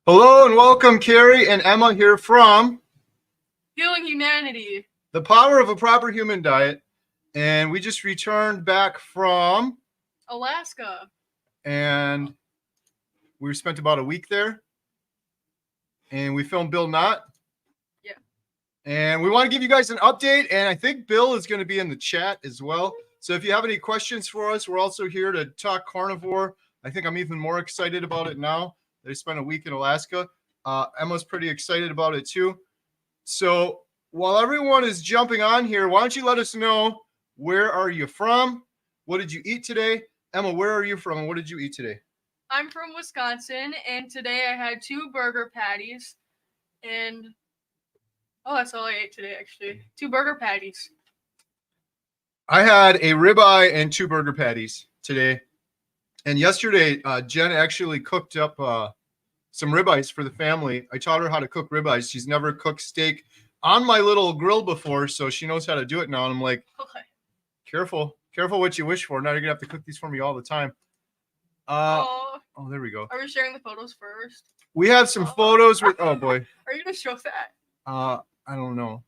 Hello and welcome, Kerry and Emma here from Healing Humanity. The Power of a Proper Human Diet. And we just returned back from Alaska. And we spent about a week there. And we filmed Bill Nott. Yeah. And we want to give you guys an update. And I think Bill is going to be in the chat as well. So if you have any questions for us, we're also here to talk carnivore. I think I'm even more excited about it now. They spent a week in Alaska. Emma's pretty excited about it too. So while everyone is jumping on here, why don't you let us know, where are you from? What did you eat today? Emma, where are you from and what did you eat today? I'm from Wisconsin, and today I had 2 burger patties. And, that's all I ate today, actually. 2 burger patties. I had a ribeye and 2 burger patties today. And yesterday, Jen actually cooked up some ribeyes for the family. I taught her how to cook ribeyes. She's never cooked steak on my little grill before, so she knows how to do it now. And I'm like, careful what you wish for. Now you're going to have to cook these for me all the time. Oh, there we go. Are we sharing the photos first? We have some photos. Oh, boy. Are you going to show that? I don't know.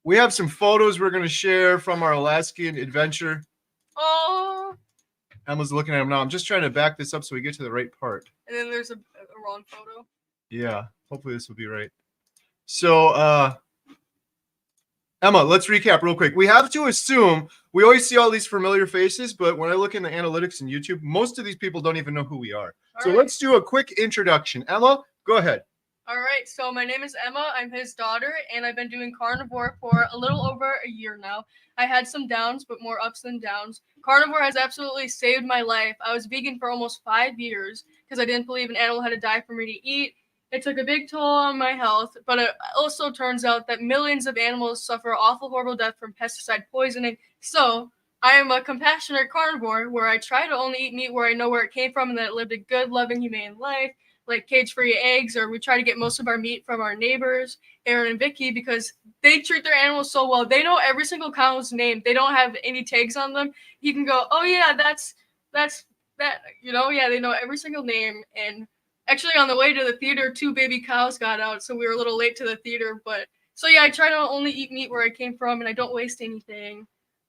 We have some photos we're going to share from our Alaskan adventure. Oh. Emma's looking at them now. I'm just trying to back this up so we get to the right part. And then there's a wrong photo. Yeah, hopefully this will be right. So, Emma, let's recap real quick. We have to assume, we always see all these familiar faces, but when I look in the analytics in YouTube, most of these people don't even know who we are. So let's do a quick introduction. Emma, go ahead. All right, so my name is Emma. I'm his daughter, and I've been doing carnivore for a little over a year now. I had some downs, but more ups than downs. Carnivore has absolutely saved my life. I was vegan for almost 5 years because I didn't believe an animal had to die for me to eat. It took a big toll on my health, but it also turns out that millions of animals suffer awful, horrible death from pesticide poisoning. So I am a compassionate carnivore where I try to only eat meat where I know where it came from and that it lived a good, loving, humane life, like cage-free eggs, or we try to get most of our meat from our neighbors, Aaron and Vicky, because they treat their animals so well. They know every single cow's name. They don't have any tags on them. You can go, oh yeah, that's that, yeah, they know every single name. And actually on the way to the theater, 2 baby cows got out, so we were a little late to the theater, but so yeah, I try to only eat meat where I came from and I don't waste anything.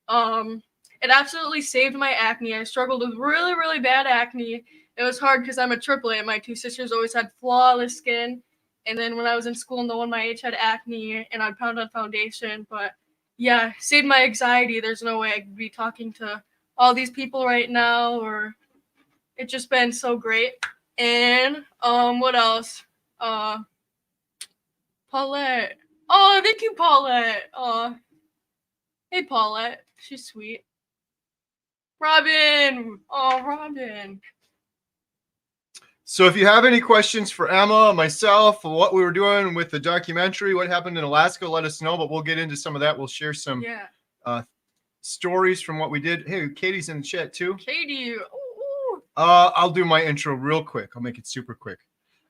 It absolutely saved my acne. I struggled with really, really bad acne. It was hard because I'm a triplet. My 2 sisters always had flawless skin. And then when I was in school, no one my age had acne, and I'd pound on foundation. But yeah, saved my anxiety. There's no way I could be talking to all these people right now, or it's just been so great. And what else? Paulette. Oh, thank you, Paulette. Hey, Paulette. She's sweet. Robin. Oh, Robin. So if you have any questions for Emma, myself, what we were doing with the documentary, what happened in Alaska, let us know, but we'll get into some of that. We'll share some stories from what we did. Hey, Katie's in the chat too. Katie. Ooh. I'll do my intro real quick. I'll make it super quick.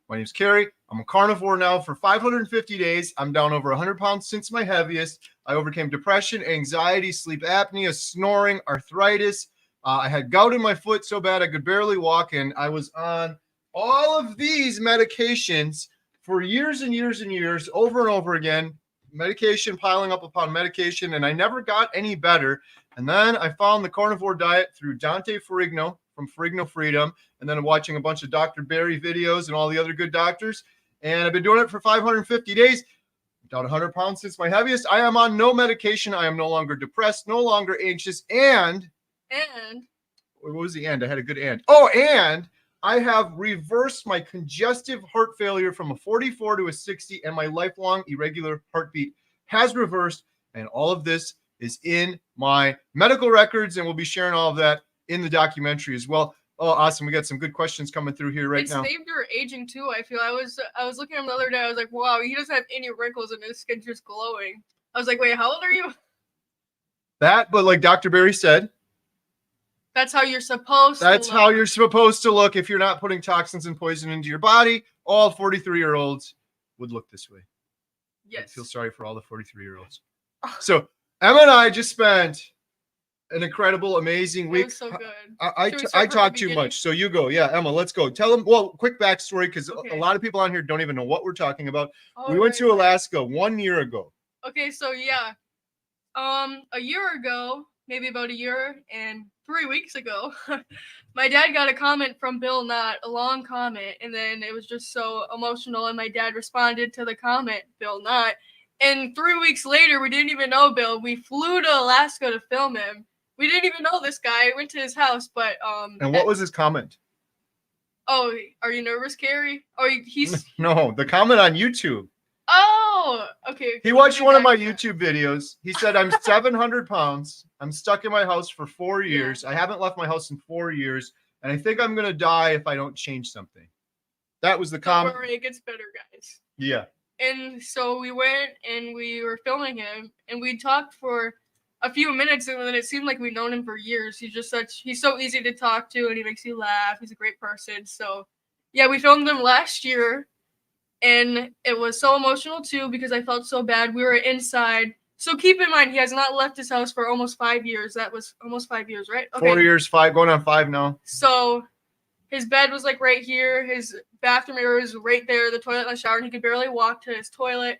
My name's Kerry. I'm a carnivore now for 550 days. I'm down over 100 pounds since my heaviest. I overcame depression, anxiety, sleep apnea, snoring, arthritis. I had gout in my foot so bad I could barely walk, and I was on all of these medications for years and years and years, over and over again, medication piling up upon medication, and I never got any better. And then I found the carnivore diet through Dante Ferrigno from Ferrigno Freedom, and then I'm watching a bunch of Dr. Barry videos and all the other good doctors, and I've been doing it for 550 days. Down 100 pounds since my heaviest. I am on no medication. I am no longer depressed, no longer anxious, and what was the and? I had a good and. Oh, and I have reversed my congestive heart failure from a 44 to a 60, and my lifelong irregular heartbeat has reversed. And all of this is in my medical records, and we'll be sharing all of that in the documentary as well. Oh, awesome. We got some good questions coming through here right now. It saved your aging too, I feel. I was looking at him the other day. I was like, wow, he doesn't have any wrinkles and his skin's just glowing. I was like, wait, how old are you? That, but like Dr. Barry said, that's how you're supposed to look. That's how you're supposed to look if you're not putting toxins and poison into your body. All 43-year-olds would look this way. Yes. I feel sorry for all the 43-year-olds. So Emma and I just spent an incredible, amazing It week. was so good. I Should we start from talk the too beginning? much, so you go. Yeah, Emma, let's go. Tell them. Well, quick backstory, because a Okay. lot of people on here don't even know what we're talking about. All We went right, to right. Alaska 1 year ago. Okay, so yeah, a year ago, maybe about a year and 3 weeks ago, my dad got a comment from Bill Nott, a long comment, and then it was just so emotional, and my dad responded to the comment, Bill Nott. And 3 weeks later, we didn't even know Bill. We flew to Alaska to film him. We didn't even know this guy. I went to his house, but And what was his comment? Oh, are you nervous, Kerry? Oh, he's No, the comment on YouTube. oh, okay. He let me watched get one of back my to that. YouTube videos. He said, I'm 700 pounds. I'm stuck in my house for 4 years. I haven't left my house in 4 years. And I think I'm going to die if I don't change something. That was the Don't comment. worry, it gets better, guys. Yeah. And so we went and we were filming him, and we talked for a few minutes, and then it seemed like we'd known him for years. He's so easy to talk to, and he makes you laugh. He's a great person. So yeah, we filmed him last year, and it was so emotional too because I felt so bad. We were inside. So keep in mind, he has not left his house for almost 5 years. That was almost 5 years, right? Okay. 4 years, 5, going on 5 now. So his bed was like right here. His bathroom area was right there. The toilet and the shower, and he could barely walk to his toilet.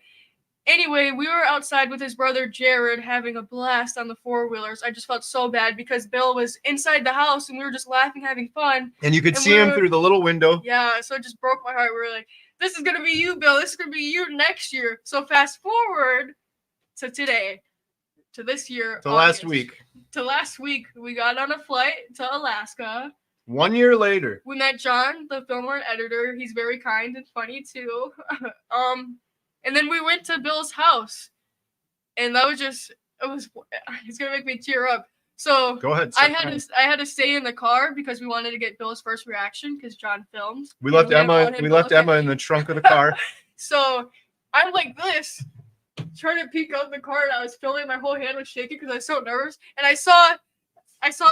Anyway, we were outside with his brother Jared having a blast on the four-wheelers. I just felt so bad because Bill was inside the house and we were just laughing, having fun. And you could see him through the little window. Yeah, so it just broke my heart. We were like, this is going to be you, Bill. This is going to be you next year. So fast forward to today, to this year. To last week. To last week, we got on a flight to Alaska. 1 year later. We met John, the filmer and editor. He's very kind and funny too. And then we went to Bill's house, and that was it's gonna make me tear up. So go ahead. I had to stay in the car because we wanted to get Bill's first reaction because John films. We left Emma in the trunk of the car. So I'm like this, trying to peek out the car, and I was filming. My whole hand was shaking because I was so nervous. And I saw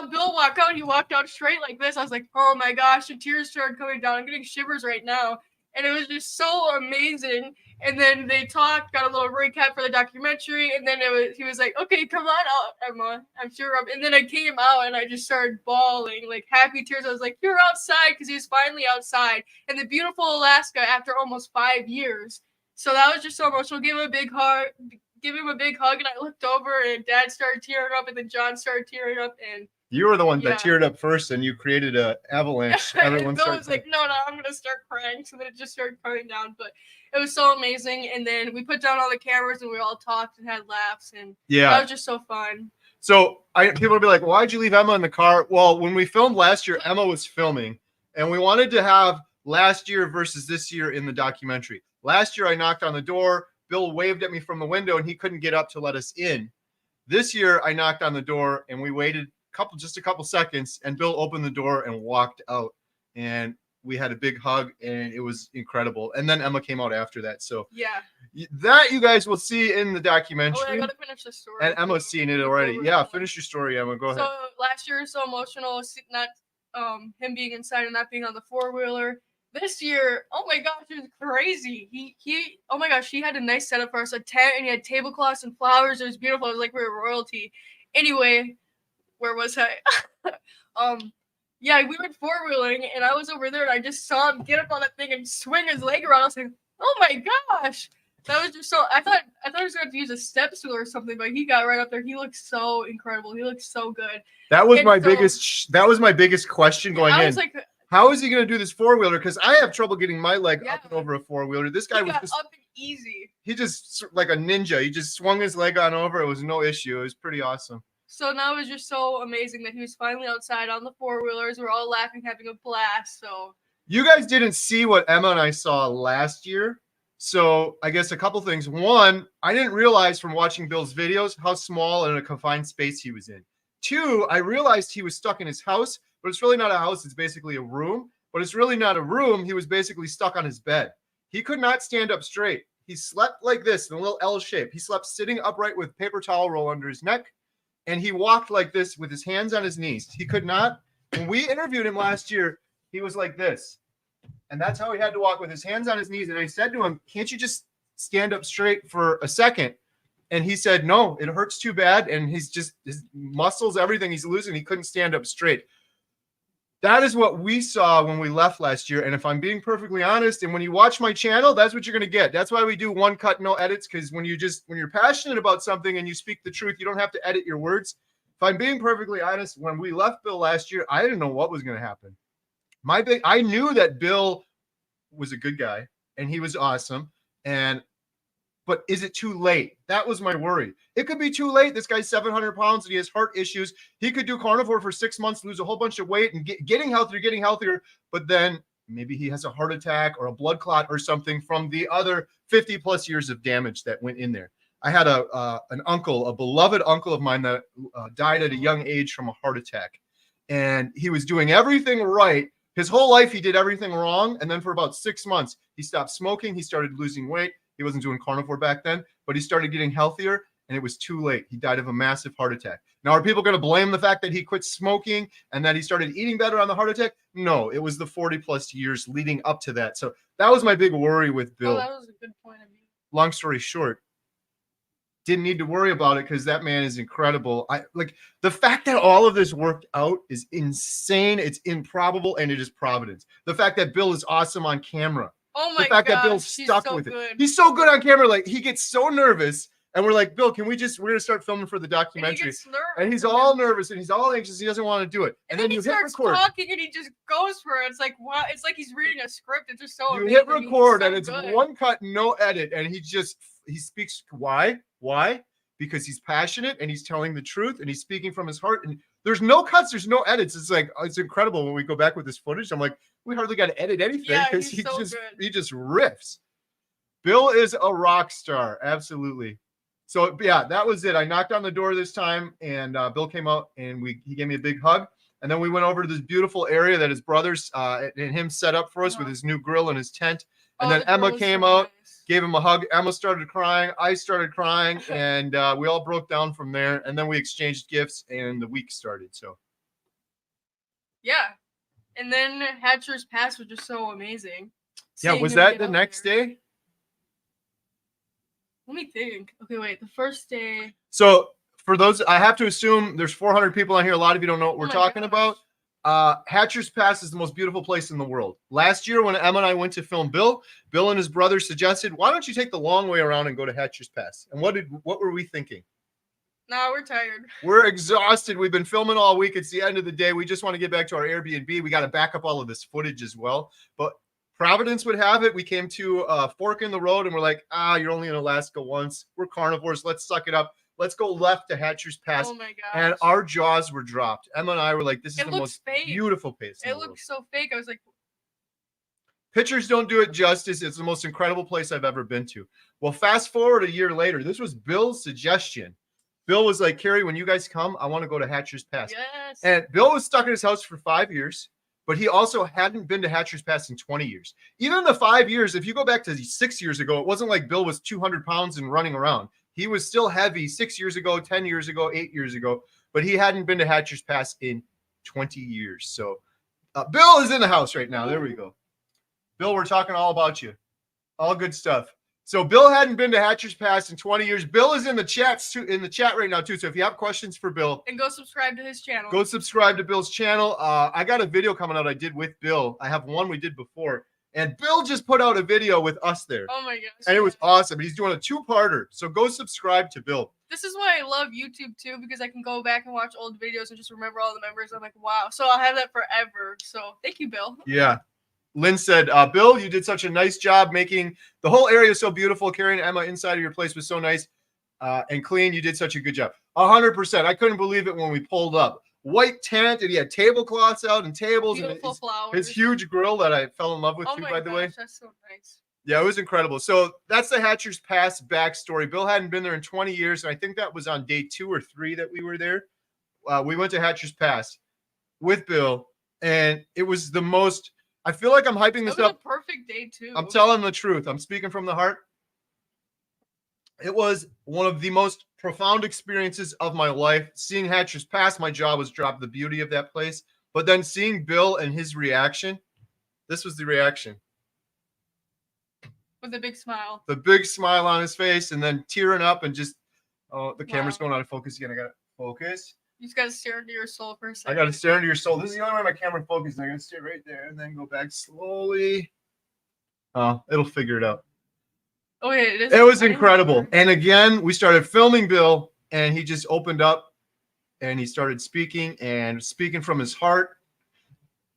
Bill walk out. He walked out straight like this. I was like, oh my gosh, and tears started coming down. I'm getting shivers right now. And it was just so amazing. And then they talked, got a little recap for the documentary, and then he was like, okay, come on out, Emma. I'm sure. And then I came out, and I just started bawling, like happy tears. I was like, you're outside, because he was finally outside in the beautiful Alaska after almost 5 years. So that was just so emotional. Give him a big hug, and I looked over, and Dad started tearing up, and then John started tearing up, and you were the one that teared up first, and you created an avalanche. Everyone was like, no, I'm going to start crying. So then it just started coming down. But it was so amazing. And then we put down all the cameras, and we all talked and had laughs. And that was just so fun. So people will be like, why'd you leave Emma in the car? Well, when we filmed last year, Emma was filming. And we wanted to have last year versus this year in the documentary. Last year, I knocked on the door. Bill waved at me from the window, and he couldn't get up to let us in. This year, I knocked on the door, and we waited just a couple seconds, and Bill opened the door and walked out, and we had a big hug, and it was incredible. And then Emma came out after that. So that you guys will see in the documentary. Oh, I gotta finish the story. And Emma's seen it already. Yeah, finish your story, Emma. Go ahead. So last year was so emotional, not him being inside and not being on the four-wheeler. This year, oh my gosh, it was crazy. He oh my gosh, he had a nice setup for us, a tent, and he had tablecloths and flowers. It was beautiful. It was like we were royalty. Anyway, where was I? We went four-wheeling, and I was over there, and I just saw him get up on that thing and swing his leg around. I was like, oh my gosh. That was just so, I thought he was going to use a step stool or something, but he got right up there. He looked so incredible. He looked so good. That was my biggest question going in. I was like, how is he going to do this four-wheeler? Because I have trouble getting my leg up and over a four-wheeler. This guy was just up and easy. He just, like a ninja. He just swung his leg on over. It was no issue. It was pretty awesome. So now it was just so amazing that he was finally outside on the four-wheelers. We're all laughing, having a blast. So you guys didn't see what Emma and I saw last year. So I guess a couple things. One, I didn't realize from watching Bill's videos how small and a confined space he was in. Two, I realized he was stuck in his house, but it's really not a house. It's basically a room, but it's really not a room. He was basically stuck on his bed. He could not stand up straight. He slept like this in a little L shape. He slept sitting upright with paper towel roll under his neck. And he walked like this with his hands on his knees. He could not. When we interviewed him last year, he was like this. And that's how he had to walk, with his hands on his knees. And I said to him, can't you just stand up straight for a second? And he said, no, it hurts too bad. And he's just, his muscles, everything he's losing, he couldn't stand up straight. That is what we saw when we left last year. And if I'm being perfectly honest, and when you watch my channel, that's what you're going to get. That's why we do one cut, no edits. Because when you're passionate about something and you speak the truth, you don't have to edit your words. If I'm being perfectly honest, when we left Bill last year, I didn't know what was going to happen. I knew that Bill was a good guy and he was awesome. But is it too late? That was my worry. It could be too late. This guy's 700 pounds and he has heart issues. He could do carnivore for 6 months, lose a whole bunch of weight and getting healthier. But then maybe he has a heart attack or a blood clot or something from the other 50 plus years of damage that went in there. I had an uncle, a beloved uncle of mine that died at a young age from a heart attack. And he was doing everything right. His whole life, he did everything wrong. And then for about 6 months, he stopped smoking. He started losing weight. He wasn't doing carnivore back then, but he started getting healthier and it was too late. He died of a massive heart attack. Now, are people going to blame the fact that he quit smoking and that he started eating better on the heart attack? No, it was the 40 plus years leading up to that. So that was my big worry with Bill. Oh, that was a good point of view. Long story short, didn't need to worry about it because that man is incredible. Like the fact that all of this worked out is insane. It's improbable and it is providence. The fact that Bill is awesome on camera. Oh my the fact gosh, that Bill's stuck so with good. it. He's so good on camera. Like he gets so nervous, and we're like, Bill, we're gonna start filming for the documentary. And he's all nervous and he's all anxious. He doesn't want to do it. And then you hit record. Talking and he just goes for it. It's like wow, it's like he's reading a script. It's just so you amazing. hit record so and it's good. one cut, no edit, and he speaks. Why? Because he's passionate and he's telling the truth and he's speaking from his heart. And there's no cuts, there's no edits. It's like it's incredible when we go back with this footage. I'm like, we hardly got to edit anything because he just riffs. Bill is a rock star, absolutely. So yeah, that was it. I knocked on the door this time, and Bill came out and he gave me a big hug. And then we went over to this beautiful area that his brothers and him set up for us with his new grill and his tent. And then Emma came out, gave him a hug. Emma started crying. I started crying, and we all broke down from there. And then we exchanged gifts, and the week started. So yeah. And then Hatcher's Pass was just so amazing. Yeah, was that the next day? Let me think. Okay, wait. The first day. So for those, I have to assume there's 400 people on here. A lot of you don't know what we're talking about. Hatcher's Pass is the most beautiful place in the world. Last year when Emma and I went to film Bill and his brother suggested, why don't you take the long way around and go to Hatcher's Pass? And what were we thinking? No, we're tired. We're exhausted. We've been filming all week. It's the end of the day. We just want to get back to our Airbnb. We got to back up all of this footage as well. But Providence would have it. We came to a fork in the road and we're like, you're only in Alaska once. We're carnivores. Let's suck it up. Let's go left to Hatcher's Pass. Oh my gosh. And our jaws were dropped. Emma and I were like, this is the most beautiful place. It looks so fake. I was like, pictures don't do it justice. It's the most incredible place I've ever been to. Well, fast forward a year later. This was Bill's suggestion. Bill was like, Kerry, when you guys come, I want to go to Hatcher's Pass. Yes. And Bill was stuck in his house for 5 years, but he also hadn't been to Hatcher's Pass in 20 years. Even the 5 years, if you go back to 6 years ago, it wasn't like Bill was 200 pounds and running around. He was still heavy 6 years ago, 10 years ago, 8 years ago, but he hadn't been to Hatcher's Pass in 20 years. So Bill is in the house right now. There we go. Bill, we're talking all about you. All good stuff. So Bill hadn't been to Hatcher's Pass in 20 years. Bill is in the chat right now too. So if you have questions for Bill, and go subscribe to his channel. Go subscribe to Bill's channel. I got a video coming out I did with Bill. I have one we did before, and Bill just put out a video with us there. Oh my gosh! And it was awesome. He's doing a 2-parter. So go subscribe to Bill. This is why I love YouTube too, because I can go back and watch old videos and just remember all the members. I'm like, wow. So I'll have that forever. So thank you, Bill. Yeah. Lynn said, Bill, you did such a nice job making the whole area so beautiful. Kerry and Emma inside of your place was so nice and clean. You did such a good job. 100%. I couldn't believe it when we pulled up. White tent, and he had tablecloths out and tables. Beautiful and flowers. His huge grill that I fell in love with too, by the way. That's so nice. Yeah, it was incredible. So that's the Hatcher's Pass backstory. Bill hadn't been there in 20 years, and I think that was on day 2 or 3 that we were there. We went to Hatcher's Pass with Bill, and it was the most... I feel like I'm hyping this up. It was a perfect day too. I'm telling the truth. I'm speaking from the heart. It was one of the most profound experiences of my life. Seeing Hatcher's Pass, my jaw was dropped, the beauty of that place. But then seeing Bill and his reaction, this was the reaction. With a big smile. The big smile on his face, and then tearing up and just Oh, the camera's Wow. going out of focus again. I gotta focus. You just gotta stare into your soul for a I second. gotta stare into your soul. This is the only way my camera focuses. I gotta stare right there and then go back slowly. Oh, it'll figure it out. Okay, it is. It was I didn't incredible. remember. And again, we started filming Bill, and he just opened up and he started speaking from his heart.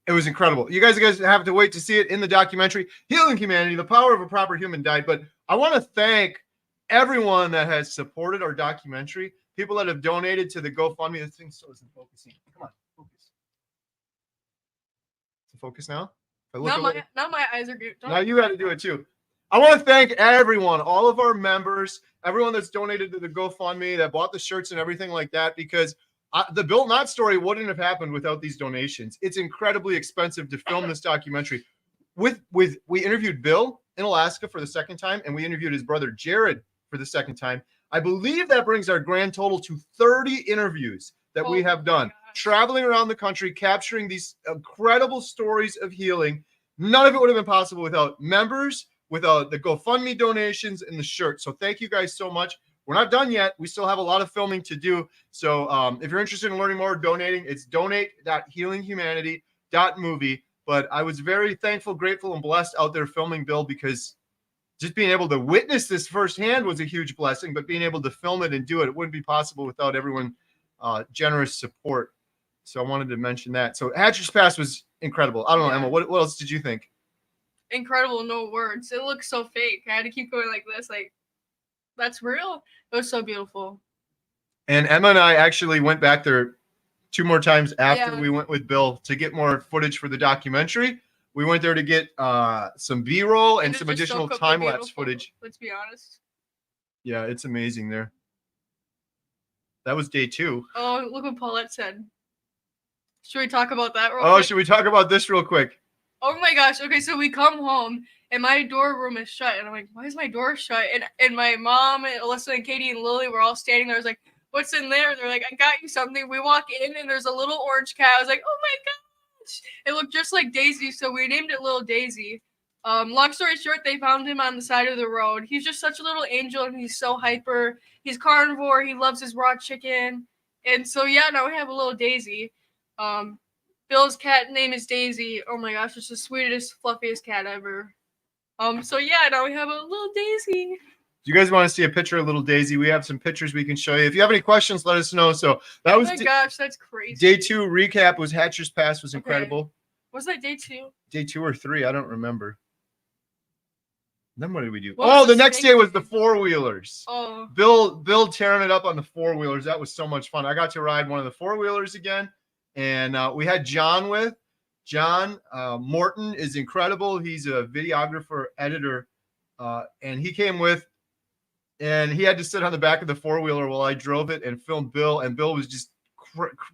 It was incredible. You guys have to wait to see it in the documentary, Healing Humanity, the Power of a Proper Human Diet. But I want to thank everyone that has supported our documentary, people that have donated to the GoFundMe. This thing still isn't focusing. Come on, focus. Is it focus now? If I look Now my eyes are good. now you got to do it too. I want to thank everyone, all of our members, everyone that's donated to the GoFundMe, that bought the shirts and everything like that, because the Bill Nott story wouldn't have happened without these donations. It's incredibly expensive to film this documentary. We interviewed Bill in Alaska for the second time, and we interviewed his brother Jared for the second time. I believe that brings our grand total to 30 interviews that we have done, traveling around the country, capturing these incredible stories of healing. None of it would have been possible without members, without the GoFundMe donations and the shirt. So thank you guys so much. We're not done yet. We still have a lot of filming to do. So if you're interested in learning more, donating, it's donate.healinghumanity.movie. But I was very thankful, grateful, and blessed out there filming Bill, because just being able to witness this firsthand was a huge blessing. But being able to film it and do it, it wouldn't be possible without everyone generous support. So I wanted to mention that. So Hatcher's Pass was incredible. I don't know, Emma, what else did you think? Incredible, no words. It looks so fake. I had to keep going like this, like, that's real. It was so beautiful. And Emma and I actually went back there 2 more times after Yeah. we went with Bill to get more footage for the documentary. We went there to get some B-roll and some additional time-lapse footage. Let's be honest. Yeah, it's amazing there. That was day 2. Oh, look what Paulette said. Should we talk about that real quick? Should we talk about this real quick? Oh my gosh. Okay, so we come home and my door room is shut. And I'm like, why is my door shut? And my mom and Alyssa and Katie and Lily were all standing there. I was like, what's in there? They're like, I got you something. We walk in and there's a little orange cat. I was like, oh my gosh. It looked just like Daisy, so we named it Little Daisy. Long story short, they found him on the side of the road. He's just such a little angel and he's so hyper. He's carnivore. He loves his raw chicken. And so, yeah, now we have a little Daisy. Bill's cat name is Daisy. Oh my gosh, it's the sweetest, fluffiest cat ever. So yeah, now we have a little Daisy. Do you guys want to see a picture of little Daisy? We have some pictures we can show you. If you have any questions, let us know. So that was oh my gosh, that's crazy. Day 2 recap was Hatcher's Pass was incredible. Okay. Was that day 2? Day 2 or 3, I don't remember. Then what did we do? What was the the next snake day was day? the 4-wheelers. Oh. Bill tearing it up on the 4-wheelers. That was so much fun. I got to ride one of the 4-wheelers again. And we had John with. John Morton is incredible. He's a videographer, editor. And he came with. And he had to sit on the back of the 4-wheeler while I drove it and filmed Bill. And Bill was just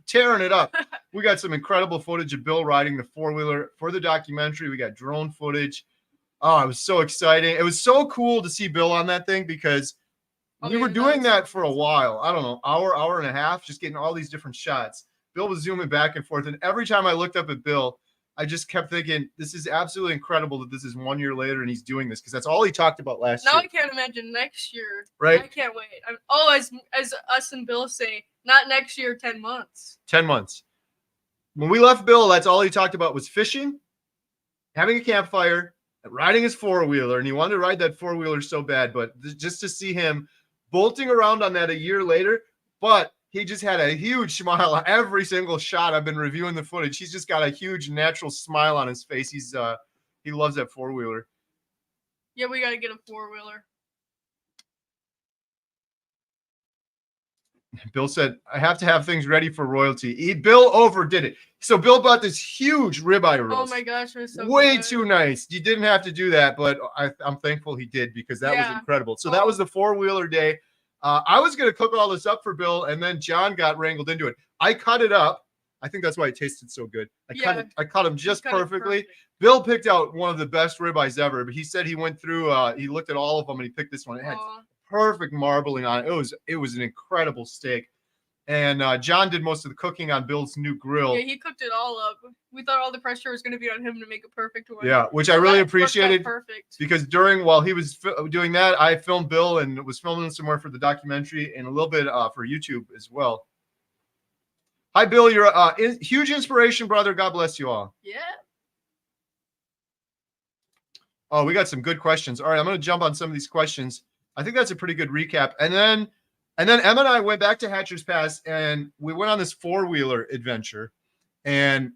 tearing it up. We got some incredible footage of Bill riding the 4-wheeler for the documentary. We got drone footage. Oh, it was so exciting. It was so cool to see Bill on that thing, because we were doing that for a while. I don't know, hour and a half, just getting all these different shots. Bill was zooming back and forth. And every time I looked up at Bill, I just kept thinking, this is absolutely incredible that this is 1 year later and he's doing this, because that's all he talked about last year. Now I can't imagine next year. Right? I can't wait. As us and Bill say, not next year, 10 months. 10 months. When we left Bill, that's all he talked about was fishing, having a campfire, riding his 4-wheeler. And he wanted to ride that 4-wheeler so bad. But just to see him bolting around on that a year later, but he just had a huge smile on every single shot. I've been reviewing the footage. He's just got a huge natural smile on his face. He loves that 4-wheeler. Yeah, we got to get a 4-wheeler. Bill said, I have to have things ready for royalty. Bill overdid it. So Bill bought this huge ribeye roast. Oh my gosh, it was so way good. too nice. You didn't have to do that, but I'm thankful he did, because that was incredible. So that was the 4-wheeler day. I was going to cook all this up for Bill, and then John got wrangled into it. I cut it up. I think that's why it tasted so good. I cut them just perfectly. Bill picked out one of the best ribeyes ever, but he said he went through, he looked at all of them and he picked this one. It had perfect marbling on it. It was an incredible steak. And John did most of the cooking on Bill's new grill. Yeah, he cooked it all up. We thought all the pressure was going to be on him to make a perfect one. Yeah, which I really appreciated. Perfect. Because while he was doing that, I filmed Bill and was filming somewhere for the documentary and a little bit for YouTube as well. Hi, Bill. You're a huge inspiration, brother. God bless you all. Yeah. Oh, we got some good questions. All right, I'm going to jump on some of these questions. I think that's a pretty good recap. And then Emma and I went back to Hatcher's Pass and we went on this 4-wheeler adventure. And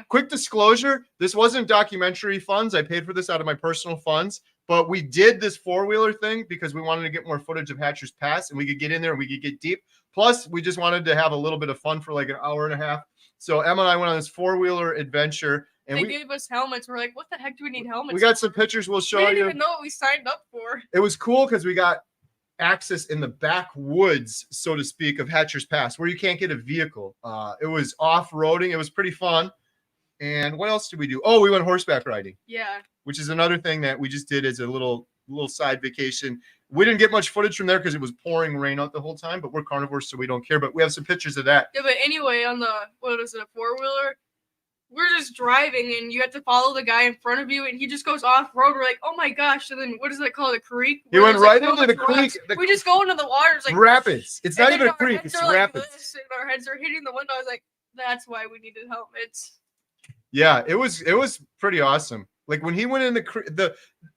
quick disclosure, this wasn't documentary funds. I paid for this out of my personal funds, but we did this 4-wheeler thing because we wanted to get more footage of Hatcher's Pass and we could get in there and we could get deep. Plus, we just wanted to have a little bit of fun for like an hour and a half. So Emma and I went on this 4-wheeler adventure. And they gave us helmets. We're like, what the heck do we need helmets? We got some pictures we'll show you. We didn't even know what we signed up for. It was cool because we got access in the backwoods, so to speak, of Hatcher's Pass, where you can't get a vehicle. It was off-roading. It was pretty fun. And what else did we do? Oh, we went horseback riding. Yeah. Which is another thing that we just did as a little side vacation. We didn't get much footage from there because it was pouring rain out the whole time, but we're carnivores, so we don't care. But we have some pictures of that. Yeah, but anyway, on the, what is it, a 4-wheeler? We're just driving, and you have to follow the guy in front of you, and he just goes off-road. We're like, oh, my gosh. And then, what is that called, a creek? He went right into the creek. We just go into the water. It's like rapids. It's not even a creek. It's rapids. This, and our heads are hitting the window. I was like, that's why we needed helmets. Yeah, it was pretty awesome. Like, when he went in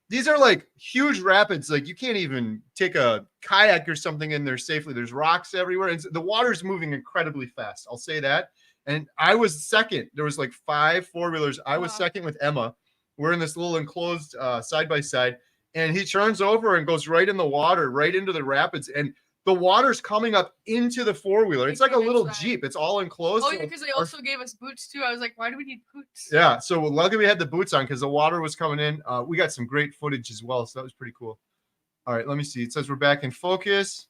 these are, like, huge rapids. Like, you can't even take a kayak or something in there safely. There's rocks everywhere. And the water's moving incredibly fast. I'll say that. And I was second. There was like 5 4-wheelers. I was second with Emma. We're in this little enclosed side-by-side. And he turns over and goes right in the water, right into the rapids. And the water's coming up into the 4-wheeler. It's like a little Jeep. It's all enclosed. Oh, yeah, because they also gave us boots, too. I was like, why do we need boots? Yeah, so luckily we had the boots on because the water was coming in. We got some great footage as well, so that was pretty cool. All right, let me see. It says we're back in focus.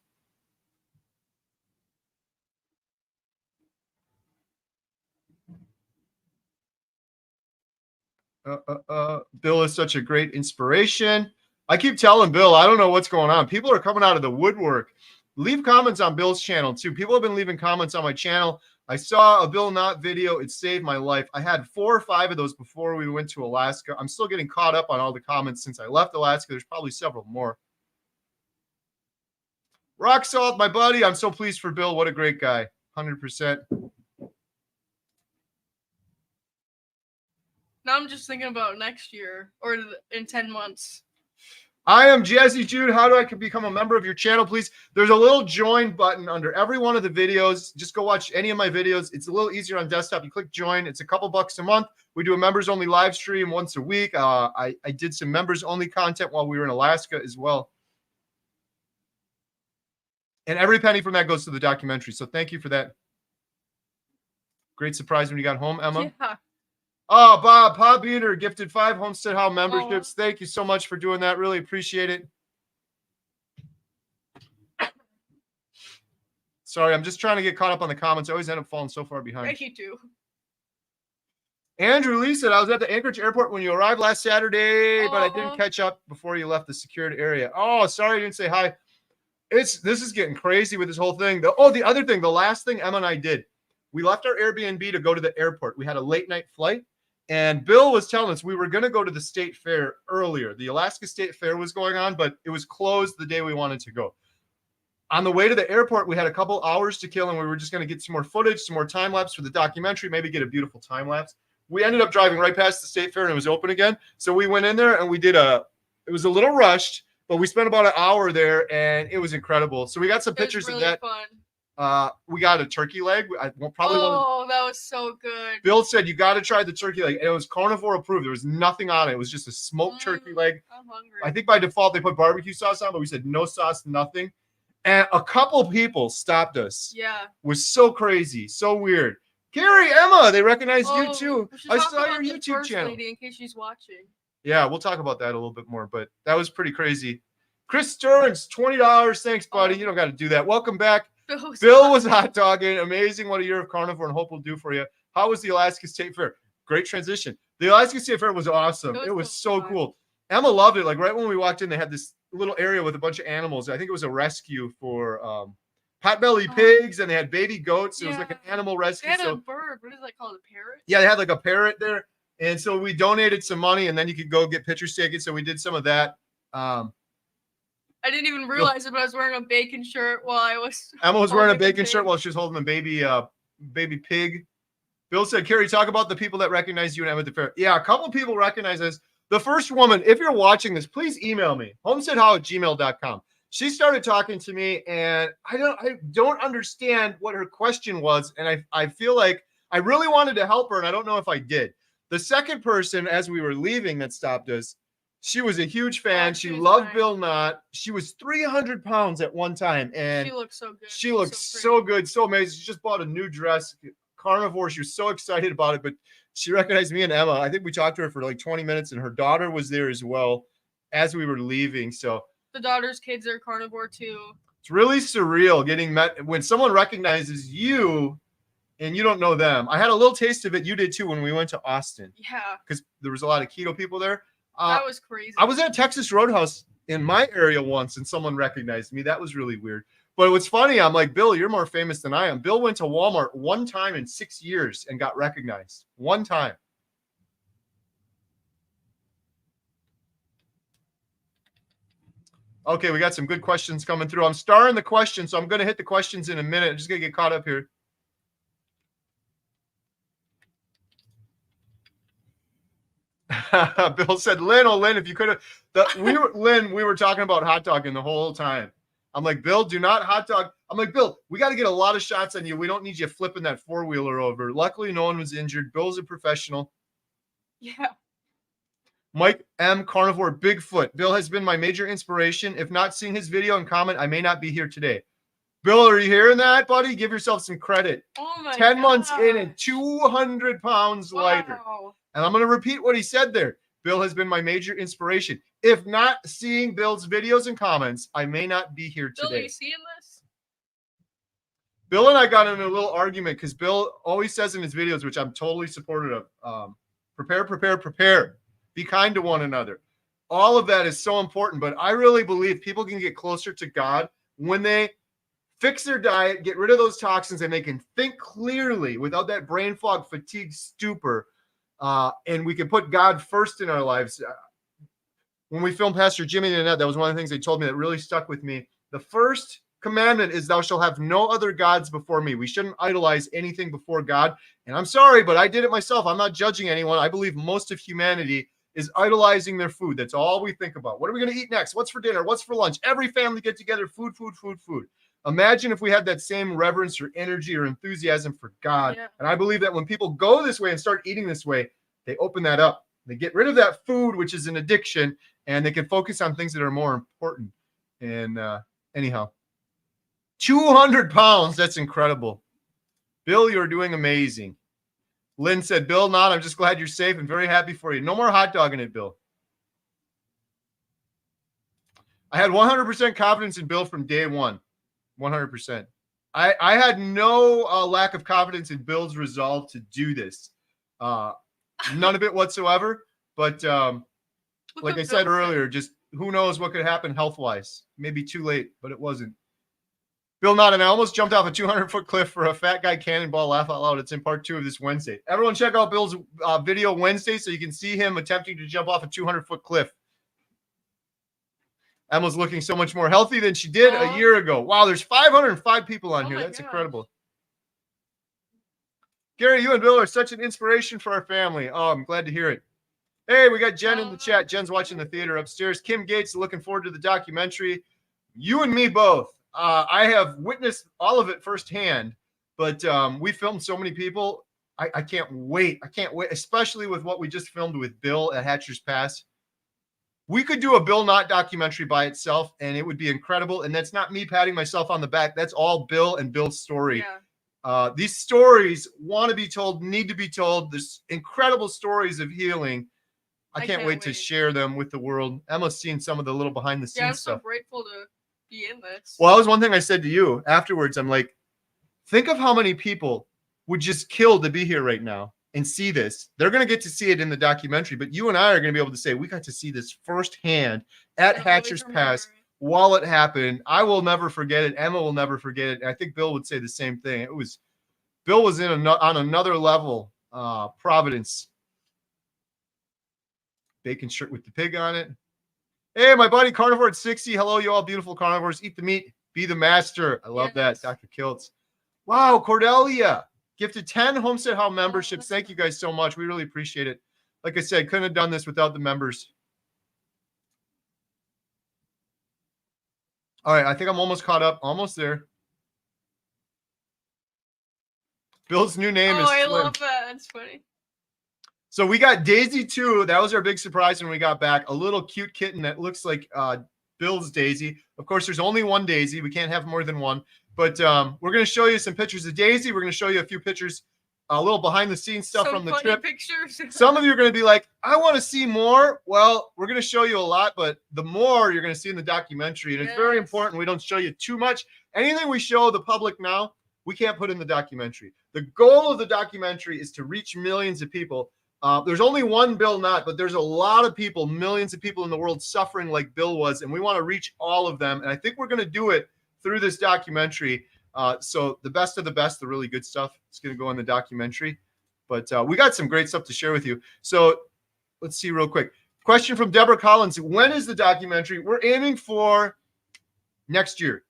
Bill is such a great inspiration. I keep telling Bill, I don't know what's going on. People are coming out of the woodwork. Leave comments on Bill's channel too. People have been leaving comments on my channel. I saw a Bill Nott video. It saved my life. I had 4 or 5 of those before we went to Alaska. I'm still getting caught up on all the comments since I left Alaska. There's probably several more. Rock Salt, my buddy. I'm so pleased for Bill. What a great guy. 100%. Now I'm just thinking about next year or in 10 months. I am Jazzy Jude. How do I become a member of your channel, please? There's a little join button under every one of the videos. Just go watch any of my videos. It's a little easier on desktop. You click join. It's a couple bucks a month. We do a members-only live stream once a week. I did some members-only content while we were in Alaska as well. And every penny from that goes to the documentary. So thank you for that. Great surprise when you got home, Emma. Yeah. Oh, Bob Beater gifted 5 HomesteadHow memberships. Thank you so much for doing that. Really appreciate it. Sorry, I'm just trying to get caught up on the comments. I always end up falling so far behind. Thank you, too. Andrew Lee said, I was at the Anchorage airport when you arrived last Saturday, but I didn't catch up before you left the secured area. Oh, sorry I didn't say hi. This is getting crazy with this whole thing. The other thing, the last thing Emma and I did, we left our Airbnb to go to the airport. We had a late night flight. And Bill was telling us we were going to go to the state fair earlier. The Alaska State Fair was going on, but it was closed the day we wanted to go. On the way to the airport, we had a couple hours to kill, and we were just going to get some more footage, some more time lapse for the documentary, maybe get a beautiful time lapse. We ended up driving right past the state fair, and it was open again. So we went in there, and we did it was a little rushed, but we spent about an hour there, and it was incredible. So we got some pictures really of that. Fun. We got a turkey leg. That was so good. Bill said you got to try the turkey leg. And it was carnivore approved. There was nothing on it. It was just a smoked turkey leg. I'm hungry. I think by default they put barbecue sauce on, but we said no sauce, nothing. And a couple people stopped us. Yeah. It was so crazy, so weird. Keery Emma, they recognized you too. I saw your YouTube channel. Lady, in case she's watching. Yeah, we'll talk about that a little bit more, but that was pretty crazy. Chris Stearns, $20. Thanks, buddy. You don't got to do that. Welcome back. Bill was hot dogging. Amazing what a year of carnivore and hope will do for you. How was the Alaska State Fair? Great transition. The Alaska State Fair was awesome. It was so cool. Emma loved it. Like right when we walked in, they had this little area with a bunch of animals. I think it was a rescue for potbelly pigs, and they had baby goats. It was like an animal They rescue. had So a bird. What is that called? A parrot? yeah, they had like a parrot there. And so we donated some money, and then you could go get pictures taken. So we did some of that. I didn't even realize it, but I was wearing a bacon shirt while I was. Emma was wearing a holding bacon shirt while she was holding a baby pig. Bill said, Kerry, talk about the people that recognize you and Emma at the fair. Yeah, a couple of people recognize us. The first woman, if you're watching this, please email me, homesteadhow@gmail.com. She started talking to me, and I don't understand what her question was, and I feel like I really wanted to help her, and I don't know if I did. The second person, as we were leaving, that stopped us, she was a huge fan. She loved Bill Nott. She was 300 pounds at one time, and she looks so good. She looks so good, so amazing. She just bought a new dress, Carnivore. She was so excited about it, but she recognized me and Emma. I think we talked to her for like 20 minutes, and her daughter was there as well as we were leaving. So the daughter's kids are carnivore too. It's really surreal getting met when someone recognizes you and you don't know them. I had a little taste of it. You did too when we went to Austin. Yeah. Because there was a lot of keto people there. That was crazy. I was at Texas Roadhouse in my area once, and someone recognized me. That was really weird. But what's funny, I'm like, Bill, you're more famous than I am. Bill went to Walmart one time in 6 years and got recognized. One time. Okay, we got some good questions coming through. I'm starring the questions, so I'm going to hit the questions in a minute. I'm just going to get caught up here. Bill said, Lynn, if you could have, we were talking about hot dogging the whole time. I'm like, Bill, do not hot dog. I'm like, Bill, we got to get a lot of shots on you. We don't need you flipping that four-wheeler over. Luckily, no one was injured. Bill's a professional. Yeah. Mike M. Carnivore Bigfoot. Bill has been my major inspiration. If not seeing his video and comment, I may not be here today. Bill, are you hearing that, buddy? Give yourself some credit. Oh my 10 months gosh. in and 200 pounds lighter. And I'm going to repeat what he said there. Bill has been my major inspiration. If not seeing Bill's videos and comments, I may not be here today. Bill, are you seeing this? Bill and I got in a little argument because Bill always says in his videos, which I'm totally supportive of, prepare. Be kind to one another. All of that is so important, but I really believe people can get closer to God when they fix their diet, get rid of those toxins, and they can think clearly without that brain fog, fatigue, stupor. And we can put God first in our lives. When we filmed Pastor Jimmy and Annette, that was one of the things they told me that really stuck with me. The first commandment is thou shalt have no other gods before me. We shouldn't idolize anything before God. And I'm sorry, but I did it myself. I'm not judging anyone. I believe most of humanity is idolizing their food. That's all we think about. What are we going to eat next? What's for dinner? What's for lunch? Every family get together, food. Imagine if we had that same reverence or energy or enthusiasm for God. Yeah. And I believe that when people go this way and start eating this way, they open that up. They get rid of that food, which is an addiction, and they can focus on things that are more important. And anyhow, 200 pounds. That's incredible. Bill, you're doing amazing. Lynn said, Bill Nott, I'm just glad you're safe and very happy for you. No more hot dogging it, Bill. I had 100% confidence in Bill from day one. 100%. I had no lack of confidence in Bill's resolve to do this. None of it whatsoever. But like I said earlier, just who knows what could happen health-wise. Maybe too late, but it wasn't. Bill Nott, and I almost jumped off a 200-foot cliff for a fat guy cannonball laugh out loud. It's in part 2 of this Wednesday. Everyone check out Bill's video Wednesday so you can see him attempting to jump off a 200-foot cliff. Emma's looking so much more healthy than she did a year ago. Wow, there's 505 people on here. That's incredible. Gary, you and Bill are such an inspiration for our family. Oh, I'm glad to hear it. Hey, we got Jen in the chat. Jen's watching the theater upstairs. Kim Gates, looking forward to the documentary. You and me both. I have witnessed all of it firsthand, but we filmed so many people. I can't wait. I can't wait, especially with what we just filmed with Bill at Hatcher's Pass. We could do a Bill Nott documentary by itself, and it would be incredible. And that's not me patting myself on the back. That's all Bill and Bill's story. Yeah. These stories want to be told, need to be told. There's incredible stories of healing. I can't wait to share them with the world. Emma's seen some of the little behind-the-scenes stuff. I'm so grateful to be in this. Well, that was one thing I said to you afterwards. I'm like, think of how many people would just kill to be here right now and see this. They're going to get to see it in the documentary, but you and I are going to be able to say, we got to see this firsthand at Hatcher's Pass while it happened. I will never forget it. Emma will never forget it. And I think Bill would say the same thing. Bill was on another level. Providence. Bacon shirt with the pig on it. Hey, my buddy Carnivore at 60. Hello, you all beautiful carnivores. Eat the meat. Be the master. I love that. Dr. Kiltz. Wow, Cordelia. Gifted 10 Homestead How memberships. Thank you guys so much. We really appreciate it. Like I said, couldn't have done this without the members. All right, I think I'm almost caught up. Almost there. Bill's new name is I Slim. love that. That's funny. So we got Daisy too. That was our big surprise when we got back. A little cute kitten that looks like Bill's Daisy. Of course, there's only one Daisy. We can't have more than one. But we're going to show you some pictures of Daisy. We're going to show you a few pictures, a little behind the scenes stuff from the trip. Pictures. Some of you are going to be like, I want to see more. Well, we're going to show you a lot, but the more you're going to see in the documentary. And it's very important we don't show you too much. Anything we show the public now, we can't put in the documentary. The goal of the documentary is to reach millions of people. There's only one Bill Nott, but there's a lot of people, millions of people in the world suffering like Bill was, and we want to reach all of them. And I think we're going to do it through this documentary. So the best of the best, the really good stuff, is going to go in the documentary. But we got some great stuff to share with you. So let's see real quick. Question from Deborah Collins. When is the documentary? We're aiming for next year.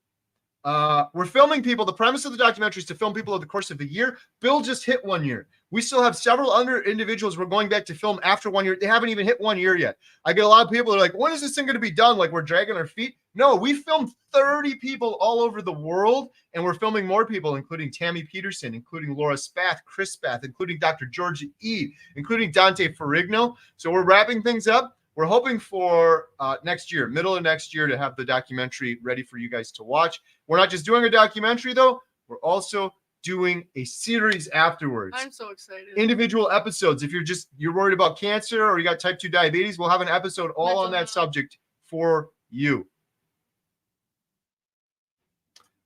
We're filming people. The premise of the documentary is to film people over the course of a year. Bill just hit 1 year. We still have several other individuals we're going back to film after 1 year. They haven't even hit 1 year yet. I get a lot of people that are like, when is this thing going to be done? Like we're dragging our feet. No, we filmed 30 people all over the world, and we're filming more people, including Tammy Peterson, including Laura Spath, Chris Spath, including Dr. Georgia E., including Dante Ferrigno. So we're wrapping things up. We're hoping for next year, middle of next year, to have the documentary ready for you guys to watch. We're not just doing a documentary, though. We're also doing a series afterwards. I'm so excited. Individual episodes. If you're worried about cancer or you got type 2 diabetes, we'll have an episode all on that subject for you.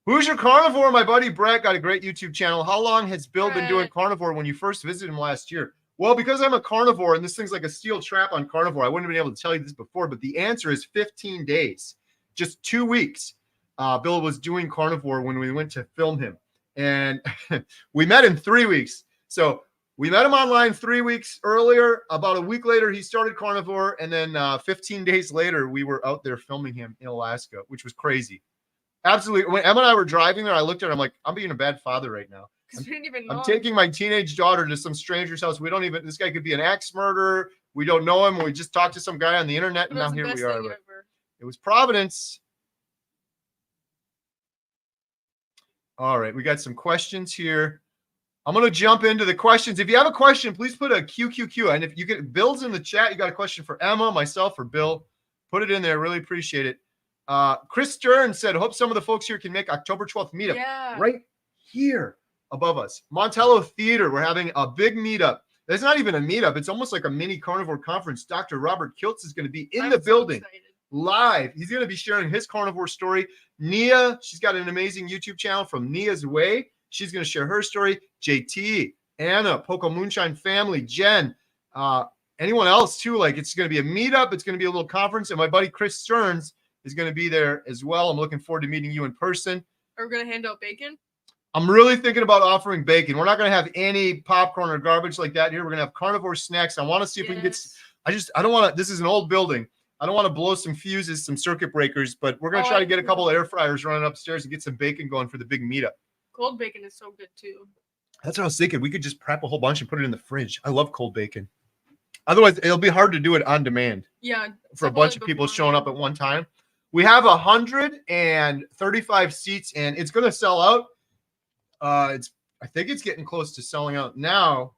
Who's your carnivore? My buddy Brett got a great YouTube channel. How long has Bill been doing carnivore when you first visited him last year? Well, because I'm a carnivore and this thing's like a steel trap on carnivore, I wouldn't have been able to tell you this before, but the answer is 15 days, just 2 weeks. Bill was doing carnivore when we went to film him, and we met in 3 weeks. So we met him online 3 weeks earlier. About a week later, he started carnivore, and then 15 days later, we were out there filming him in Alaska, which was crazy. Absolutely. When Emma and I were driving there, I looked at her. I'm like, I'm being a bad father right now. I'm taking my teenage daughter to some stranger's house. We don't even, this guy could be an axe murderer. We don't know him. We just talked to some guy on the internet, and now here we are. It was Providence. All right. We got some questions here. I'm going to jump into the questions. If you have a question, please put a QQQ. And if you get Bill's in the chat, you got a question for Emma, myself, or Bill, put it in there. Really appreciate it. Chris Stern said, hope some of the folks here can make October 12th meetup right here above us. Montello Theater, we're having a big meetup. It's not even a meetup. It's almost like a mini carnivore conference. Dr. Robert Kiltz is going to be in the building live. He's going to be sharing his carnivore story. Nia, she's got an amazing YouTube channel from Nia's Way. She's going to share her story. JT, Anna, Poco Moonshine family, Jen, anyone else too. Like, it's going to be a meetup. It's going to be a little conference. And my buddy Chris Stearns is going to be there as well. I'm looking forward to meeting you in person. Are we going to hand out bacon? I'm really thinking about offering bacon. We're not going to have any popcorn or garbage like that here. We're going to have carnivore snacks. I want to see if we can get, I don't want to, this is an old building. I don't want to blow some fuses, some circuit breakers, but we're going to try to get a couple of air fryers running upstairs and get some bacon going for the big meetup. Cold bacon is so good too. That's what I was thinking. We could just prep a whole bunch and put it in the fridge. I love cold bacon. Otherwise, it'll be hard to do it on demand. Yeah. For a bunch of people showing up at one time. We have 135 seats, and it's going to sell out. I think it's getting close to selling out now.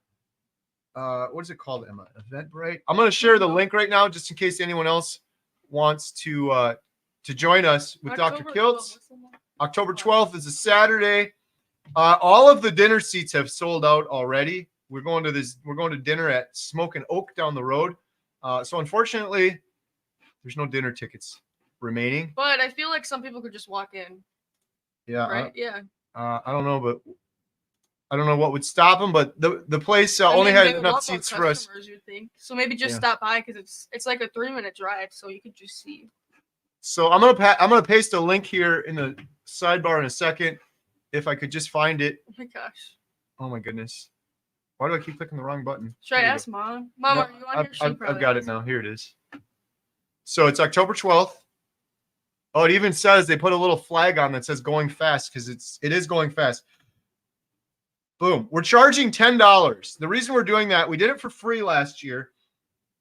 What is it called, Emma? Eventbrite. I'm going to share the link right now, just in case anyone else wants to join us with Dr. Kiltz. October 12th is a Saturday. All of the dinner seats have sold out already. We're going to dinner at Smoke and Oak down the road. So unfortunately, there's no dinner tickets remaining. But I feel like some people could just walk in. Yeah. Right? I don't know, but I don't know what would stop them. But the place only had enough seats for us. You'd think. So maybe just stop by, because it's like a 3-minute drive, so you could just see. So I'm gonna paste a link here in the sidebar in a second, if I could just find it. Oh my gosh. Oh my goodness, why do I keep clicking the wrong button? Should I There we ask go. Mom? Mom, No, are you on here? I've got it now. Here it is. So it's October 12th. Oh, it even says they put a little flag on that says going fast because it is going fast. Boom. We're charging $10. The reason we're doing that, we did it for free last year,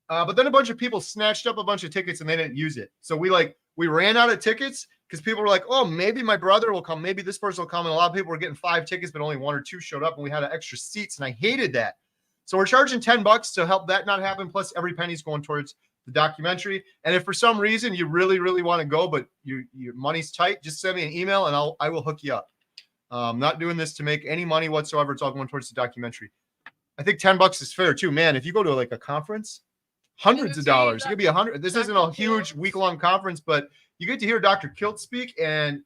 but then a bunch of people snatched up a bunch of tickets and they didn't use it. So we ran out of tickets because people were like, oh, maybe my brother will come, maybe this person will come. And a lot of people were getting 5 tickets, but only 1 or 2 showed up, and we had extra seats, and I hated that. So we're charging $10 to help that not happen. Plus, every penny's going towards the documentary. And if for some reason you really, really want to go, but your money's tight, just send me an email and I will hook you up. I'm not doing this to make any money whatsoever. It's all going towards the documentary. I think $10 is fair too, man. If you go to like a conference, hundreds of dollars. It could be $100. This isn't a huge week-long conference, but you get to hear Dr. Kilt speak, and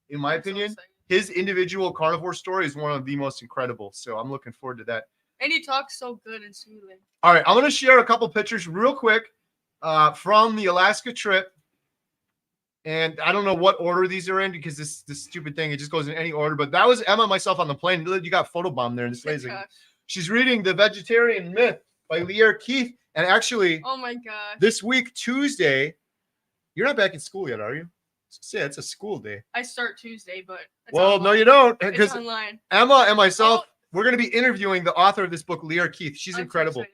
in my opinion, his individual carnivore story is one of the most incredible. So I'm looking forward to that. And he talks so good and soothing. All right, I'm going to share a couple pictures real quick from the Alaska trip. And I don't know what order these are in because this stupid thing, it just goes in any order. But that was Emma and myself on the plane. You got photobomb there in this lazy. She's reading The Vegetarian Myth by Lear Keith. And actually, oh my gosh, this week, Tuesday, you're not back in school yet, are you? Yeah, it's a school day. I start Tuesday, but it's well, online. No, you don't. It's Because online. Emma and myself, we're going to be interviewing the author of this book, Lear Keith. She's incredible.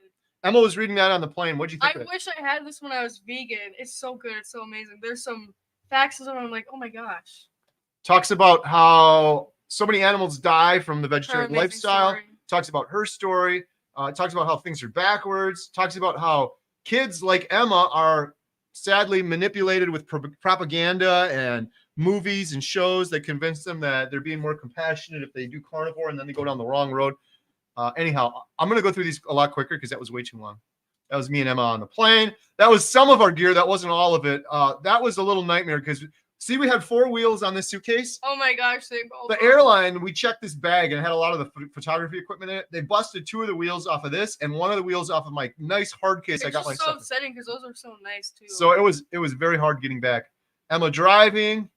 Emma was reading that on the plane. What'd you think of it? I wish I had this when I was vegan. It's so good. It's so amazing. There's some facts and I'm like, oh my gosh. Talks about how so many animals die from the vegetarian lifestyle. Story. Talks about her story. Talks about how things are backwards. Talks about how kids like Emma are sadly manipulated with propaganda and movies and shows that convince them that they're being more compassionate if they do carnivore, and then they go down the wrong road. Anyhow, I'm going to go through these a lot quicker because that was way too long. That was me and Emma on the plane. That was some of our gear. That wasn't all of it. That was a little nightmare because, see, we had 4 wheels on this suitcase. Oh my gosh. The airline, we checked this bag and it had a lot of the photography equipment in it. They busted 2 of the wheels off of this and 1 of the wheels off of my nice hard case. It's I got my so stuff. upsetting because those are so nice too. So it was very hard getting back. Emma driving.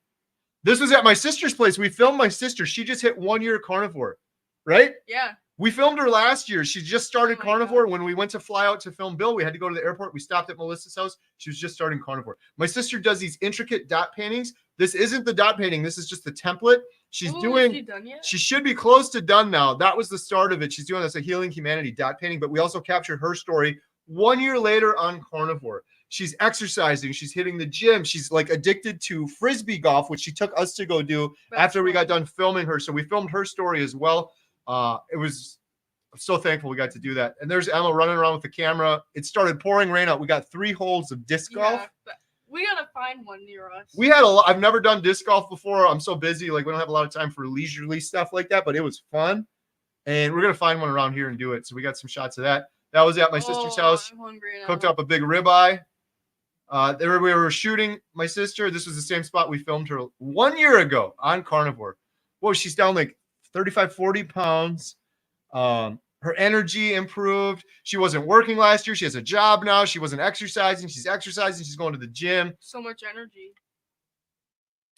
This was at my sister's place. We filmed my sister. She just hit 1 year carnivore, right? Yeah. We filmed her last year. She just started carnivore. When we went to fly out to film Bill, we had to go to the airport. We stopped at Melissa's house. She was just starting carnivore. My sister does these intricate dot paintings. This isn't the dot painting. This is just the template. She's doing. Is she done yet? She should be close to done now. That was the start of it. She's doing this a Healing Humanity dot painting, but we also captured her story 1 year later on carnivore. She's exercising. She's hitting the gym. She's like addicted to Frisbee golf, which she took us to go do after we got done filming her. So we filmed her story as well. I'm so thankful we got to do that. And there's Emma running around with the camera. It started pouring rain out. We got 3 holes of disc golf. We gotta find one near us. We had a lot. I've never done disc golf before. I'm so busy. Like, we don't have a lot of time for leisurely stuff like that, but it was fun. And we're going to find one around here and do it. So we got some shots of that. That was at my sister's house. I'm hungry now. Cooked up a big ribeye. There we were shooting my sister. This was the same spot we filmed her 1 year ago on carnivore. Whoa, she's down like 35, 40 pounds. Her energy improved. She wasn't working last year. She has a job now. She wasn't exercising. She's exercising. She's going to the gym. So much energy.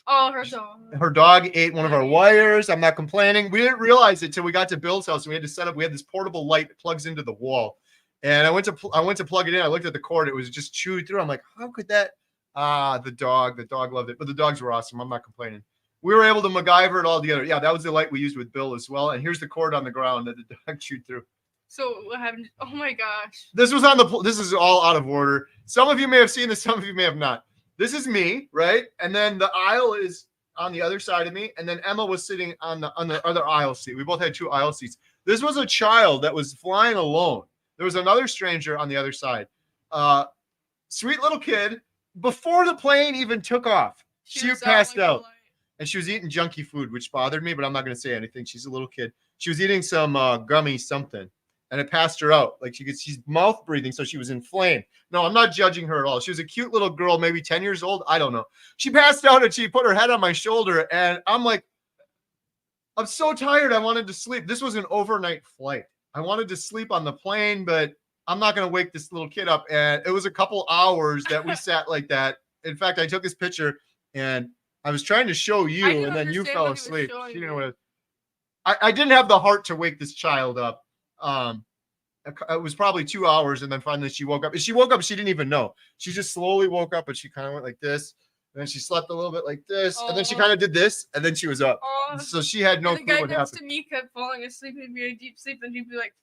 Oh, her dog. Her dog ate one of our wires. I'm not complaining. We didn't realize it till we got to Bill's house. We had to set up. We had this portable light that plugs into the wall. And I went to plug it in. I looked at the cord. It was just chewed through. I'm like, how could that? The dog loved it. But the dogs were awesome. I'm not complaining. We were able to MacGyver it all together. Yeah, that was the light we used with Bill as well. And here's the cord on the ground that the dog chewed through. So what happened? Oh my gosh. This was this is all out of order. Some of you may have seen this. Some of you may have not. This is me, right? And then the aisle is on the other side of me. And then Emma was sitting on the other aisle seat. We both had 2 aisle seats. This was a child that was flying alone. There was another stranger on the other side. Sweet little kid. Before the plane even took off, she passed out. And she was eating junky food, which bothered me, but I'm not going to say anything. She's a little kid. She was eating some gummy something, and it passed her out. Like, she's mouth breathing, so she was inflamed. No, I'm not judging her at all. She was a cute little girl, maybe 10 years old. I don't know. She passed out, and she put her head on my shoulder, and I'm like, I'm so tired. I wanted to sleep. This was an overnight flight. I wanted to sleep on the plane, but I'm not going to wake this little kid up. And it was a couple hours that we sat like that. In fact, I took this picture and I was trying to show you, I didn't and then you understand fell what he was asleep. showing She didn't know me. what I didn't have the heart to wake this child up. It was probably 2 hours, and then finally she woke up. And she woke up, she didn't even know. She just slowly woke up, and she kind of went like this, and then she slept a little bit like this, and then she kind of did this, and then she was up. So she had no and the clue guy what next happened. to me kept falling asleep and be in deep sleep, and he'd be like,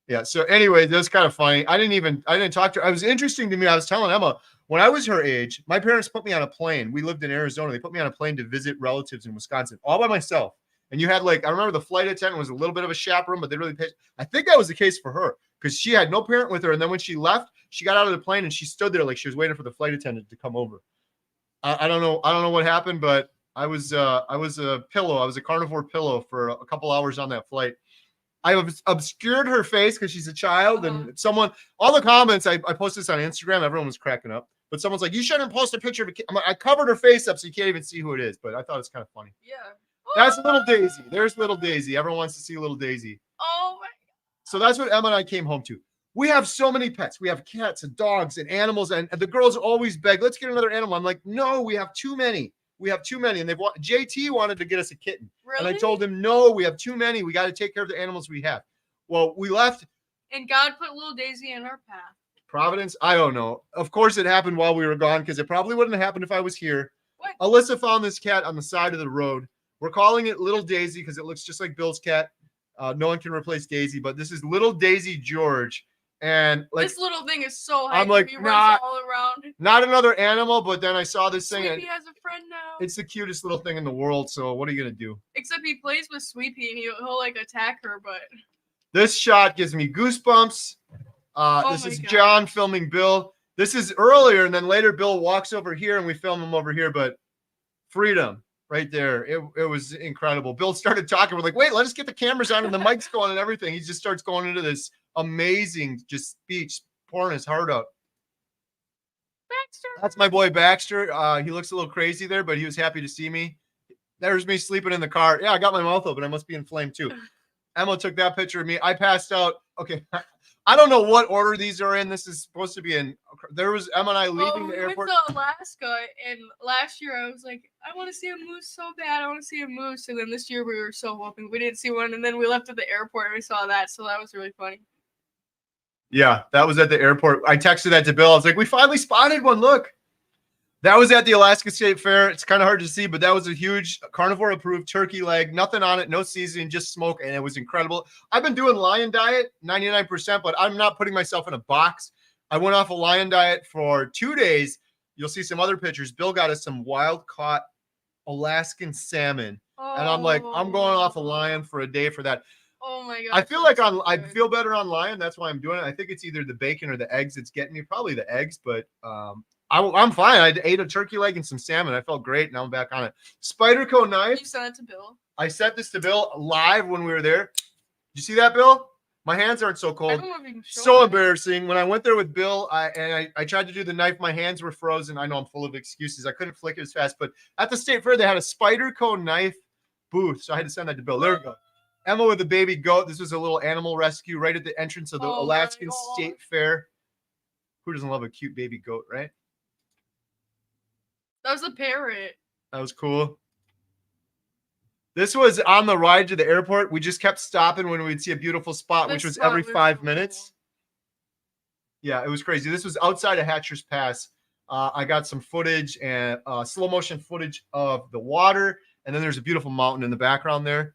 Yeah. So anyway, that was kind of funny. I didn't talk to her. It was interesting to me. I was telling Emma when I was her age, my parents put me on a plane. We lived in Arizona. They put me on a plane to visit relatives in Wisconsin, all by myself. And you had like, I remember the flight attendant was a little bit of a chaperone, but they really paid. I think that was the case for her because she had no parent with her. And then when she left, she got out of the plane and she stood there like she was waiting for the flight attendant to come over. I don't know. I don't know what happened, but I was a pillow. I was a carnivore pillow for a couple hours on that flight. I obscured her face because she's a child, and someone, all the comments, I posted this on Instagram. Everyone was cracking up, but someone's like, "You shouldn't post a picture of a kid." I covered her face up so you can't even see who it is. But I thought it's kind of funny. yeah. That's little Daisy. There's little Daisy. Everyone wants to see little Daisy. Oh my. So that's what Emma and I came home to. We have so many pets. We have cats and dogs and animals, and the girls always beg, "Let's get another animal." I'm like, "No, we have too many. We have too many." And JT wanted to get us a kitten. Really? And I told him, "No, we have too many. We got to take care of the animals we have." Well, we left. And God put little Daisy in our path. Providence? I don't know. Of course, it happened while we were gone because it probably wouldn't have happened if I was here. What? Alyssa found this cat on the side of the road. We're calling it Little Daisy because it looks just like Bill's cat. No one can replace Daisy, but this is Little Daisy George. And like, this little thing is so hyper. I'm like, he runs all around. Not another animal, but then I saw this thing. Sweepy has a friend now. It's the cutest little thing in the world. So what are you gonna do? Except he plays with Sweepy and he'll like attack her, but this shot gives me goosebumps. This is John filming Bill. This is earlier, and then later Bill walks over here and we film him over here, but freedom right there. It was incredible. Bill started talking. We're like, wait, let us get the cameras on and the mic's going and everything. He just starts going into this amazing just speech, pouring his heart out. Baxter. That's my boy Baxter. He looks a little crazy there, but he was happy to see me. There's me sleeping in the car. Yeah, I got my mouth open. I must be inflamed too. Emma took that picture of me. I passed out. Okay. I don't know what order these are in. This is supposed to be in. There was Emma and I leaving the airport. We went to Alaska, and last year I was like, I want to see a moose so bad. I want to see a moose. And then this year we were so hoping we didn't see one. And then we left at the airport and we saw that. So that was really funny. Yeah, that was at the airport. I texted that to Bill. I was like, we finally spotted one. Look. That was at the Alaska State Fair. It's kind of hard to see, but that was a huge carnivore approved turkey leg. Nothing on it, no seasoning, just smoke, and it was incredible. I've been doing lion diet 99%, but I'm not putting myself in a box. I went off a lion diet for 2 days. You'll see some other pictures. Bill got us some wild caught Alaskan salmon, and I'm like, I'm going off a lion for a day for that. Oh my god! I feel like I feel better on lion. That's why I'm doing it. I think it's either the bacon or the eggs that's getting me. Probably the eggs, but I'm fine. I ate a turkey leg and some salmon. I felt great. Now I'm back on it. Spyderco knife. You sent it to Bill. I sent this to Bill live when we were there. Did you see that, Bill? My hands aren't so cold. So embarrassing. When I went there with Bill, I tried to do the knife. My hands were frozen. I know I'm full of excuses. I couldn't flick it as fast. But at the State Fair, they had a Spyderco knife booth. So I had to send that to Bill. There we go. Emma with a baby goat. This was a little animal rescue right at the entrance of the Alaskan State Fair. Who doesn't love a cute baby goat, right? That was a parrot. That was cool. This was on the ride to the airport. We just kept stopping when we'd see a beautiful spot, which was every 5 minutes. Yeah, it was crazy. This was outside of Hatcher's Pass. I got some footage and slow motion footage of the water. And then there's a beautiful mountain in the background there.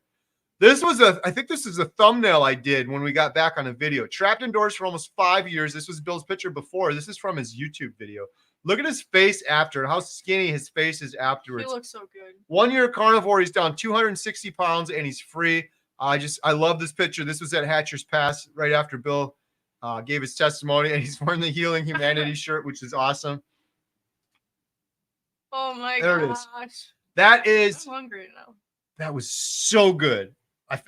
I think this is a thumbnail I did when we got back on a video. Trapped indoors for almost 5 years. This was Bill's picture before. This is from his YouTube video. Look at his face after, how skinny his face is afterwards. He looks so good. 1 year carnivore. He's down 260 pounds and he's free. I love this picture. This was at Hatcher's Pass right after Bill gave his testimony, and he's wearing the Healing Humanity shirt, which is awesome. Oh my gosh. There it is. That is. I'm hungry now. That was so good.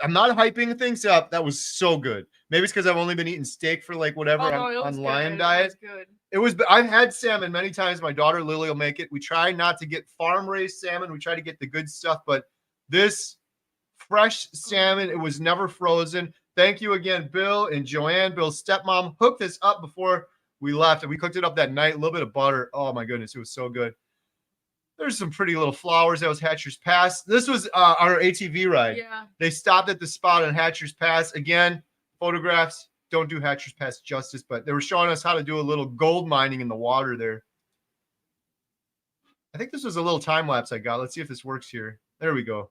I'm not hyping things up. That was so good. Maybe it's because I've only been eating steak for like whatever on lion diet. It was. I've had salmon many times. My daughter Lily will make it. We try not to get farm raised salmon. We try to get the good stuff, but this fresh salmon, it was never frozen. Thank you again, Bill and Joanne, Bill's stepmom, hooked this up before We left and we cooked it up that night. A little bit of butter. Oh my goodness, it was so good. There's some pretty little flowers. That was Hatcher's Pass. This was our ATV ride. Yeah. They stopped at the spot on Hatcher's Pass. Again, photographs don't do Hatcher's Pass justice, but they were showing us how to do a little gold mining in the water there. I think this was a little time lapse I got. Let's see if this works here. There we go.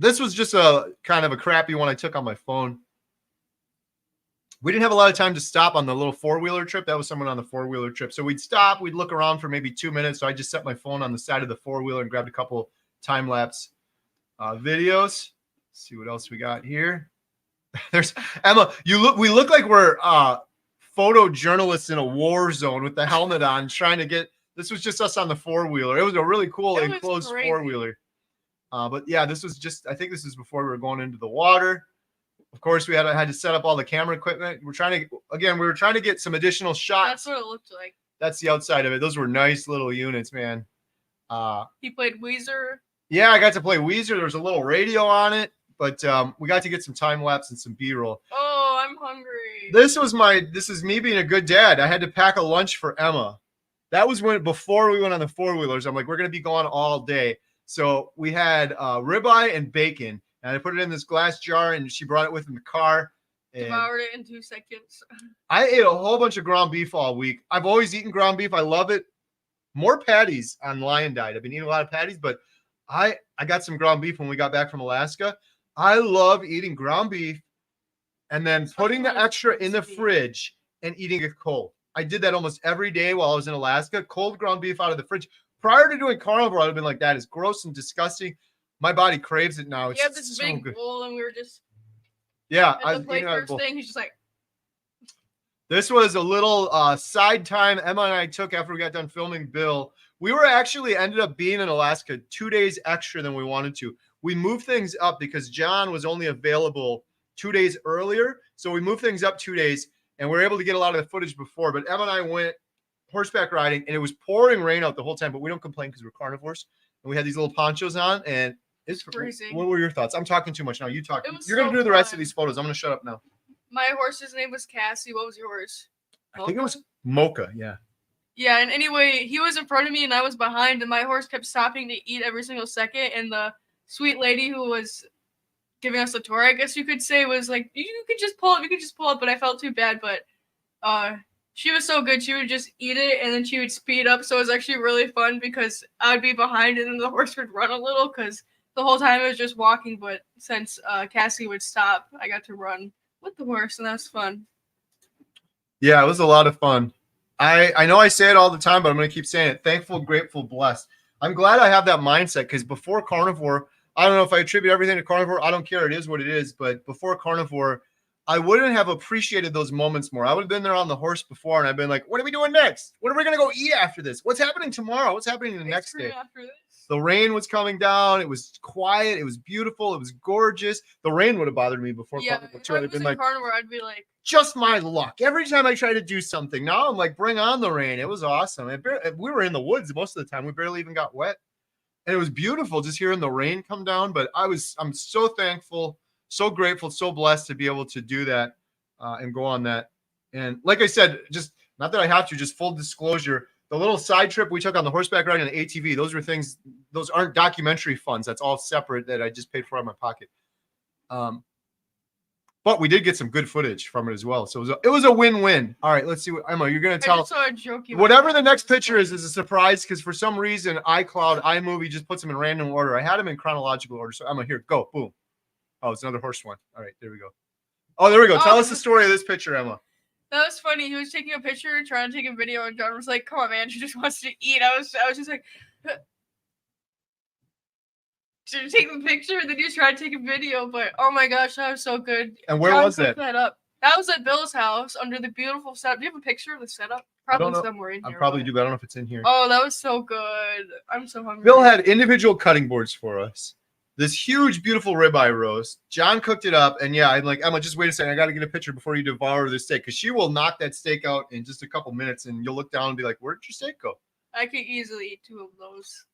This was just a kind of a crappy one I took on my phone. We didn't have a lot of time to stop on the little four-wheeler trip. That was someone on the four-wheeler trip. So we'd stop, we'd look around for maybe 2 minutes. So I just set my phone on the side of the four-wheeler and grabbed a couple time-lapse videos. Let's see what else we got here. There's Emma. We look like we're photojournalists in a war zone with the helmet on, trying to get. This was just us on the four-wheeler. It was a really cool enclosed four-wheeler. But yeah, this was just. I think this is before we were going into the water. Of course, we had to set up all the camera equipment. We were trying to get some additional shots. That's what it looked like. That's the outside of it. Those were nice little units, man. He played Weezer. Yeah, I got to play Weezer. There was a little radio on it, but we got to get some time lapse and some B-roll. Oh, I'm hungry. This is me being a good dad. I had to pack a lunch for Emma. That was before we went on the four-wheelers. I'm like, we're going to be gone all day. So we had ribeye and bacon. And I put it in this glass jar, and she brought it with in the car. And devoured it in 2 seconds. I ate a whole bunch of ground beef all week. I've always eaten ground beef. I love it. More patties on Lion Diet. I've been eating a lot of patties, but I got some ground beef when we got back from Alaska. I love eating ground beef and then putting the extra in the fridge and eating it cold. I did that almost every day while I was in Alaska. Cold ground beef out of the fridge. Prior to doing carnivore, I'd have been like, that is gross and disgusting. My body craves it now. We had this so big bowl, and we were just I was eating first thing. He's just like. This was a little side time Emma and I took after we got done filming Bill. We were actually ended up being in Alaska 2 days extra than we wanted to. We moved things up because John was only available 2 days earlier, so we moved things up 2 days, and we were able to get a lot of the footage before. But Emma and I went horseback riding, and it was pouring rain out the whole time. But we don't complain because we're carnivores, and we had these little ponchos on, and. It's freezing. What were your thoughts? I'm talking too much now. You talk. You're going to do the rest of these photos. I'm going to shut up now. My horse's name was Cassie. What was yours? I think it was Mocha. Yeah. Yeah. And anyway, he was in front of me and I was behind, and my horse kept stopping to eat every single second. And the sweet lady who was giving us the tour, I guess you could say, was like, you could just pull up. You could just pull up. But I felt too bad. But she was so good. She would just eat it and then she would speed up. So it was actually really fun because I would be behind and then the horse would run a little because the whole time I was just walking, but since Cassie would stop, I got to run with the horse, and that was fun. Yeah, it was a lot of fun. I know I say it all the time, but I'm going to keep saying it. Thankful, grateful, blessed. I'm glad I have that mindset because before carnivore, I don't know if I attribute everything to carnivore. I don't care. It is what it is. But before carnivore, I wouldn't have appreciated those moments more. I would have been there on the horse before, and I've been like, what are we doing next? What are we going to go eat after this? What's happening tomorrow? What's happening the next day? After this? The rain was coming down. It was quiet. It was beautiful. It was gorgeous. The rain would have bothered me before. Yeah, if I was in carnivore, I'd be like, just my luck. Every time I try to do something, now I'm like, bring on the rain. It was awesome. We were in the woods most of the time. We barely even got wet. And it was beautiful just hearing the rain come down. But I'm so thankful, so grateful, so blessed to be able to do that and go on that. And like I said, just not that I have to, just full disclosure, the little side trip we took on the horseback ride and the ATV, those were things, those aren't documentary funds. That's all separate that I just paid for out of my pocket. But we did get some good footage from it as well. So it was a win-win. All right, let's see what Emma, you're going to tell. I just saw a joke. Whatever the next picture is a surprise because for some reason iMovie just puts them in random order. I had them in chronological order. So Emma, here, go, boom. Oh, it's another horse one. All right, there we go. Oh, there we go. Tell us the story of this picture, Emma. That was funny. He was taking a picture, trying to take a video, and John was like, "Come on, man, she just wants to eat." I was just like, to take the picture, and then he was trying to take a video. But oh my gosh, that was so good. And where was that? That was at Bill's house under the beautiful setup. Do you have a picture of the setup? Probably somewhere in here. I probably do, but I don't know if it's in here. Oh, that was so good. I'm so hungry. Bill had individual cutting boards for us. This huge, beautiful ribeye roast. John cooked it up, and yeah, I'm like, Emma, just wait a second. I got to get a picture before you devour this steak, because she will knock that steak out in just a couple minutes, and you'll look down and be like, where did your steak go? I could easily eat 2 of those.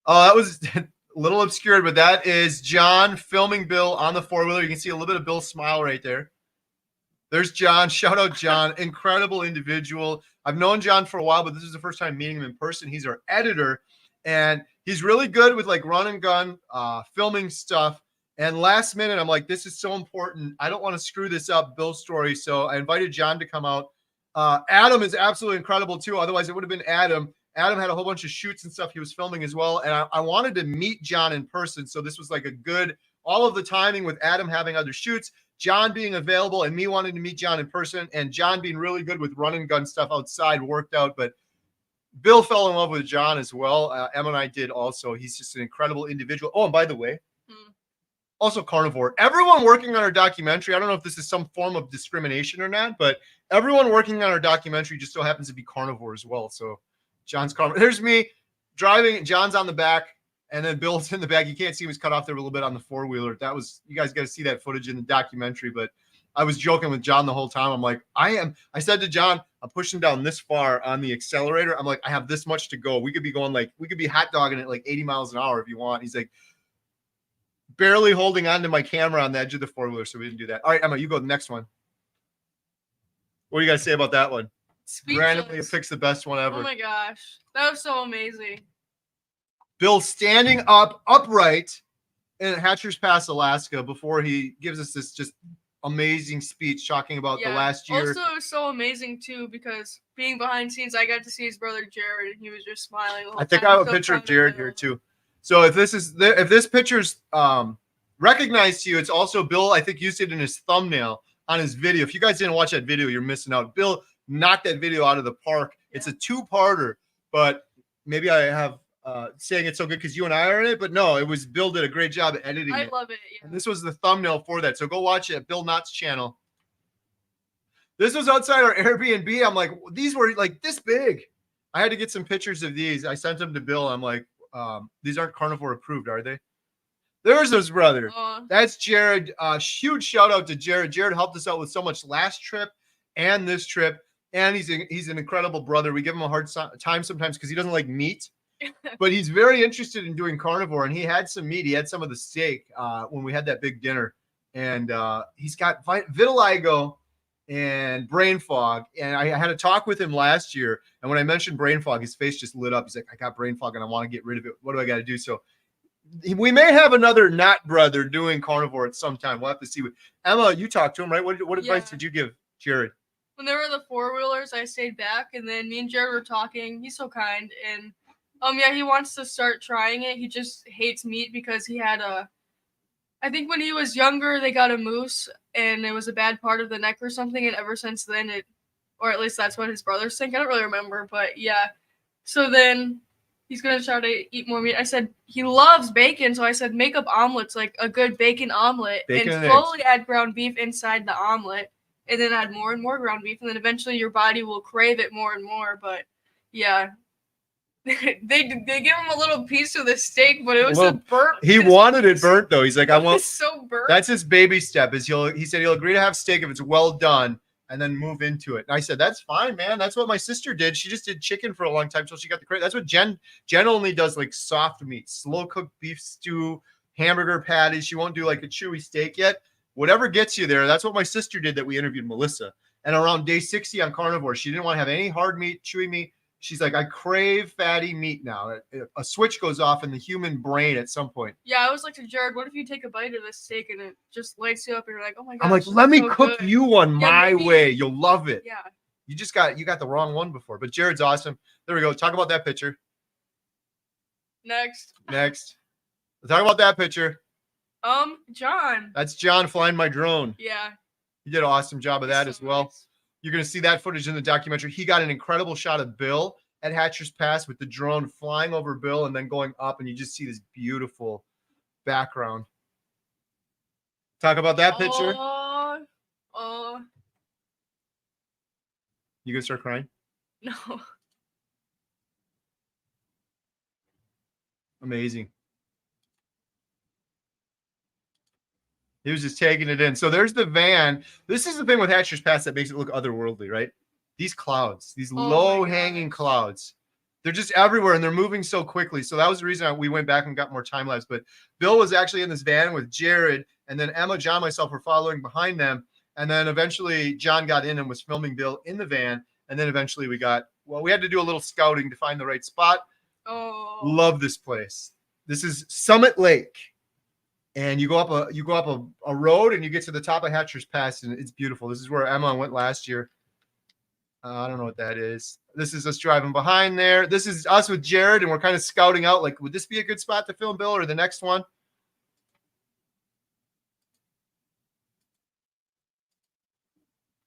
Oh, that was a little obscured, but that is John filming Bill on the four-wheeler. You can see a little bit of Bill's smile right there. There's John. Shout out John. Incredible individual. I've known John for a while, but this is the first time meeting him in person. He's our editor, and he's really good with like run and gun, filming stuff. And last minute, I'm like, this is so important. I don't want to screw this up, Bill's story. So I invited John to come out. Adam is absolutely incredible too. Otherwise, it would have been Adam. Adam had a whole bunch of shoots and stuff he was filming as well. And I wanted to meet John in person. So this was like a good, all of the timing with Adam having other shoots, John being available, and me wanting to meet John in person, and John being really good with run and gun stuff outside worked out. But Bill fell in love with John as well. Emma and I did also. He's just an incredible individual. Oh, and by the way, also carnivore. Everyone working on our documentary, I don't know if this is some form of discrimination or not, but everyone working on our documentary just so happens to be carnivore as well. So John's carnivore. There's me driving. John's on the back. And then Bill's in the back. You can't see him. He's cut off there a little bit on the four-wheeler. That was, you guys got to see that footage in the documentary. But I was joking with John the whole time. I'm like, I said to John, I'm pushing down this far on the accelerator. I'm like, I have this much to go. We could be going like, we could be hot dogging it like 80 miles an hour if you want. He's like, barely holding on to my camera on the edge of the four-wheeler. So we didn't do that. All right, Emma, you go to the next one. What do you guys say about that one? Speechless. Randomly picks the best one ever. Oh my gosh. That was so amazing. Bill standing up upright in Hatcher's Pass, Alaska, before he gives us this just amazing speech talking about the last year. Also, it was so amazing too because being behind scenes, I got to see his brother Jared, and he was just smiling the whole I think time. I have a picture of Jared here too. So if this picture's recognized to you, it's also Bill. I think used it in his thumbnail on his video. If you guys didn't watch that video, you're missing out. Bill knocked that video out of the park. Yeah. It's a two-parter, but maybe I have. Saying it's so good because you and I are in it, but no, it was Bill did a great job at editing it. I love it. Yeah. And this was the thumbnail for that. So go watch it at Bill Nott's channel. This was outside our Airbnb. I'm like, these were like this big. I had to get some pictures of these. I sent them to Bill. I'm like, these aren't carnivore approved, are they? There's his brother. That's Jared. Huge shout out to Jared. Jared helped us out with so much last trip and this trip. And he's an incredible brother. We give him a hard time sometimes because he doesn't like meat. But he's very interested in doing carnivore, and he had some meat. He had some of the steak when we had that big dinner, and he's got vitiligo and brain fog. And I had a talk with him last year, and when I mentioned brain fog, his face just lit up. He's like, "I got brain fog, and I want to get rid of it. What do I got to do?" So we may have another Nott brother doing carnivore at some time. We'll have to see. Emma, you talked to him, right? What advice did you give Jared? When there were the four-wheelers, I stayed back, and then me and Jared were talking. He's so kind, and yeah, he wants to start trying it. He just hates meat because he had I think when he was younger, they got a moose and it was a bad part of the neck or something. And ever since then or at least that's what his brothers think. I don't really remember, but yeah. So then he's going to try to eat more meat. I said, he loves bacon. So I said, make up omelets, like a good bacon omelet, and slowly add ground beef inside the omelet and then add more and more ground beef. And then eventually your body will crave it more and more. But yeah. They give him a little piece of the steak, but it was a burnt. He wanted it burnt though. He's like, I want. It's so burnt. That's his baby step. He said he'll agree to have steak if it's well done, and then move into it. And I said, that's fine, man. That's what my sister did. She just did chicken for a long time, so she got the credit. That's what Jen only does, like soft meat, slow cooked beef stew, hamburger patties. She won't do like a chewy steak yet. Whatever gets you there. That's what my sister did. That we interviewed Melissa, and around day 60 on carnivore, she didn't want to have any hard meat, chewy meat. She's like, I crave fatty meat now. A switch goes off in the human brain at some point. Yeah, I was like to Jared, what if you take a bite of this steak and it just lights you up and you're like, oh my god. I'm like, let me cook you one my way. You'll love it. Yeah. You got the wrong one before. But Jared's awesome. There we go. Talk about that picture. Next. Talk about that picture. John. That's John flying my drone. Yeah. He did an awesome job of that as well. Nice. You're going to see that footage in the documentary. He got an incredible shot of Bill at Hatcher's Pass with the drone flying over Bill and then going up, and you just see this beautiful background. Talk about that picture. You gonna start crying? No. Amazing. He was just taking it in. So there's the van. This is the thing with Hatcher's Pass that makes it look otherworldly, right? These clouds, these low-hanging clouds, they're just everywhere, and they're moving so quickly. So that was the reason we went back and got more time-lapse. But Bill was actually in this van with Jared, and then Emma, John, myself were following behind them. And then eventually John got in and was filming Bill in the van. And then eventually we had to do a little scouting to find the right spot. Oh, Love this place. This is Summit Lake. And you go up a road and you get to the top of Hatcher's Pass, and it's beautiful. This is where Emma went last year. I don't know what that is. This is us driving behind there. This is us with Jared, and we're kind of scouting out, like, would this be a good spot to film, Bill, or the next one?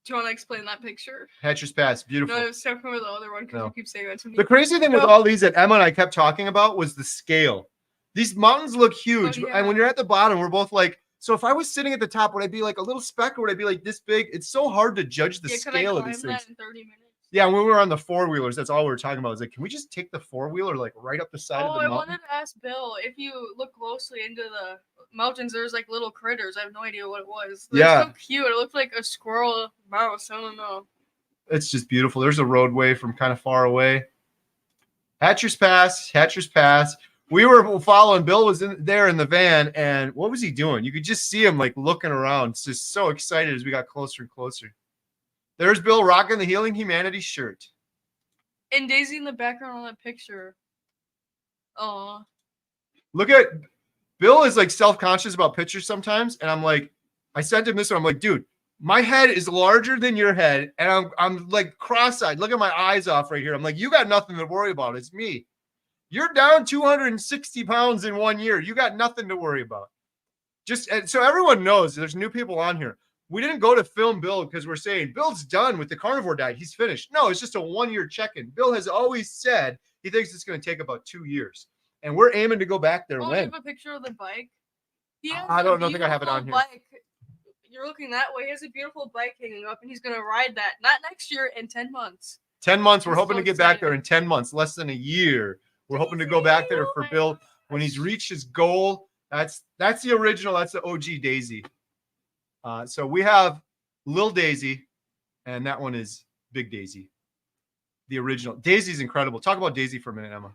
do you want to explain that picture? Hatcher's Pass, beautiful. No, except for the other one, because No. you keep saying that to me. The crazy thing with all these that Emma and I kept talking about was the scale. These mountains look huge, Oh, yeah. and when you're at the bottom, we're both like, so if I was sitting at the top, would I be like a little speck, or would I be like this big? It's so hard to judge the scale of these Can I climb things. that in 30 minutes? Yeah, when we were on the four-wheelers, that's all we were talking about. Is like, can we just take the four-wheeler like right up the side of the I mountain? wanted to ask Bill, if you look closely into the mountains, there's like little critters. I have no idea what it was. They're Yeah. so cute. It looked like a squirrel mouse. I don't know. It's just beautiful. There's a roadway from kind of far away. Hatcher's Pass. We were following. Bill was there in the van, and what was he doing? You could just see him like looking around. It's just so excited as we got closer and closer. There's Bill rocking the Healing Humanity shirt. And Daisy in the background on that picture. Oh. Look at Bill is like self-conscious about pictures sometimes, and I'm like, I sent him this one. I'm like, dude, my head is larger than your head, and I'm like cross-eyed. Look at my eyes off right here. I'm like, you got nothing to worry about. It's me. You're down 260 pounds in 1 year. You got nothing to worry about. Just so everyone knows, there's new people on here. We didn't go to film Bill because we're saying Bill's done with the carnivore diet. He's finished. No, it's just a 1 year check-in. Bill has always said he thinks it's going to take about 2 years, and we're aiming to go back there. Oh, When? you have a picture of the bike? He has I a don't think I have it on beautiful here. bike. You're looking that way. He has a beautiful bike hanging up, and he's going to ride that. Not next year, in 10 months. 10 months. We're I'm hoping so to get back there in excited. 10 months, less than a year. We're hoping to go back there for Bill when he's reached his goal. That's the original. That's the OG Daisy. So we have Lil Daisy, and that one is Big Daisy. The original. Daisy's incredible. Talk about Daisy for a minute, Emma.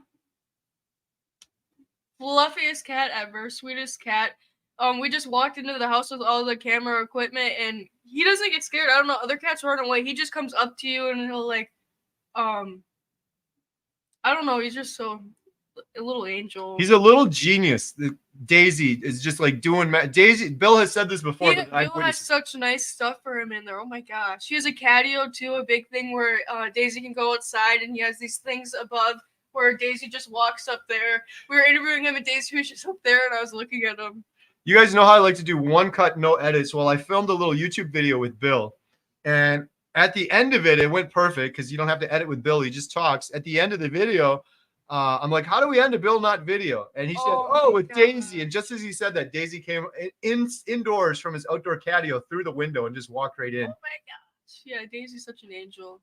Fluffiest cat ever. Sweetest cat. We just walked into the house with all the camera equipment, and he doesn't get scared. I don't know. Other cats run away. He just comes up to you, and he'll like, I don't know. He's just so a little angel. He's a little genius. Daisy is just like doing Daisy. Bill has said this before. Bill has such nice stuff for him in there. Oh my gosh. He has a catio too, a big thing where Daisy can go outside, and he has these things above where Daisy just walks up there. We were interviewing him, and Daisy was just up there, and I was looking at him. You guys know how I like to do one cut, no edits. Well, I filmed a little YouTube video with Bill, and at the end of it, it went perfect because you don't have to edit with Bill. He just talks. At the end of the video, I'm like, how do we end a Bill Nott video? And he said, with Daisy. And just as he said that, Daisy came indoors from his outdoor catio through the window and just walked right in. Oh my gosh. Yeah, Daisy's such an angel.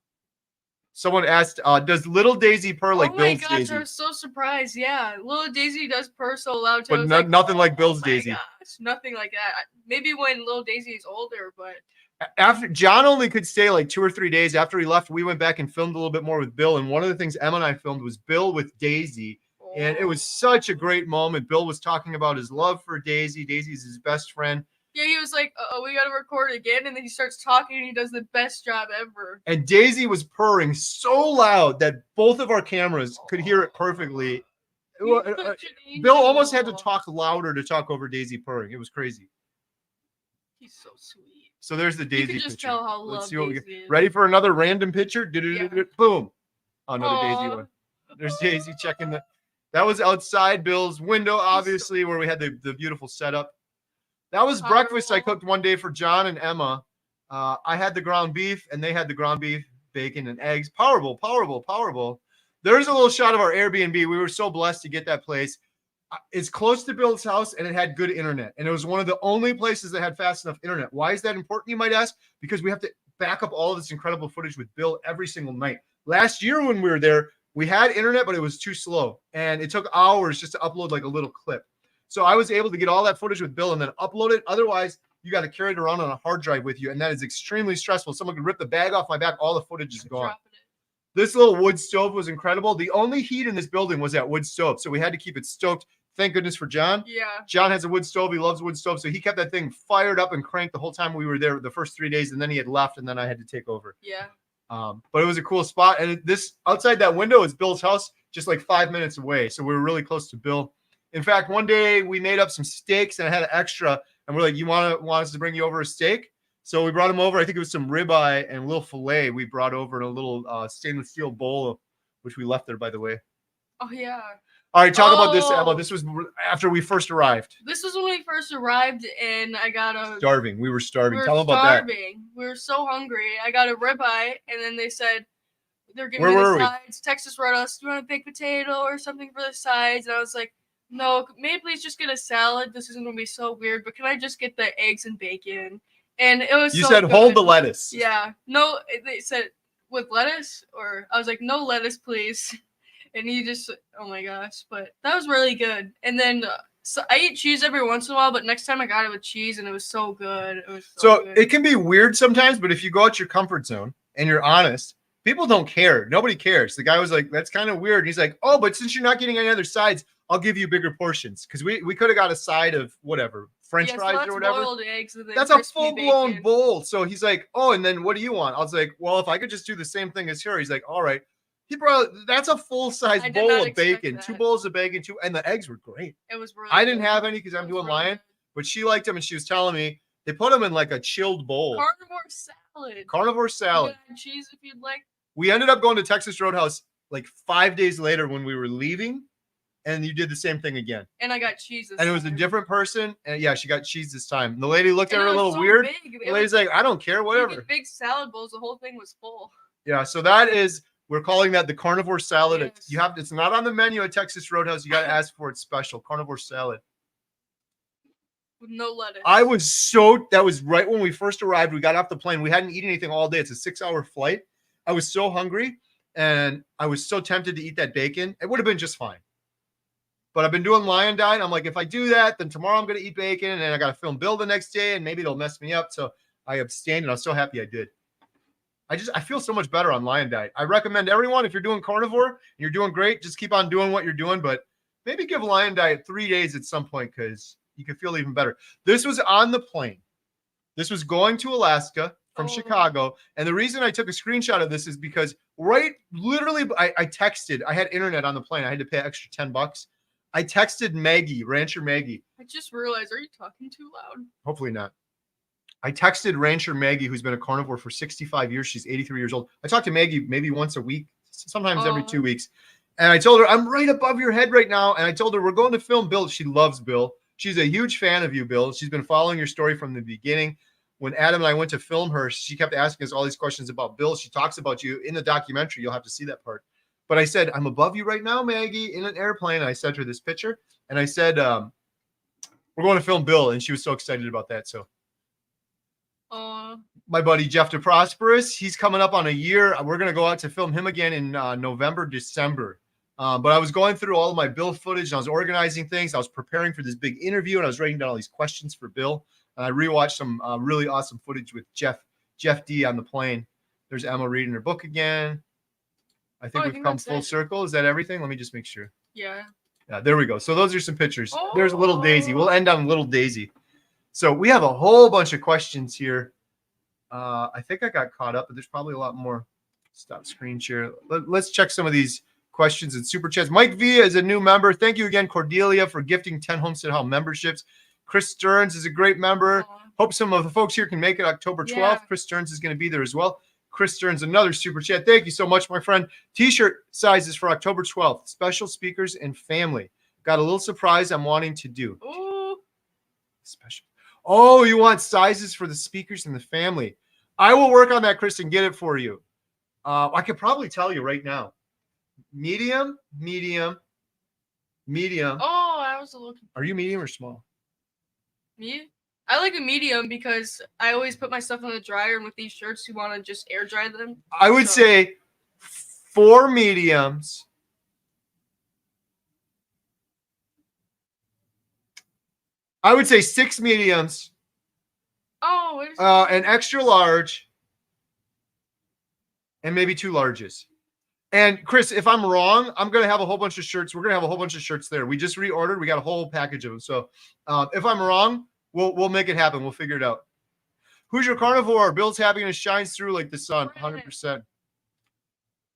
Someone asked, does little Daisy purr like Bill's Daisy? Oh my gosh, Daisy? I was so surprised. Yeah, little Daisy does purr so loud too. But nothing like Bill's Daisy. Gosh, nothing like that. Maybe when little Daisy is older, but after John only could stay like 2 or 3 days. After he left, we went back and filmed a little bit more with Bill. And one of the things Emma and I filmed was Bill with Daisy. And it was such a great moment. Bill was talking about his love for Daisy. Daisy's his best friend. Yeah, he was like, we got to record again. And then he starts talking, and he does the best job ever. And Daisy was purring so loud that both of our cameras could hear it perfectly. Bill almost had to talk louder to talk over Daisy purring. It was crazy. He's so sweet. So there's the Daisy you can just picture. tell how Let's see what what we Daisy get. is. Ready for another random picture? Yeah. Boom. Another Daisy one. There's Daisy checking the. That was outside Bill's window, obviously, where we had the beautiful setup. That was breakfast I cooked one day for John and Emma. I had the ground beef, and they had the ground beef, bacon, and eggs. Powerful. There's a little shot of our Airbnb. We were so blessed to get that place. It's close to Bill's house, and it had good internet. And it was one of the only places that had fast enough internet. Why is that important, you might ask? Because we have to back up all of this incredible footage with Bill every single night. Last year when we were there, we had internet, but it was too slow. And it took hours just to upload like a little clip. So I was able to get all that footage with Bill and then upload it. Otherwise, you got to carry it around on a hard drive with you. And that is extremely stressful. Someone could rip the bag off my back. All the footage is gone. This little wood stove was incredible. The only heat in this building was that wood stove. So we had to keep it stoked Thank goodness for John. Yeah. John has a wood stove. He loves wood stove. So he kept that thing fired up and cranked the whole time we were there the first 3 days. And then he had left and then I had to take over. Yeah. But it was a cool spot. And this outside that window is Bill's house, just like 5 minutes away. So we were really close to Bill. In fact, one day we made up some steaks and I had an extra. And we're like, you want us to bring you over a steak? So we brought him over. I think it was some ribeye and a little filet we brought over in a little stainless steel bowl, which we left there, by the way. Oh, yeah. All right, talk about this, Emma. This was after we first arrived. This was when we first arrived, and I got a... Starving. We were starving. We were Tell them about starving. We were so hungry. I got a ribeye, and then they said they're giving me the sides. Texas Roadhouse, do you want a baked potato or something for the sides? And I was like, no, maybe please just get a salad. This isn't going to be so weird, but can I just get the eggs and bacon? And it was You so said, good. hold the lettuce. Yeah. No, they said, with lettuce? Or I was like, no lettuce, please. And he just, oh my gosh, but that was really good. And then so I eat cheese every once in a while, but next time I got it with cheese and it was so good. It was so good. It can be weird sometimes, but if you go out your comfort zone and you're honest, people don't care. Nobody cares. The guy was like, that's kind of weird. And he's like, oh, but since you're not getting any other sides, I'll give you bigger portions. Because we could have got a side of whatever, French fries or whatever. Boiled eggs and that's a full-blown bowl. So he's like, oh, and then what do you want? I was like, well, if I could just do the same thing as her. He's like, all right. He brought that's a full-size bowl of bacon, that. 2 bowls of bacon, and the eggs were great. It was really I didn't have any because I'm doing really lion, good. but she liked them and she was telling me they put them in like a chilled bowl. Carnivore salad. Carnivore salad. You can add cheese if you'd like. We ended up going to Texas Roadhouse like 5 days later when we were leaving, and you did the same thing again. And I got cheese this And it was time. a different person, and yeah, she got cheese this time. And the lady looked at And her a it was little so weird. big. The lady's like, I don't care, whatever. Big salad bowls. The whole thing was full. Yeah, so that is. We're calling that the carnivore salad. Yes. You have it's not on the menu at Texas Roadhouse. You got to ask for it special carnivore salad. With no lettuce. That was right when we first arrived. We got off the plane. We hadn't eaten anything all day. It's a 6-hour flight. I was so hungry and I was so tempted to eat that bacon. It would have been just fine. But I've been doing lion diet. I'm like, if I do that, then tomorrow I'm going to eat bacon and then I got to film Bill the next day and maybe it'll mess me up. So I abstained and I was so happy I did. I feel so much better on lion diet. I recommend everyone, if you're doing carnivore and you're doing great, just keep on doing what you're doing, but maybe give lion diet 3 days at some point because you can feel even better. This was on the plane. This was going to Alaska from Chicago. And the reason I took a screenshot of this is because literally, I texted, I had internet on the plane. I had to pay extra $10. I texted Maggie, Rancher Maggie. I just realized, are you talking too loud? Hopefully not. I texted Rancher Maggie, who's been a carnivore for 65 years. She's 83 years old. I talk to Maggie maybe once a week, sometimes every 2 weeks. And I told her, I'm right above your head right now. And I told her, we're going to film Bill. She loves Bill. She's a huge fan of you, Bill. She's been following your story from the beginning. When Adam and I went to film her, she kept asking us all these questions about Bill. She talks about you in the documentary. You'll have to see that part. But I said, I'm above you right now, Maggie, in an airplane. And I sent her this picture. And I said, we're going to film Bill. And she was so excited about that. So my buddy Jeff DeProsperous, he's coming up on a year. We're going to go out to film him again in November, December. But I was going through all of my Bill footage and I was organizing things. I was preparing for this big interview and I was writing down all these questions for Bill. And I rewatched some really awesome footage with Jeff D on the plane. There's Emma reading her book again. I think we've come full circle. Is that everything? Let me just make sure. Yeah. Yeah, there we go. So those are some pictures. There's little Daisy. We'll end on little Daisy. So we have a whole bunch of questions here. I think I got caught up, but there's probably a lot more. Stop screen share. Let's check some of these questions and super chats. Mike Villa is a new member. Thank you again, Cordelia, for gifting 10 HomesteadHow memberships. Chris Stearns is a great member. Hope some of the folks here can make it October 12th. Yeah. Chris Stearns is going to be there as well. Chris Stearns, another super chat. Thank you so much, my friend. T-shirt sizes for October 12th. Special speakers and family. Got a little surprise I'm wanting to do. Ooh. Special. Oh, you want sizes for the speakers and the family. I will work on that, Chris, and get it for you. I could probably tell you right now. Medium, medium, medium. Oh, I was looking. Are you medium or small? Me? I like a medium because I always put my stuff in the dryer, and with these shirts, you want to just air dry them. I would say 4 mediums. I would say 6 mediums. Oh, wait a second. An extra large, and maybe 2 larges. And Chris, if I'm wrong, I'm going to have a whole bunch of shirts. We're going to have a whole bunch of shirts there. We just reordered. We got a whole package of them. So if I'm wrong, we'll make it happen. We'll figure it out. Who's your carnivore? Bill's happiness shines through like the sun, 100%.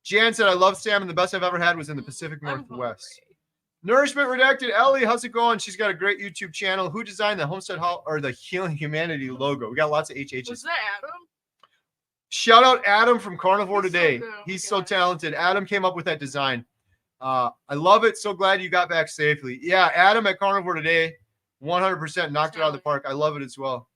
Jan said, I love salmon. The best I've ever had was in the Pacific Northwest. Nourishment Redacted. Ellie, how's it going? She's got a great YouTube channel. Who designed the HomesteadHow or the Healing Humanity logo? We got lots of HHs. Was that Adam? Shout out Adam from Carnivore Today. So good. He's so talented. Adam came up with that design. I love it. So glad you got back safely. Yeah, Adam at Carnivore Today, 100% knocked it out of the park. I love it as well.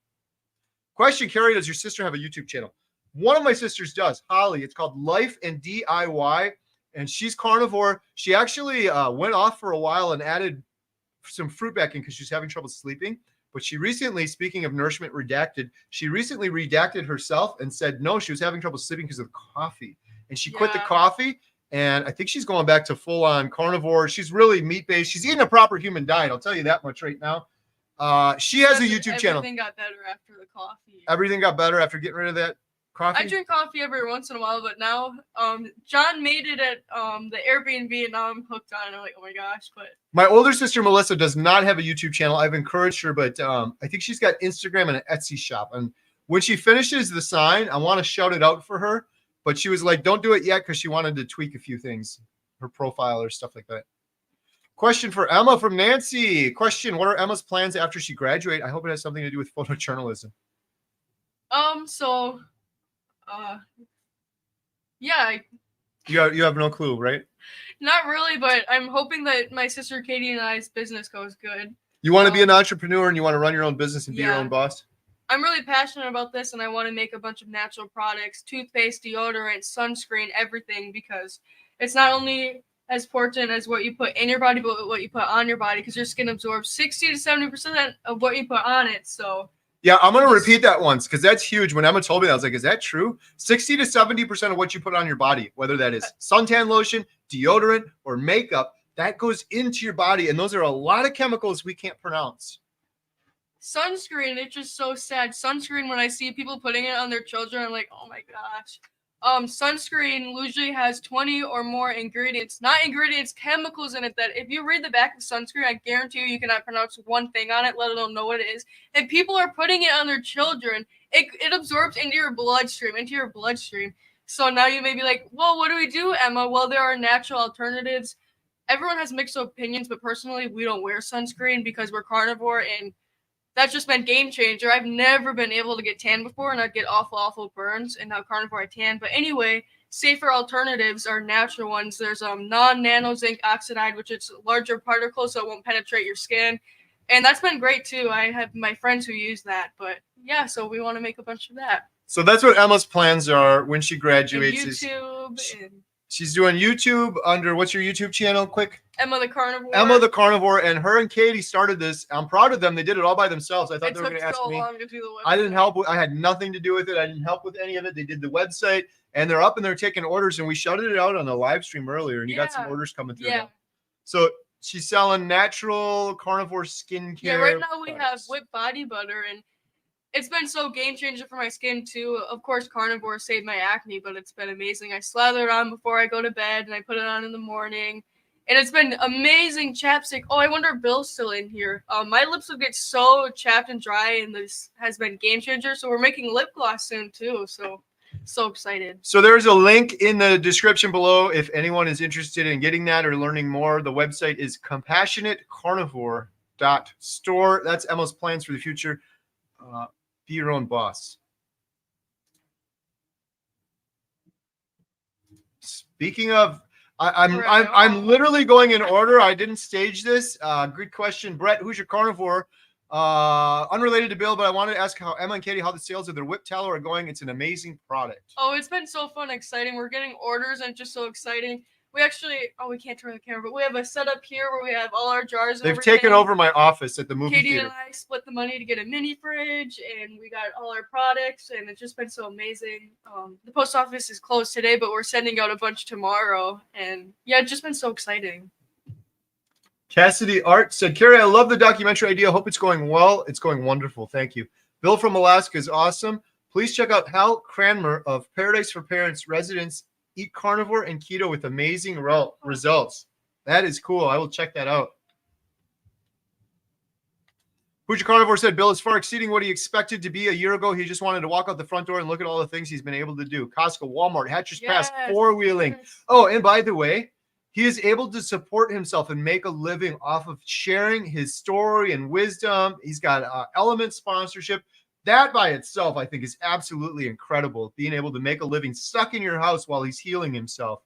Question, Kerry, does your sister have a YouTube channel? One of my sisters does, Holly. It's called Life and DIY, and she's carnivore. She actually went off for a while and added some fruit back in because she's having trouble sleeping. But she recently, speaking of Nourishment Redacted, she recently redacted herself and said, no, she was having trouble sleeping because of coffee. And she quit the coffee, and I think she's going back to full-on carnivore. She's really meat-based. She's eating a proper human diet. I'll tell you that much right now. She has a YouTube channel. Everything got better after the coffee. Everything got better after getting rid of that coffee? I drink coffee every once in a while, but now John made it at the Airbnb, and now I'm hooked on it. I'm like, oh my gosh. But my older sister, Melissa, does not have a YouTube channel. I've encouraged her, but I think she's got Instagram and an Etsy shop. And when she finishes the sign, I want to shout it out for her. But she was like, don't do it yet because she wanted to tweak a few things, her profile or stuff like that. Question for Emma from Nancy. Question, what are Emma's plans after she graduates? I hope it has something to do with photojournalism. Yeah. You have no clue, right? Not really, but I'm hoping that my sister Katie and I's business goes good. You want to be an entrepreneur and you want to run your own business and be your own boss? I'm really passionate about this, and I want to make a bunch of natural products, toothpaste, deodorant, sunscreen, everything, because it's not only as important as what you put in your body, but what you put on your body, because your skin absorbs 60 to 70% of what you put on it. So yeah, I'm going to repeat that once because that's huge. When Emma told me that, I was like, is that true? 60 to 70% of what you put on your body, whether that is suntan lotion, deodorant, or makeup, that goes into your body. And those are a lot of chemicals we can't pronounce. Sunscreen, it's just so sad. Sunscreen, when I see people putting it on their children, I'm like, oh my gosh. Sunscreen usually has 20 or more ingredients, not ingredients, chemicals in it that if you read the back of sunscreen, I guarantee you cannot pronounce one thing on it, let alone know what it is. And people are putting it on their children. It absorbs into your bloodstream. So now you may be like, well, what do we do, Emma? Well, there are natural alternatives. Everyone has mixed opinions, but personally, we don't wear sunscreen because we're carnivore, and that's just been game changer. I've never been able to get tan before, and I'd get awful burns, and now carnivore I tan. But anyway, safer alternatives are natural ones. There's non-nano zinc oxide, which is larger particles, so it won't penetrate your skin. And that's been great too. I have my friends who use that. But yeah, so we want to make a bunch of that. So that's what Emma's plans are when she graduates. And YouTube. She's doing YouTube under, what's your YouTube channel? Quick. Emma the Carnivore. Emma the Carnivore, and her and Katie started this. I'm proud of them. They did it all by themselves. I thought they were going to ask me. Long to do the website. I didn't help. I had nothing to do with it. I didn't help with any of it. They did the website, and they're up and they're taking orders. And we shouted it out on the live stream earlier, and you got some orders coming through. Yeah. So she's selling natural carnivore skincare. Yeah, right now we have whipped body butter, and it's been so game changer for my skin too. Of course, carnivore saved my acne, but it's been amazing. I slather it on before I go to bed, and I put it on in the morning. And it's been amazing. Chapstick. Oh, I wonder if Bill's still in here. My lips will get so chapped and dry, and this has been game changer. So we're making lip gloss soon too. So excited. So there's a link in the description below if anyone is interested in getting that or learning more. The website is compassionatecarnivore.store. That's Emma's plans for the future. Be your own boss. Speaking of, I'm literally going in order. I didn't stage this. Good question, Brett. Who's your carnivore? Unrelated to Bill, but I wanted to ask how Emma and Katie, how the sales of their whip tallow are going. It's an amazing product. Oh, it's been so fun, exciting. We're getting orders, and it's just so exciting. We actually, we can't turn the camera, but we have a setup here where we have all our jars. They've taken over my office at the movie Katie theater. and I split the money to get a mini fridge, and we got all our products, and it's just been so amazing. The post office is closed today, but we're sending out a bunch tomorrow, and yeah, it's just been so exciting. Cassidy Art said, Kerry, I love the documentary idea. Hope it's going well. It's going wonderful. Thank you. Bill from Alaska is awesome. Please check out Hal Cranmer of Paradise for Parents Residence eat carnivore and keto with amazing results. That is cool. I will check that out. Fuji Carnivore said, Bill is far exceeding what he expected to be a year ago. He just wanted to walk out the front door and look at all the things he's been able to do. Costco, Walmart, Hatcher's Pass, four-wheeling. Oh, and by the way, he is able to support himself and make a living off of sharing his story and wisdom. He's got Element sponsorship. That by itself, I think, is absolutely incredible. Being able to make a living stuck in your house while he's healing himself.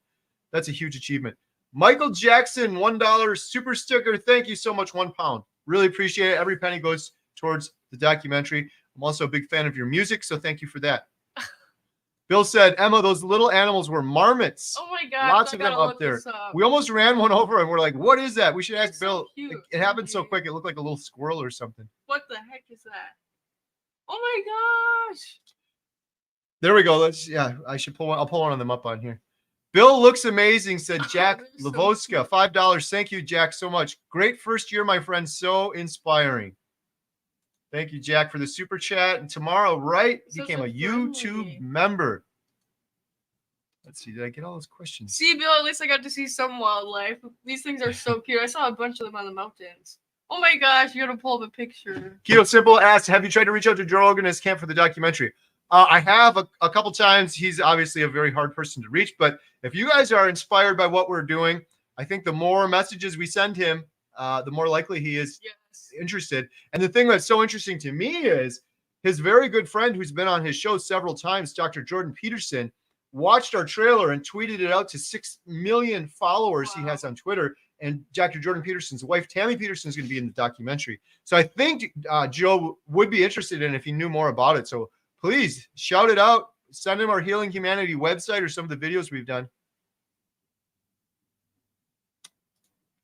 That's a huge achievement. Michael Jackson, $1 super sticker. Thank you so much, £1. Really appreciate it. Every penny goes towards the documentary. I'm also a big fan of your music, so thank you for that. Bill said, Emma, those little animals were marmots. Oh my God. Lots of them up there. We almost ran one over and we're like, what is that? We should ask Bill. So it happened so quick. It looked like a little squirrel or something. What the heck is that? Oh my gosh. There we go. I should pull one. I'll pull one of them up on here. Bill looks amazing, said Jack Lavoska. $5. Thank you, Jack, so much. Great first year, my friend. So inspiring. Thank you, Jack, for the super chat. And tomorrow, right, became a YouTube member. Let's see. Did I get all those questions? See, Bill, at least I got to see some wildlife. These things are so cute. I saw a bunch of them on the mountains. Oh my gosh, you gotta pull up a picture. Keto Simple asked, have you tried to reach out to Joe Rogan in his camp for the documentary? I have a couple times. He's obviously a very hard person to reach, but if you guys are inspired by what we're doing, I think the more messages we send him, the more likely he is interested. And the thing that's so interesting to me is his very good friend who's been on his show several times, Dr. Jordan Peterson, watched our trailer and tweeted it out to 6 million followers he has on Twitter. And Dr. Jordan Peterson's wife, Tammy Peterson, is going to be in the documentary. So I think Joe would be interested in if he knew more about it. So please shout it out. Send him our Healing Humanity website or some of the videos we've done.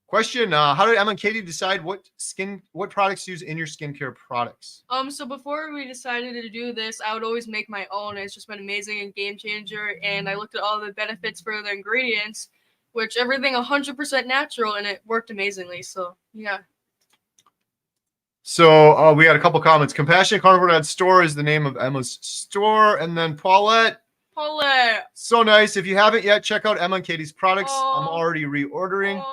Question, how did Emma and Katie decide what products to use in your skincare products? So before we decided to do this, I would always make my own. It's just been amazing and game changer. And I looked at all the benefits for the ingredients, which everything 100% natural, and it worked amazingly. So, yeah. So we had a couple comments. Compassionate Carnivore Diet Store is the name of Emma's store. And then Paulette. So nice. If you haven't yet, check out Emma and Katie's products. I'm already reordering.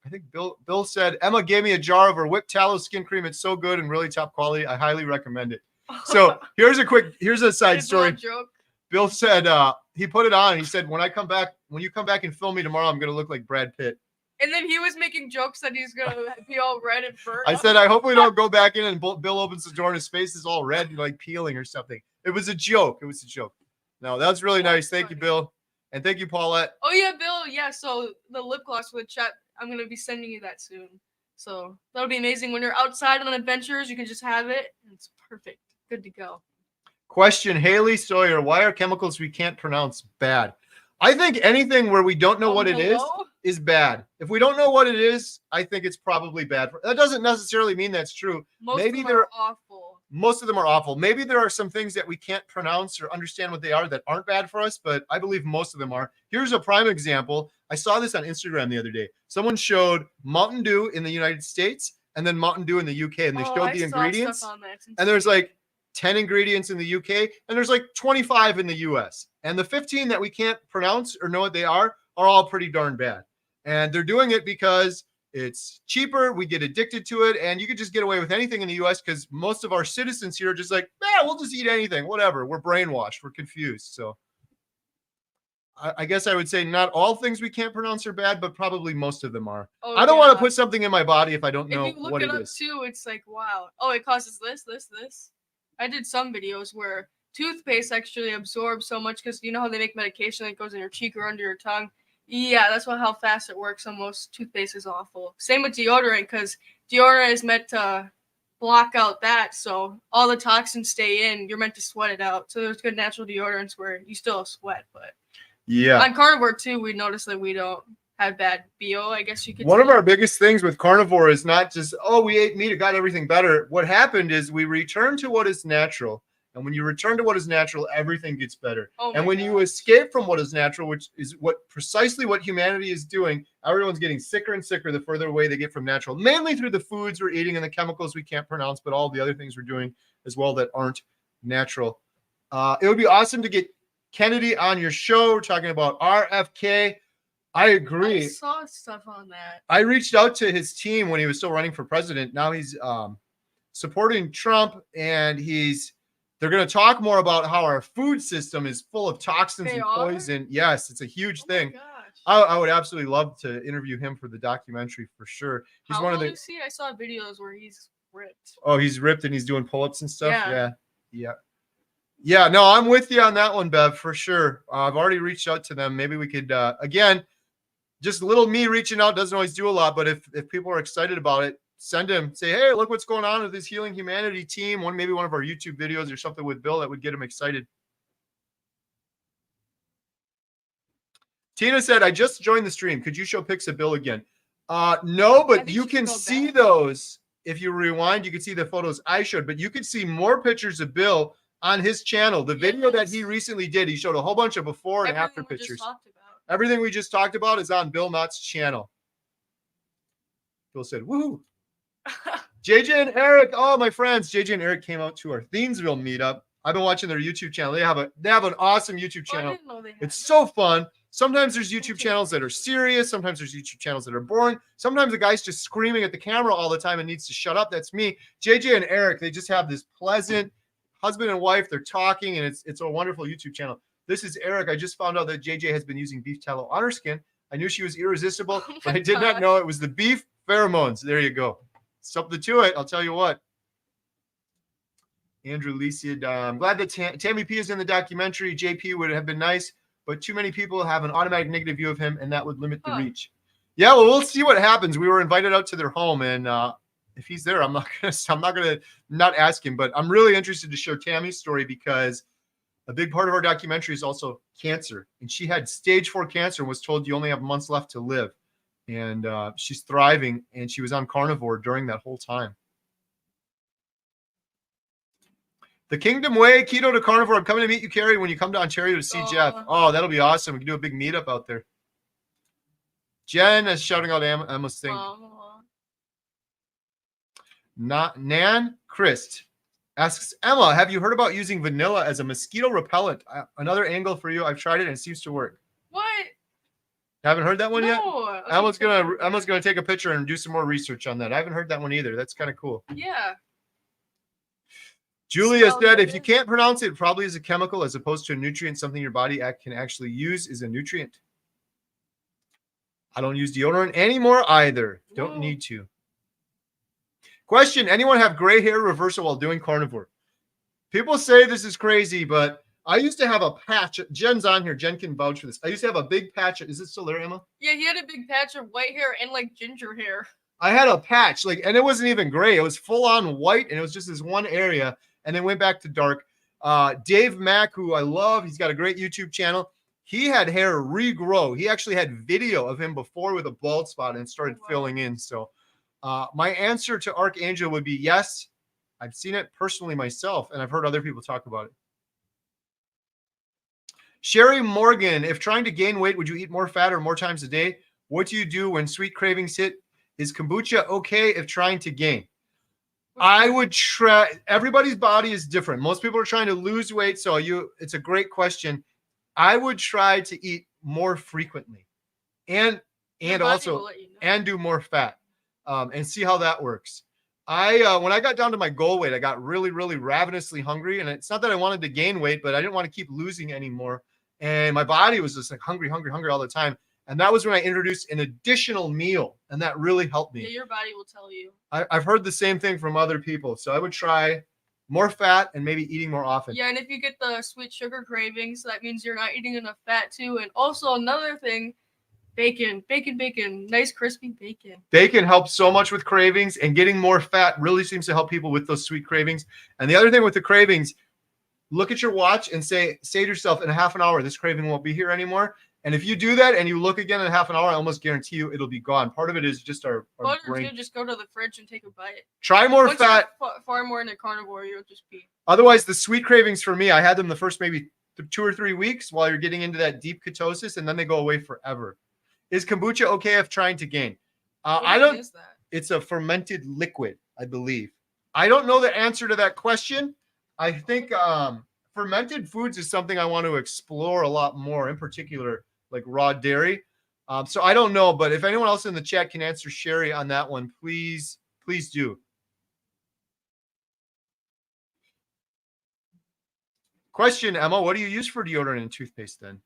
I think Bill said, Emma gave me a jar of her whipped tallow skin cream. It's so good and really top quality. I highly recommend it. So here's a side story. Bill said he put it on. He said, when you come back and film me tomorrow, I'm going to look like Brad Pitt. And then he was making jokes that he's going to be all red and burnt. I said, I hope we don't go back in and Bill opens the door and his face is all red and like peeling or something. It was a joke. No, that was really nice. Thank you, Bill. And thank you, Paulette. Oh, yeah, Bill. Yeah, so the lip gloss with chat, I'm going to be sending you that soon. So that'll be amazing. When you're outside on adventures, you can just have it. And it's perfect. Good to go. Question, Haley Sawyer, why are chemicals we can't pronounce bad? I think anything where we don't know what it is bad. If we don't know what it is, I think it's probably bad. That doesn't necessarily mean that's true. Most of them are awful. Most of them are awful. Maybe there are some things that we can't pronounce or understand what they are that aren't bad for us, but I believe most of them are. Here's a prime example. I saw this on Instagram the other day. Someone showed Mountain Dew in the United States and then Mountain Dew in the UK, and they showed the ingredients. And there's like 10 ingredients in the UK, and there's like 25 in the US. And the 15 that we can't pronounce or know what they are all pretty darn bad. And they're doing it because it's cheaper. We get addicted to it, and you could just get away with anything in the US because most of our citizens here are just like, we'll just eat anything, whatever. We're brainwashed. We're confused. So I guess I would say not all things we can't pronounce are bad, but probably most of them are. I don't want to put something in my body if I don't know what it is. If you look it up too, it's like, wow. Oh, it causes this. I did some videos where toothpaste actually absorbs so much because you know how they make medication that goes in your cheek or under your tongue? Yeah, that's how fast it works. So most toothpaste is awful. Same with deodorant because deodorant is meant to block out that. So all the toxins stay in. You're meant to sweat it out. So there's good natural deodorants where you still sweat. But yeah, on carnivore too, we notice that we don't have bad BO, I guess you could say. One of our biggest things with carnivore is not just, we ate meat, it got everything better. What happened is we returned to what is natural. And when you return to what is natural, everything gets better. And when you escape from what is natural, which is precisely what humanity is doing, everyone's getting sicker and sicker the further away they get from natural, mainly through the foods we're eating and the chemicals we can't pronounce, but all the other things we're doing as well that aren't natural. It would be awesome to get Kennedy on your show. We're talking about RFK. I agree. I saw stuff on that. I reached out to his team when he was still running for president. Now he's supporting Trump, and they're going to talk more about how our food system is full of toxins and poison. Yes, it's a huge thing. I would absolutely love to interview him for the documentary for sure. He's How one old of the. Is he? I saw videos where he's ripped. Oh, he's ripped and he's doing pull-ups and stuff. Yeah. Yeah. No, I'm with you on that one, Bev, for sure. I've already reached out to them. Maybe we could again. Just little me reaching out doesn't always do a lot, but if people are excited about it, send him. Say, hey, look what's going on with this Healing Humanity team. Maybe one of our YouTube videos or something with Bill that would get him excited. Tina said, I just joined the stream. Could you show pics of Bill again? No, but you can see those. If you rewind, you can see the photos I showed, but you can see more pictures of Bill on his channel. The video that he recently did, he showed a whole bunch of before and after pictures. Everything we just talked about is on Bill Nott's channel. Bill said, woohoo. JJ and Eric, oh, my friends. JJ and Eric came out to our Thiensville meetup. I've been watching their YouTube channel. They have an awesome YouTube channel. It's so fun. Sometimes there's YouTube channels that are serious. Sometimes there's YouTube channels that are boring. Sometimes the guy's just screaming at the camera all the time and needs to shut up. That's me. JJ and Eric, they just have this pleasant husband and wife. They're talking, and it's a wonderful YouTube channel. This is Eric. I just found out that JJ has been using beef tallow on her skin. I knew she was irresistible, but I did not know it was the beef pheromones. There you go. Something to it. I'll tell you what. Andrew Lee said, I'm glad that Tammy P is in the documentary. JP would have been nice, but too many people have an automatic negative view of him, and that would limit the reach. Yeah, well, we'll see what happens. We were invited out to their home, and if he's there, I'm not gonna not ask him. But I'm really interested to share Tammy's story because a big part of our documentary is also cancer. And she had stage 4 cancer and was told you only have months left to live. And she's thriving, and she was on carnivore during that whole time. The Kingdom Way, keto to carnivore. I'm coming to meet you, Kerry, when you come to Ontario to see Jeff. Oh, that'll be awesome. We can do a big meetup out there. Jen is shouting out Emma's thing. Nan Christ asks, Emma, have you heard about using vanilla as a mosquito repellent? Another angle for you. I've tried it and it seems to work. What? Haven't heard that one yet? No. Emma's gonna take a picture and do some more research on that. I haven't heard that one either. That's kind of cool. Yeah. Julia said, if you can't pronounce it, it probably is a chemical as opposed to a nutrient. Something your body can actually use is a nutrient. I don't use deodorant anymore either. Don't need to. Question, anyone have gray hair reversal while doing carnivore? People say this is crazy, but I used to have a patch. Jen's on here. Jen can vouch for this. I used to have a big patch. Is it still there, Emma? Yeah, he had a big patch of white hair and like ginger hair. I had a patch, and it wasn't even gray. It was full on white, and it was just this one area, and then went back to dark. Dave Mack, who I love, he's got a great YouTube channel. He had hair regrow. He actually had video of him before with a bald spot and started filling in. So my answer to Archangel would be yes. I've seen it personally myself, and I've heard other people talk about it. Sherry Morgan, if trying to gain weight, would you eat more fat or more times a day? What do you do when sweet cravings hit? Is kombucha okay if trying to gain? I would try. Everybody's body is different. Most people are trying to lose weight, so it's a great question. I would try to eat more frequently, and also and do more fat, and see how that works. When I got down to my goal weight, I got really, really ravenously hungry, and it's not that I wanted to gain weight, but I didn't want to keep losing anymore, and my body was just like hungry all the time. And that was when I introduced an additional meal, and that really helped me. Yeah, your body will tell you. I've heard the same thing from other people, so I would try more fat and maybe eating more often. Yeah, and if you get the sweet sugar cravings, that means you're not eating enough fat too. And also another thing, bacon, nice crispy bacon. Bacon helps so much with cravings, and getting more fat really seems to help people with those sweet cravings. And the other thing with the cravings, look at your watch and say to yourself, in a half an hour, this craving won't be here anymore. And if you do that and you look again in half an hour, I almost guarantee you it'll be gone. Part of it is just our brain. Just go to the fridge and take a bite. Try more fat. Far more into carnivore, you'll just be. Otherwise, the sweet cravings for me, I had them the first maybe 2 or 3 weeks while you're getting into that deep ketosis, and then they go away forever. Is kombucha okay if trying to gain? I don't. Is that? It's a fermented liquid, I believe. I don't know the answer to that question. I think fermented foods is something I want to explore a lot more, in particular, like raw dairy. So I don't know, but if anyone else in the chat can answer Sherry on that one, please do. Question, Emma, what do you use for deodorant and toothpaste then?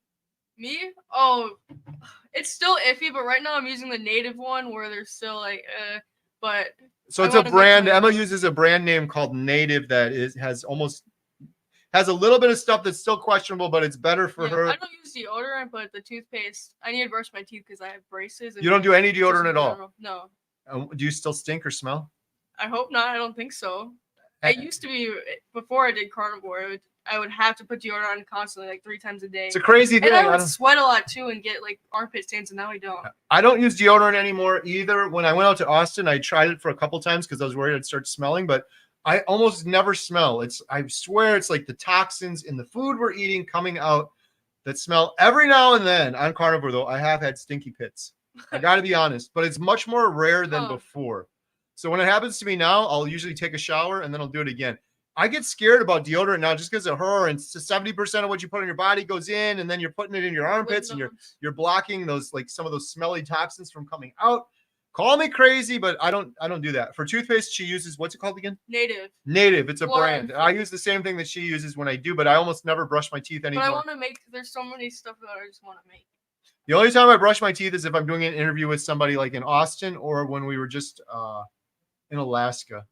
Me? Oh, it's still iffy, but right now I'm using the native one where there's still like, but. So it's a brand. Emma uses a brand name called Native that has a little bit of stuff that's still questionable, but it's better for her. I don't use deodorant, but the toothpaste, I need to brush my teeth because I have braces. You don't do any deodorant at all? No. Do you still stink or smell? I hope not. I don't think so. I used to be, before I did carnivore, I would have to put deodorant on constantly, like 3 times a day. It's a crazy thing. And I would sweat a lot too and get like armpit stains, and now I don't. I don't use deodorant anymore either. When I went out to Austin, I tried it for a couple times because I was worried I'd start smelling, but I almost never smell. I swear it's like the toxins in the food we're eating coming out that smell. Every now and then on carnivore, though, I have had stinky pits. I got to be honest, but it's much more rare than before. So when it happens to me now, I'll usually take a shower and then I'll do it again. I get scared about deodorant now just because of her, and 70% of what you put on your body goes in, and then you're putting it in your armpits, and you're blocking those, like, some of those smelly toxins from coming out. Call me crazy, but I don't do that. For toothpaste, she uses, what's it called again? Native. Native. It's a brand. I use the same thing that she uses when I do, but I almost never brush my teeth anymore. But I want to make, there's so many stuff that I just want to make. The only time I brush my teeth is if I'm doing an interview with somebody like in Austin, or when we were just in Alaska.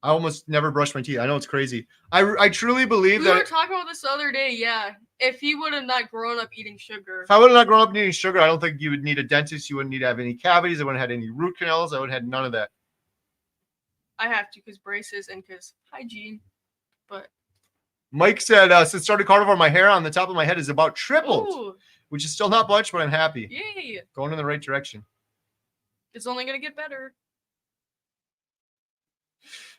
I almost never brush my teeth. I know it's crazy. I truly believe that. We were talking about this the other day. Yeah. If he would have not grown up eating sugar. If I would have not grown up eating sugar, I don't think you would need a dentist. You wouldn't need to have any cavities. I wouldn't have had any root canals. I would have had none of that. I have to because braces and because hygiene. But Mike said, since started carnivore, my hair on the top of my head is about tripled. Ooh. Which is still not much, but I'm happy. Yay. Going in the right direction. It's only going to get better.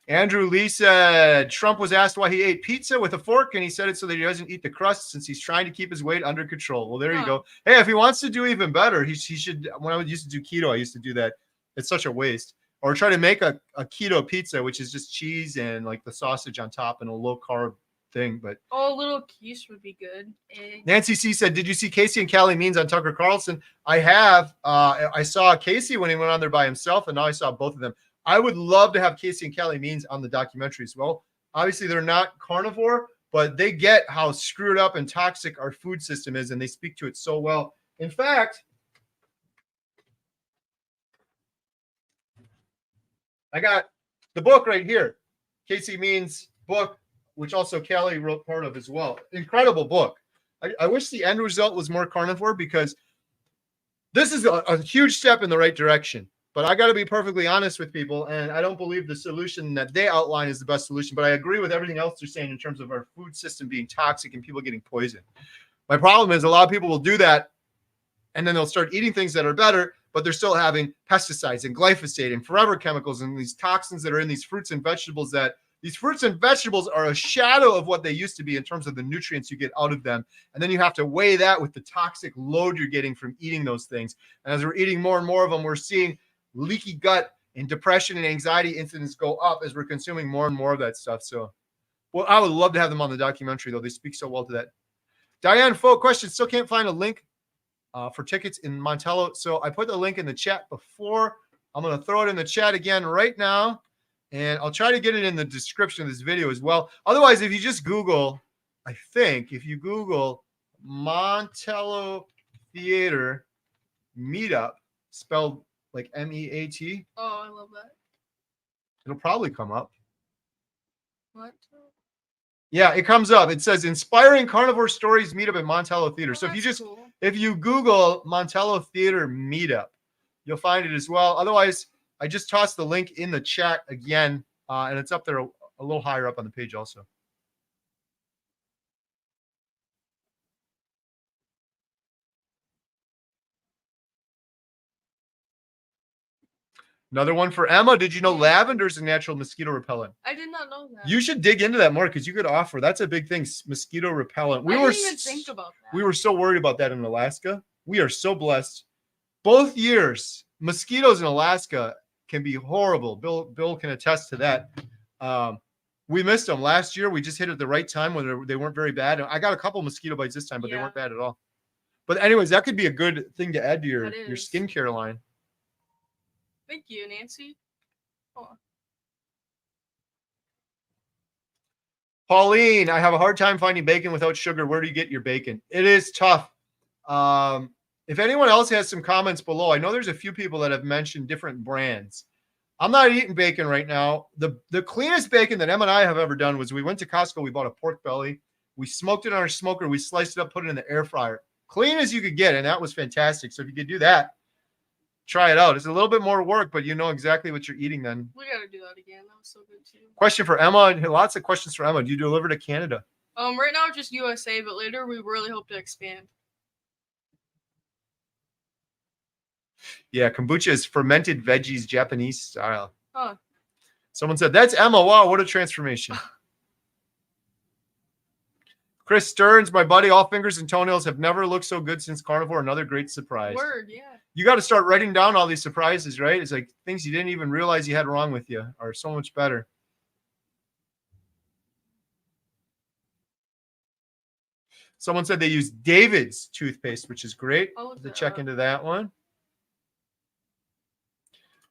Andrew Lee said Trump was asked why he ate pizza with a fork, and he said it so that he doesn't eat the crust since he's trying to keep his weight under control. Well, there you go. Hey, if he wants to do even better, he should. When I used to do keto, I used to do that. It's such a waste. Or try to make a keto pizza, which is just cheese and like the sausage on top and a low carb thing. But a little quiche would be good. Nancy C said, did you see Casey and Callie Means on Tucker Carlson? I have. I saw Casey when he went on there by himself, and now I saw both of them. I would love to have Casey and Callie Means on the documentary as well. Obviously, they're not carnivore, but they get how screwed up and toxic our food system is, and they speak to it so well. In fact, I got the book right here, Casey Means' book, which also Callie wrote part of as well. Incredible book. I wish the end result was more carnivore, because this is a huge step in the right direction. But I got to be perfectly honest with people, and I don't believe the solution that they outline is the best solution. But I agree with everything else they're saying in terms of our food system being toxic and people getting poisoned. My problem is a lot of people will do that, and then they'll start eating things that are better, but they're still having pesticides and glyphosate and forever chemicals and these toxins that are in these fruits and vegetables. That these fruits and vegetables are a shadow of what they used to be in terms of the nutrients you get out of them. And then you have to weigh that with the toxic load you're getting from eating those things. And as we're eating more and more of them, we're seeing leaky gut and depression and anxiety incidents go up as we're consuming more and more of that stuff. So, well, I would love to have them on the documentary, though. They speak so well to that. Diane Folk, question, still can't find a link for tickets in Montello. So I put the link in the chat before. I'm going to throw it in the chat again right now, and I'll try to get it in the description of this video as well. Otherwise, if you just Google, I think, if you Google Montello Theater Meetup, spelled like MEAT. Oh, I love that. It'll probably come up. What? Yeah, it comes up. It says Inspiring Carnivore Stories Meetup at Montello Theater. So if you Google Montello Theater Meetup, you'll find it as well. Otherwise, I just tossed the link in the chat again, and it's up there a little higher up on the page also. Another one for Emma. Did you know lavender is a natural mosquito repellent? I did not know that. You should dig into that more, because you could offer. That's a big thing, mosquito repellent. I didn't even think about that. We were so worried about that in Alaska. We are so blessed. Both years, mosquitoes in Alaska can be horrible. Bill can attest to that. We missed them last year. We just hit it at the right time when they weren't very bad. I got a couple mosquito bites this time, but they weren't bad at all. But anyways, that could be a good thing to add to your skincare line. Thank you, Nancy. Oh. Pauline, I have a hard time finding bacon without sugar. Where do you get your bacon? It is tough. If anyone else has some comments below, I know there's a few people that have mentioned different brands. I'm not eating bacon right now. The cleanest bacon that Emma and I have ever done was we went to Costco. We bought a pork belly. We smoked it on our smoker. We sliced it up, put it in the air fryer. Clean as you could get, and that was fantastic. So if you could do that, try it out. It's a little bit more work, but you know exactly what you're eating then. We got to do that again. That was so good too. Question for Emma. Lots of questions for Emma. Do you deliver to Canada? Right now just USA, but later we really hope to expand. Yeah, kombucha is fermented veggies, Japanese style. Huh. Someone said, that's Emma. Wow, what a transformation. Chris Stearns, my buddy, all fingers and toenails have never looked so good since Carnivore. Another great surprise. Word, yeah. You got to start writing down all these surprises, right? It's like things you didn't even realize you had wrong with you are so much better. Someone said they use David's toothpaste, which is great. I'll look to that check up. into that one.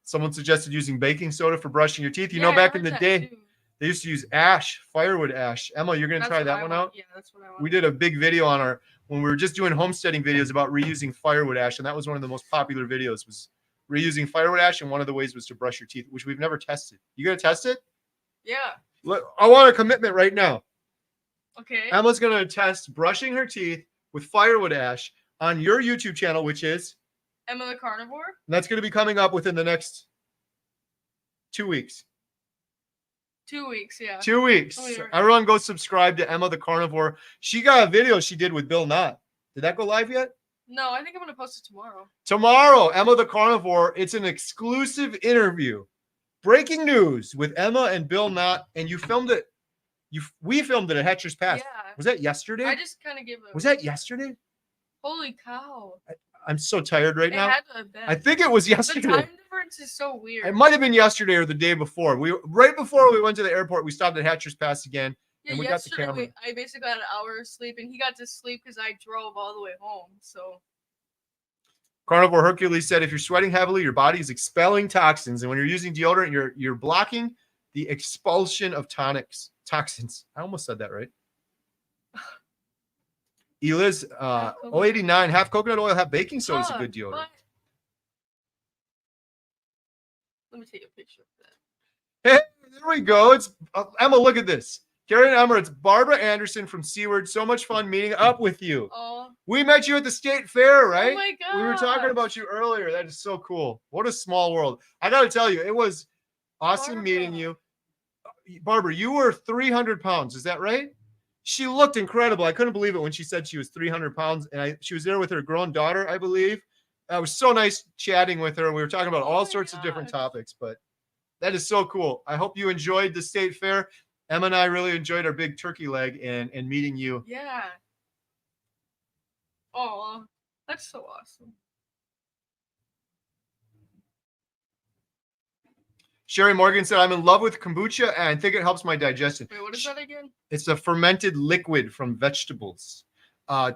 Someone suggested using baking soda for brushing your teeth. You know, back in the day, they used to use ash, firewood ash. Emma, you're going to try that one out? Yeah, that's what I want. We did a big video on when we were just doing homesteading videos about reusing firewood ash, and that was one of the most popular videos, was reusing firewood ash, and one of the ways was to brush your teeth, which we've never tested. You going to test it? Yeah. Look, I want a commitment right now. Okay. Emma's going to test brushing her teeth with firewood ash on your YouTube channel, which is Emma the Carnivore. And that's going to be coming up within the next 2 weeks. 2 weeks, yeah. 2 weeks. Everyone go subscribe to Emma the Carnivore. She got a video she did with Bill Nott. Did that go live yet? No, I think I'm going to post it tomorrow. Tomorrow, Emma the Carnivore. It's an exclusive interview. Breaking news with Emma and Bill Nott. And you filmed it. We filmed it at Hatcher's Pass. Yeah. Was that yesterday? I just kind of gave it. Was that yesterday? Holy cow. I'm so tired right now. Had to have been. I think it was yesterday. The time difference is so weird. It might have been yesterday or the day before. Right before we went to the airport, we stopped at Hatcher's Pass again, and we got the camera. I basically had an hour of sleep, and he got to sleep because I drove all the way home. So, Carnivore Hercules said, if you're sweating heavily, your body is expelling toxins, and when you're using deodorant, you're blocking the expulsion of toxins. I almost said that right. Eliz, 089, half coconut oil, half baking soda is a good deodorant. But... Let me take a picture of that. Hey, there we go. It's Emma, look at this. Kerry and Emma, it's Barbara Anderson from Seward. So much fun meeting up with you. We met you at the state fair, right? Oh my God. We were talking about you earlier. That is so cool. What a small world. I got to tell you, it was awesome meeting you. Barbara, you were 300 pounds. Is that right? She looked incredible. I couldn't believe it when she said she was 300 pounds. And she was there with her grown daughter, I believe. It was so nice chatting with her. We were talking about all sorts of different topics, but that is so cool. I hope you enjoyed the state fair. Emma and I really enjoyed our big turkey leg and meeting you. Yeah. Oh, that's so awesome. Sherry Morgan said, I'm in love with kombucha and I think it helps my digestion. Wait, what is that again? It's a fermented liquid from vegetables.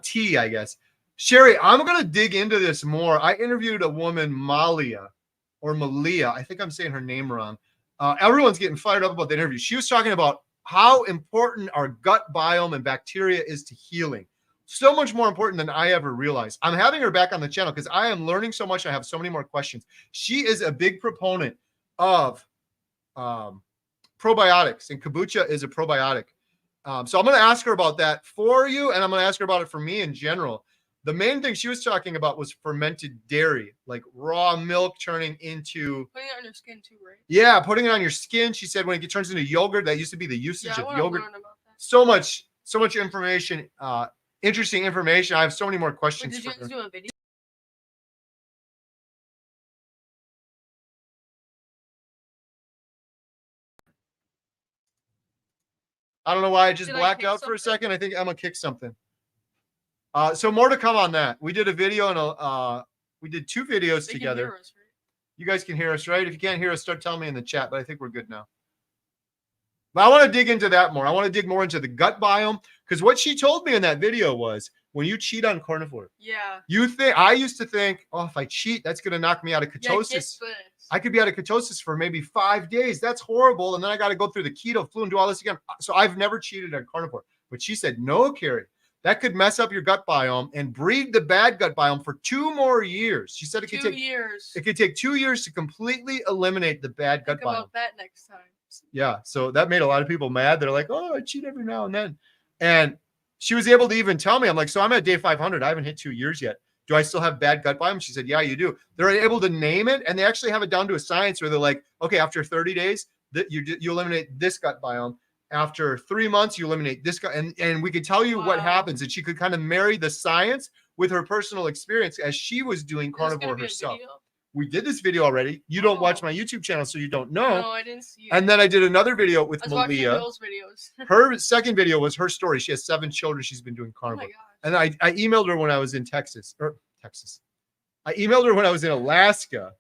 Tea, I guess. Sherry, I'm going to dig into this more. I interviewed a woman, Malia. I think I'm saying her name wrong. Everyone's getting fired up about the interview. She was talking about how important our gut biome and bacteria is to healing. So much more important than I ever realized. I'm having her back on the channel because I am learning so much. I have so many more questions. She is a big proponent of probiotics, and kombucha is a probiotic. So I'm going to ask her about that for you, and I'm going to ask her about it for me in general. The main thing she was talking about was fermented dairy, like raw milk turning into... Putting it on your skin too, right? Yeah, putting it on your skin. She said when it turns into yogurt, that used to be the usage of yogurt. So much information, interesting information. I have so many more questions. Wait, did you guys do a video? I don't know why I just blacked out for a second. I think Emma kicked something. So more to come on that. We did a video and we did 2 videos together. Hear us, right? You guys can hear us, right? If you can't hear us, start telling me in the chat, but I think we're good now. But I want to dig into that more. I want to dig more into the gut biome, because what she told me in that video was when you cheat on carnivore, Yeah. I used to think, oh, if I cheat, that's going to knock me out of ketosis. I could be out of ketosis for maybe 5 days. That's horrible. And then I got to go through the keto flu and do all this again. So I've never cheated on carnivore. But she said, no, Kerry, that could mess up your gut biome and breed the bad gut biome for 2 more years. She said it could take 2 years. It could take 2 years to completely eliminate the bad gut biome. About that next time. Yeah. So that made a lot of people mad. They're like, oh, I cheat every now and then. And she was able to even tell me, I'm like, so I'm at day 500. I haven't hit 2 years yet. Do I still have bad gut biome? She said, yeah, you do. They're able to name it, and they actually have it down to a science where they're like, okay, after 30 days, you eliminate this gut biome. After 3 months, you eliminate this gut. And we could tell you what happens. And she could kind of marry the science with her personal experience as she was doing carnivore herself. We did this video already. You don't watch my YouTube channel, so you don't know. No, I didn't see it. And then I did another video with Malia. Bill's videos. Her second video was her story. She has 7 children. She's been doing carnivore. Oh my gosh. And I emailed her when I was in Texas. I emailed her when I was in Alaska.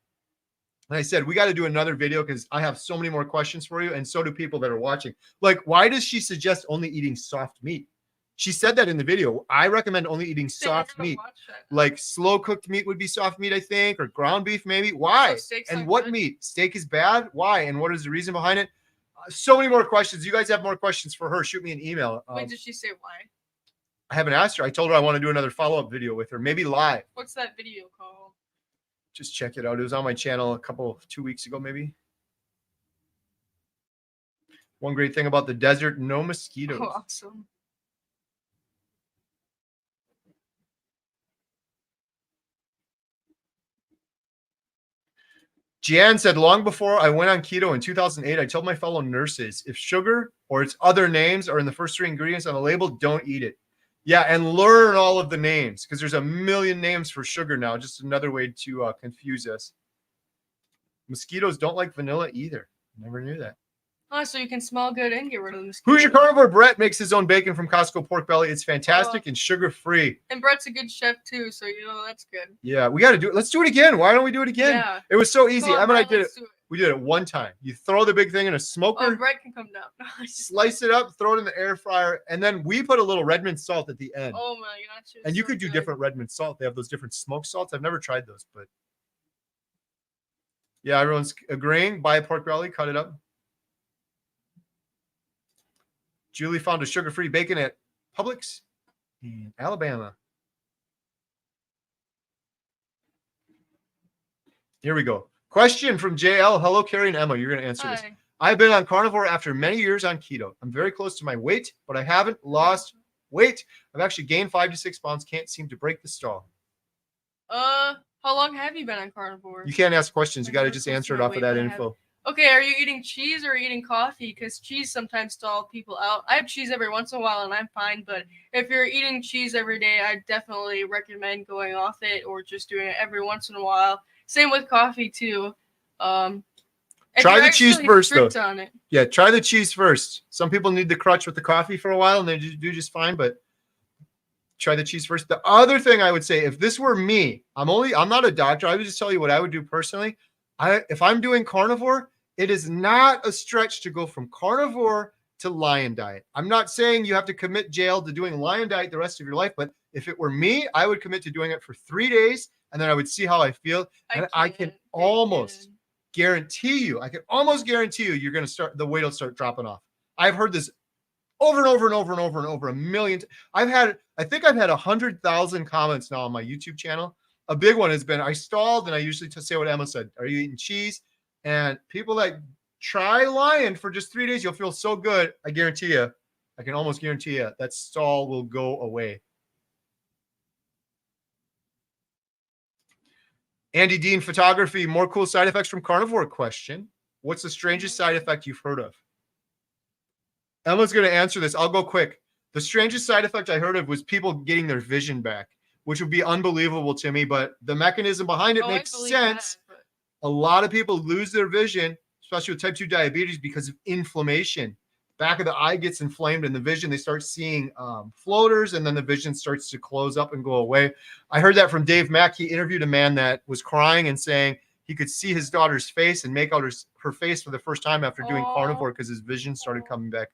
And I said, we got to do another video because I have so many more questions for you. And so do people that are watching. Like, why does she suggest only eating soft meat? She said that in the video. I recommend only eating soft meat. Like slow cooked meat would be soft meat, I think, or ground beef maybe. Why? And what meat? Steak is bad? Why? And what is the reason behind it? So many more questions. You guys have more questions for her, shoot me an email. Wait, did she say why? I haven't asked her. I told her I want to do another follow-up video with her, maybe live. What's that video called? Just check it out. It was on my channel 2 weeks ago, maybe. One great thing about the desert, no mosquitoes. Oh, awesome. Jan said, long before I went on keto in 2008, I told my fellow nurses, if sugar or its other names are in the first 3 ingredients on the label, don't eat it. Yeah, and learn all of the names, because there's a million names for sugar now. Just another way to confuse us. Mosquitoes don't like vanilla either. Never knew that. Oh, so you can smell good and get rid of the mosquitoes. Who's Your Carnivore? Brett makes his own bacon from Costco pork belly. It's fantastic and sugar-free. And Brett's a good chef, too, so, that's good. Yeah, we got to do it. Let's do it again. Why don't we do it again? Yeah. It was so easy. On, Emma and I Brett, did it. We did it one time. You throw the big thing in a smoker. Oh, Brett can come down. Slice it up, throw it in the air fryer, and then we put a little Redmond salt at the end. Oh, my gosh. And you could do different Redmond salt. They have those different smoked salts. I've never tried those, but yeah, everyone's agreeing. Buy a pork belly, cut it up. Julie found a sugar-free bacon at Publix in Alabama. Here we go. Question from JL. Hello, Kerry and Emma. You're going to answer this. I've been on carnivore after many years on keto. I'm very close to my weight, but I haven't lost weight. I've actually gained 5 to 6 pounds. Can't seem to break the stall. How long have you been on carnivore? You can't ask questions. You got to just answer it off of that info. Okay, are you eating cheese or are you eating coffee? Because cheese sometimes stalls people out. I have cheese every once in a while and I'm fine, but if you're eating cheese every day, I definitely recommend going off it or just doing it every once in a while. Same with coffee too. Try the cheese first, though. On it. Yeah, try the cheese first. Some people need the crutch with the coffee for a while and they do just fine, but try the cheese first. The other thing I would say, if this were me, I'm not a doctor. I would just tell you what I would do personally. If I'm doing carnivore, it is not a stretch to go from carnivore to lion diet. I'm not saying you have to commit jail to doing lion diet the rest of your life, but if it were me, I would commit to doing it for 3 days and then I would see how I feel. And I can almost guarantee you, you're going to the weight will start dropping off. I've heard this over and over and over and over and over a million. I think I've had 100,000 comments now on my YouTube channel. A big one has been, I stalled, and I usually say what Emma said. Are you eating cheese? And people that try lion for just 3 days, you'll feel so good. I can almost guarantee you that stall will go away. Andy Dean Photography, more cool side effects from carnivore question. What's the strangest side effect you've heard of? Emma's going to answer this. I'll go quick. The strangest side effect I heard of was people getting their vision back, which would be unbelievable to me, but the mechanism behind it makes sense. A lot of people lose their vision, especially with type 2 diabetes, because of inflammation. Back of the eye gets inflamed and the vision, they start seeing floaters, and then the vision starts to close up and go away. I heard that from Dave Mack. He interviewed a man that was crying and saying he could see his daughter's face and make out her face for the first time after doing Aw. carnivore because his vision started coming back.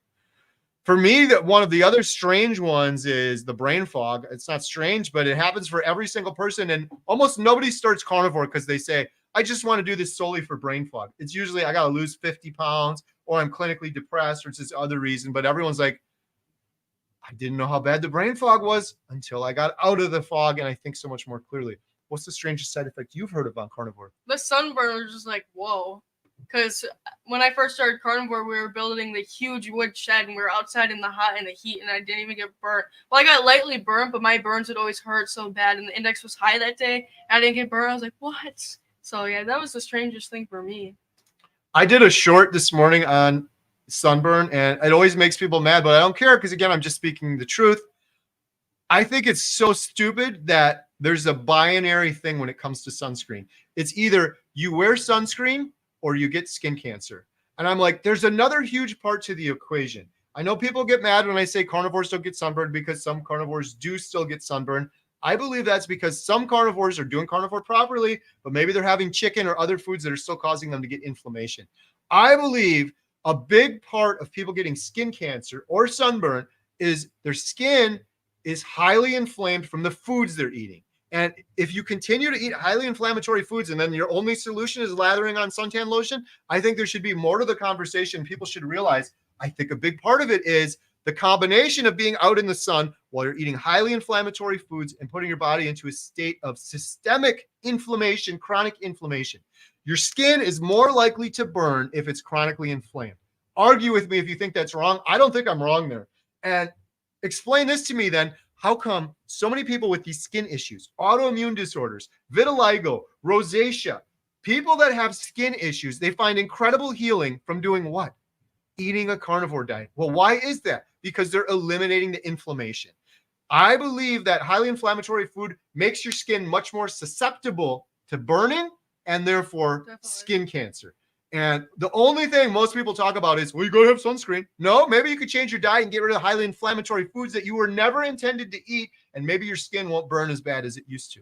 For me, that one of the other strange ones is the brain fog. It's not strange, but it happens for every single person. And almost nobody starts carnivore because they say, I just want to do this solely for brain fog. It's usually I got to lose 50 pounds or I'm clinically depressed or it's this other reason. But everyone's like, I didn't know how bad the brain fog was until I got out of the fog and I think so much more clearly. What's the strangest side effect you've heard of on carnivore? The sunburn was just like, whoa. Because when I first started carnivore, we were building the huge wood shed and we were outside in the hot and the heat and I didn't even get burnt. Well, I got lightly burnt, but my burns would always hurt so bad and the index was high that day and I didn't get burnt. I was like, what? So yeah, that was the strangest thing for me. I did a short this morning on sunburn and it always makes people mad, but I don't care because again, I'm just speaking the truth. I think it's so stupid that there's a binary thing when it comes to sunscreen. It's either you wear sunscreen or you get skin cancer. And I'm like, there's another huge part to the equation. I know people get mad when I say carnivores don't get sunburned because some carnivores do still get sunburned. I believe that's because some carnivores are doing carnivore properly, but maybe they're having chicken or other foods that are still causing them to get inflammation. I believe a big part of people getting skin cancer or sunburn is their skin is highly inflamed from the foods they're eating. And if you continue to eat highly inflammatory foods and then your only solution is lathering on suntan lotion, I think there should be more to the conversation. People should realize, I think a big part of it is the combination of being out in the sun while you're eating highly inflammatory foods and putting your body into a state of systemic inflammation, chronic inflammation. Your skin is more likely to burn if it's chronically inflamed. Argue with me if you think that's wrong. I don't think I'm wrong there. And explain this to me then. How come so many people with these skin issues, autoimmune disorders, vitiligo, rosacea, people that have skin issues, they find incredible healing from doing what? Eating a carnivore diet. Well, why is that? Because they're eliminating the inflammation. I believe that highly inflammatory food makes your skin much more susceptible to burning and therefore skin cancer. And the only thing most people talk about is, well, you gotta have sunscreen. No, maybe you could change your diet and get rid of highly inflammatory foods that you were never intended to eat, and maybe your skin won't burn as bad as it used to.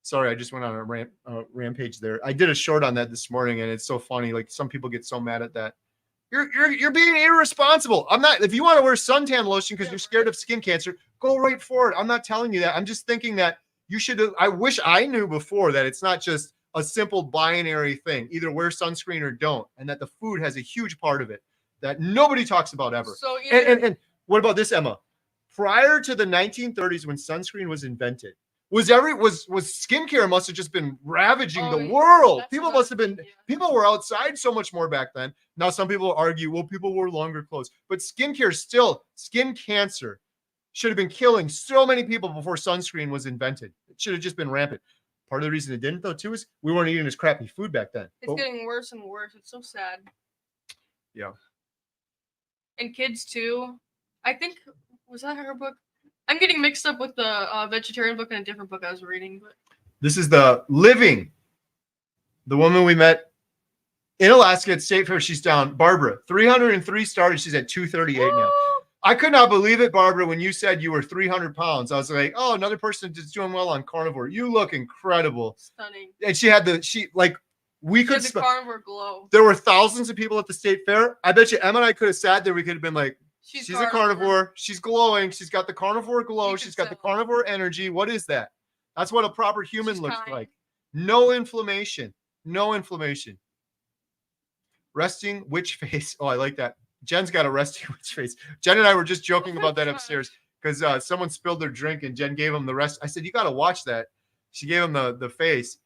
Sorry, I just went on a rampage there. I did a short on that this morning, and it's so funny. Like some people get so mad at that. You're being irresponsible. I'm not. If you want to wear suntan lotion because you're scared of skin cancer, go right for it. I'm not telling you that. I'm just thinking that you should. I wish I knew before that it's not just a simple binary thing, either wear sunscreen or don't, and that the food has a huge part of it that nobody talks about ever. So and what about this, Emma? Prior to the 1930s, when sunscreen was invented, was skincare must have just been ravaging the world. People must have been, people were outside so much more back then. Now some people argue, well, people wore longer clothes, but skincare still, skin cancer should have been killing so many people before sunscreen was invented. It should have just been rampant. Part of the reason it didn't, though, too, is we weren't eating this crappy food back then. It's getting worse and worse. It's so sad. Yeah. And kids, too. I think, was that her book? I'm getting mixed up with the vegetarian book and a different book I was reading. But this is the Living. The woman we met in Alaska at State Fair, she's down. Barbara, 303 stars. She's at 238 now. I could not believe it, Barbara, when you said you were 300 pounds. I was like, oh, another person that's doing well on carnivore. You look incredible. Stunning. And she had the carnivore glow. There were thousands of people at the state fair. I bet you Emma and I could have sat there. We could have been like, she's a carnivore. She's glowing. She's got the carnivore glow. She's got the carnivore energy. What is that? That's what a proper human looks like. No inflammation. No inflammation. Resting witch face. Oh, I like that. Jen's got a resting witch face. Jen and I were just joking about that upstairs because someone spilled their drink and Jen gave him the rest. I said, you got to watch that. She gave him the face.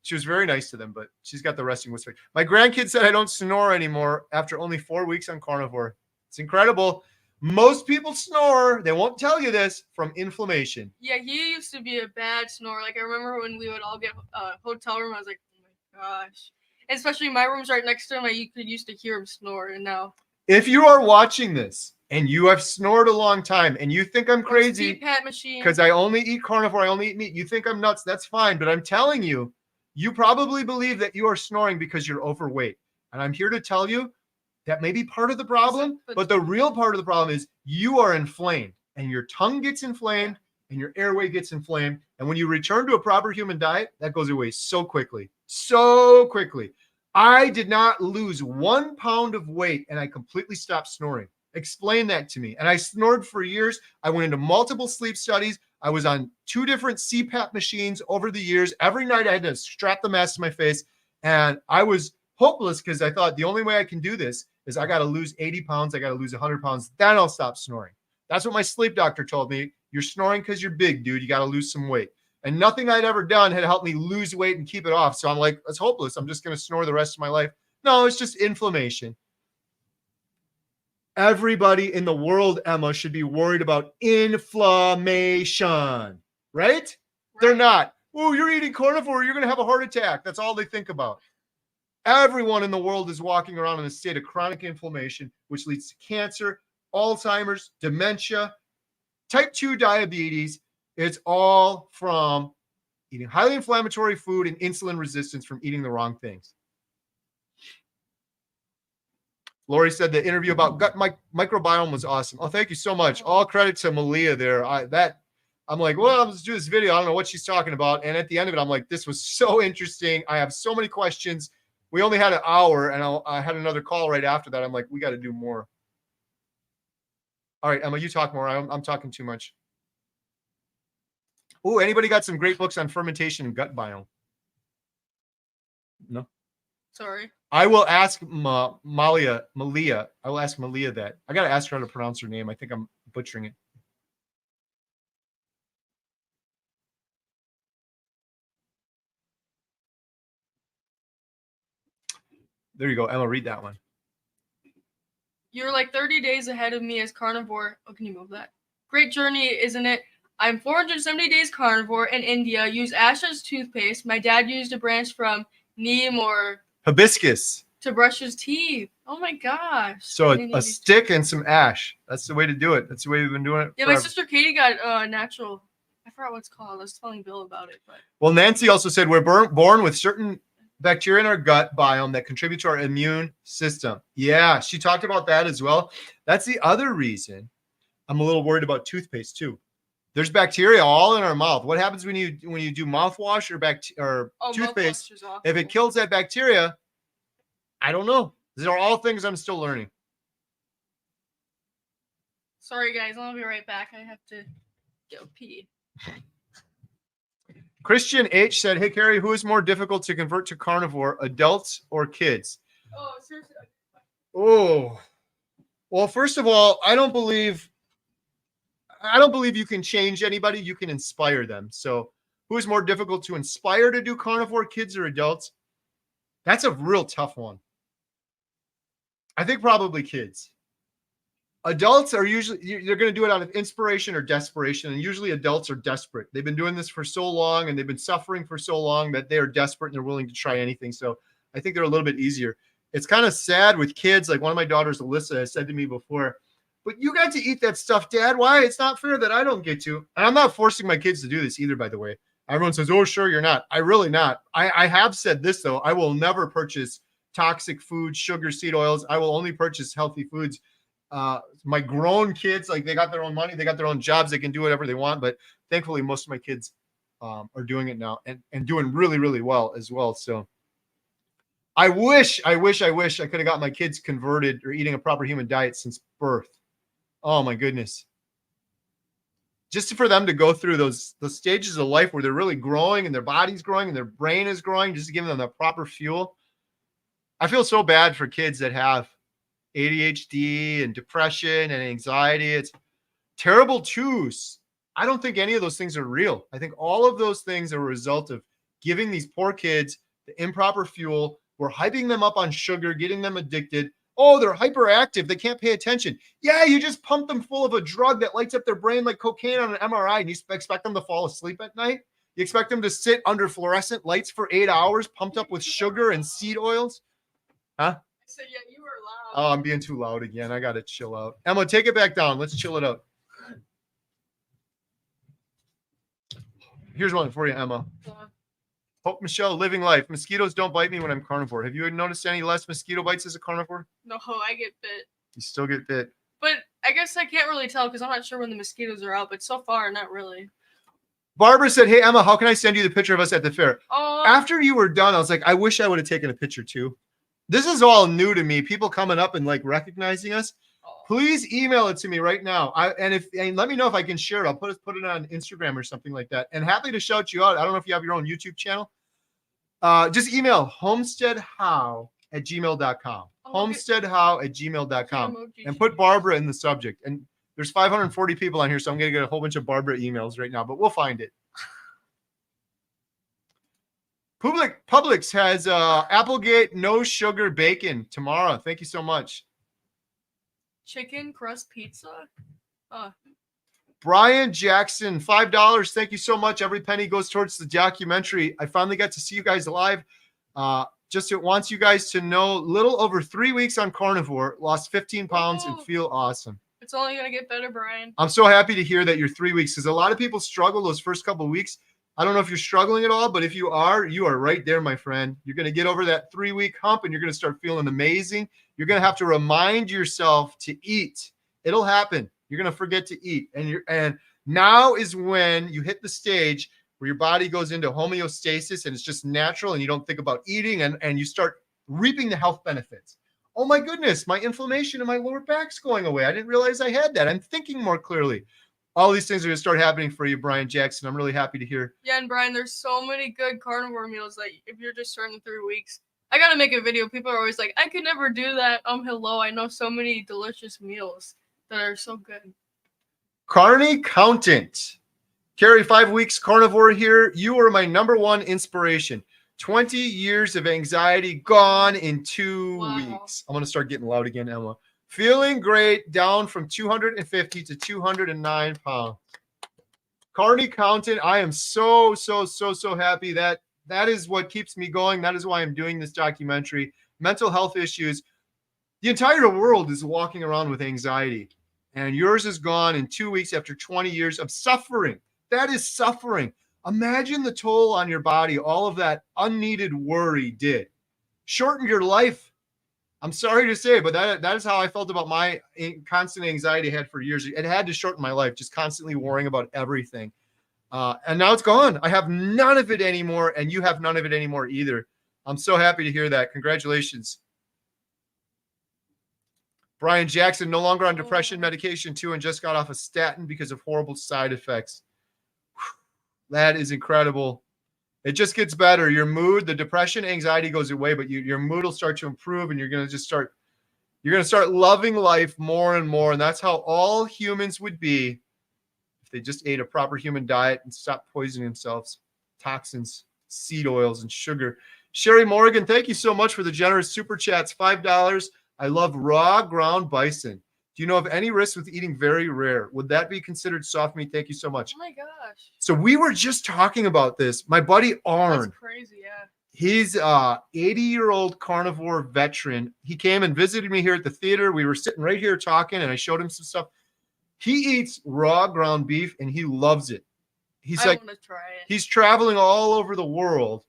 She was very nice to them, but she's got the resting witch face. My grandkid said I don't snore anymore after only 4 weeks on carnivore. It's incredible. Most people snore. They won't tell you this from inflammation. Yeah, he used to be a bad snorer. Like I remember when we would all get a hotel room, I was like, oh my gosh. And especially my room's right next to him. I could used to hear him snore, and now. If you are watching this and you have snored a long time and you think I'm crazy because I only eat carnivore, I only eat meat, you think I'm nuts, that's fine. But I'm telling you, you probably believe that you are snoring because you're overweight. And I'm here to tell you that may be part of the problem, but the real part of the problem is you are inflamed and your tongue gets inflamed and your airway gets inflamed. And when you return to a proper human diet, that goes away so quickly. So quickly. I did not lose 1 pound of weight and I completely stopped snoring. Explain that to me. And I snored for years. I went into multiple sleep studies. I was on 2 different CPAP machines over the years. Every night I had to strap the mask to my face. And I was hopeless because I thought the only way I can do this is I got to lose 80 pounds. I got to lose 100 pounds. Then I'll stop snoring. That's what my sleep doctor told me. You're snoring because you're big, dude. You got to lose some weight. And nothing I'd ever done had helped me lose weight and keep it off. So I'm like, it's hopeless. I'm just going to snore the rest of my life. No, it's just inflammation. Everybody in the world, Emma, should be worried about inflammation, right? They're not. Oh, you're eating carnivore. You're going to have a heart attack. That's all they think about. Everyone in the world is walking around in a state of chronic inflammation, which leads to cancer, Alzheimer's, dementia, type 2 diabetes. It's all from eating highly inflammatory food and insulin resistance from eating the wrong things. Lori said the interview about gut microbiome was awesome. Oh, thank you so much. All credit to Malia there. I'm like, well, let's do this video. I don't know what she's talking about. And at the end of it, I'm like, this was so interesting. I have so many questions. We only had an hour, and I had another call right after that. I'm like, we got to do more. All right, Emma, you talk more. I'm talking too much. Oh, anybody got some great books on fermentation and gut biome? No? Sorry. I will ask Malia. I will ask Malia that. I got to ask her how to pronounce her name. I think I'm butchering it. There you go. Emma, read that one. You're like 30 days ahead of me as carnivore. Oh, can you move that? Great journey, isn't it? I'm 470 days carnivore in India. Use ash as toothpaste. My dad used a branch from neem or hibiscus to brush his teeth. Oh my gosh. So a stick and some ash. That's the way to do it. That's the way we've been doing it. Yeah, forever. my sister Katie got natural. I forgot what it's called. I was telling Bill about it. But well, Nancy also said we're born with certain bacteria in our gut biome that contribute to our immune system. Yeah, she talked about that as well. That's the other reason I'm a little worried about toothpaste too. There's bacteria all in our mouth. What happens when you do mouthwash or toothpaste? If it kills that bacteria, I don't know. These are all things I'm still learning. Sorry, guys. I'll be right back. I have to go pee. Christian H said, "Hey, Kerry, who is more difficult to convert to carnivore, adults or kids?" Oh, seriously. Oh, well, first of all, I don't believe you can change anybody. You can inspire them. So who is more difficult to inspire to do carnivore, kids or adults? That's a real tough one. I think probably kids. Adults are usually, they're going to do it out of inspiration or desperation. And usually adults are desperate. They've been doing this for so long and they've been suffering for so long that they are desperate and they're willing to try anything. So I think they're a little bit easier. It's kind of sad with kids. Like one of my daughters, Alyssa, has said to me before, "But you got to eat that stuff, Dad. Why? It's not fair that I don't get to." And I'm not forcing my kids to do this either, by the way. Everyone says, "Oh, sure, you're not." I really not. I have said this, though. I will never purchase toxic foods, sugar, seed oils. I will only purchase healthy foods. My grown kids, like they got their own money. They got their own jobs. They can do whatever they want. But thankfully, most of my kids are doing it now and doing really, really well as well. So I wish I could have got my kids converted or eating a proper human diet since birth. Oh my goodness. Just for them to go through those stages of life where they're really growing and their body's growing and their brain is growing, just to give them the proper fuel. I feel so bad for kids that have ADHD and depression and anxiety. It's terrible twos. I don't think any of those things are real. I think all of those things are a result of giving these poor kids the improper fuel. We're hyping them up on sugar, getting them addicted. Oh, they're hyperactive. They can't pay attention. Yeah, you just pump them full of a drug that lights up their brain like cocaine on an MRI, and you expect them to fall asleep at night? You expect them to sit under fluorescent lights for 8 hours, pumped up with sugar and seed oils? Huh? I said, yeah, you were loud. Oh, I'm being too loud again. I got to chill out. Emma, take it back down. Let's chill it out. Here's one for you, Emma. Hope Michelle, living life. Mosquitoes don't bite me when I'm carnivore. Have you noticed any less mosquito bites as a carnivore? No, I get bit. You still get bit. But I guess I can't really tell because I'm not sure when the mosquitoes are out. But so far, not really. Barbara said, hey, Emma, how can I send you the picture of us at the fair? Oh, After you were done, I was like, I wish I would have taken a picture too. This is all new to me. People coming up and like recognizing us. Please email it to me right now. And let me know if I can share it. I'll put it on Instagram or something like that. And happy to shout you out. I don't know if you have your own YouTube channel. Just email homesteadhow@gmail.com. Homesteadhow@gmail.com. And put Barbara in the subject. And there's 540 people on here, so I'm going to get a whole bunch of Barbara emails right now, but we'll find it. Publix has Applegate no sugar bacon tomorrow. Thank you so much. chicken crust pizza. Brian Jackson, $5. Thank you so much. Every penny goes towards the documentary. I finally got to see you guys live. Just wants you guys to know, little over 3 weeks on carnivore, lost 15 pounds and feel awesome. It's only going to get better, Brian. I'm so happy to hear that you're 3 weeks, because a lot of people struggle those first couple of weeks. I don't know if you're struggling at all, but if you are right there, my friend. You're going to get over that 3-week hump and you're going to start feeling amazing. You're going to have to remind yourself to eat. It'll happen. You're going to forget to eat. And now is when you hit the stage where your body goes into homeostasis and it's just natural and you don't think about eating and you start reaping the health benefits. Oh my goodness, my inflammation in my lower back's going away. I didn't realize I had that. I'm thinking more clearly. All these things are going to start happening for you, Brian Jackson. I'm really happy to hear. Yeah, and Brian, there's so many good carnivore meals that if you're just starting 3 weeks, I got to make a video. People are always like, I could never do that. Hello, I know so many delicious meals that are so good. Carney Countant. Kerry, 5 weeks carnivore here. You are my #1 inspiration. 20 years of anxiety gone in 2 weeks. I'm going to start getting loud again, Emma. Feeling great, down from 250 to 209 pounds. Carney Countant, I am so happy. That is what keeps me going. That is why I'm doing this documentary. Mental health issues. The entire world is walking around with anxiety. And yours is gone in 2 weeks after 20 years of suffering. That is suffering. Imagine the toll on your body all of that unneeded worry did. Shortened your life. I'm sorry to say, but that is how I felt about my constant anxiety I had for years. It had to shorten my life, just constantly worrying about everything. And now it's gone. I have none of it anymore, and you have none of it anymore either. I'm so happy to hear that. Congratulations. Brian Jackson, no longer on depression medication too, and just got off a statin because of horrible side effects. That is incredible. It just gets better. Your mood, the depression, anxiety goes away, but your mood will start to improve, and you're going to start loving life more and more. And that's how all humans would be if they just ate a proper human diet and stopped poisoning themselves. Toxins, seed oils, and sugar. Sherry Morgan, thank you so much for the generous super chats. $5. I love raw ground bison. Do you know of any risks with eating very rare? Would that be considered soft meat? Thank you so much. Oh my gosh. So we were just talking about this. My buddy Arn. That's crazy, yeah. He's a 80-year-old carnivore veteran. He came and visited me here at the theater. We were sitting right here talking, and I showed him some stuff. He eats raw ground beef, and he loves it. I want to try it. He's traveling all over the world,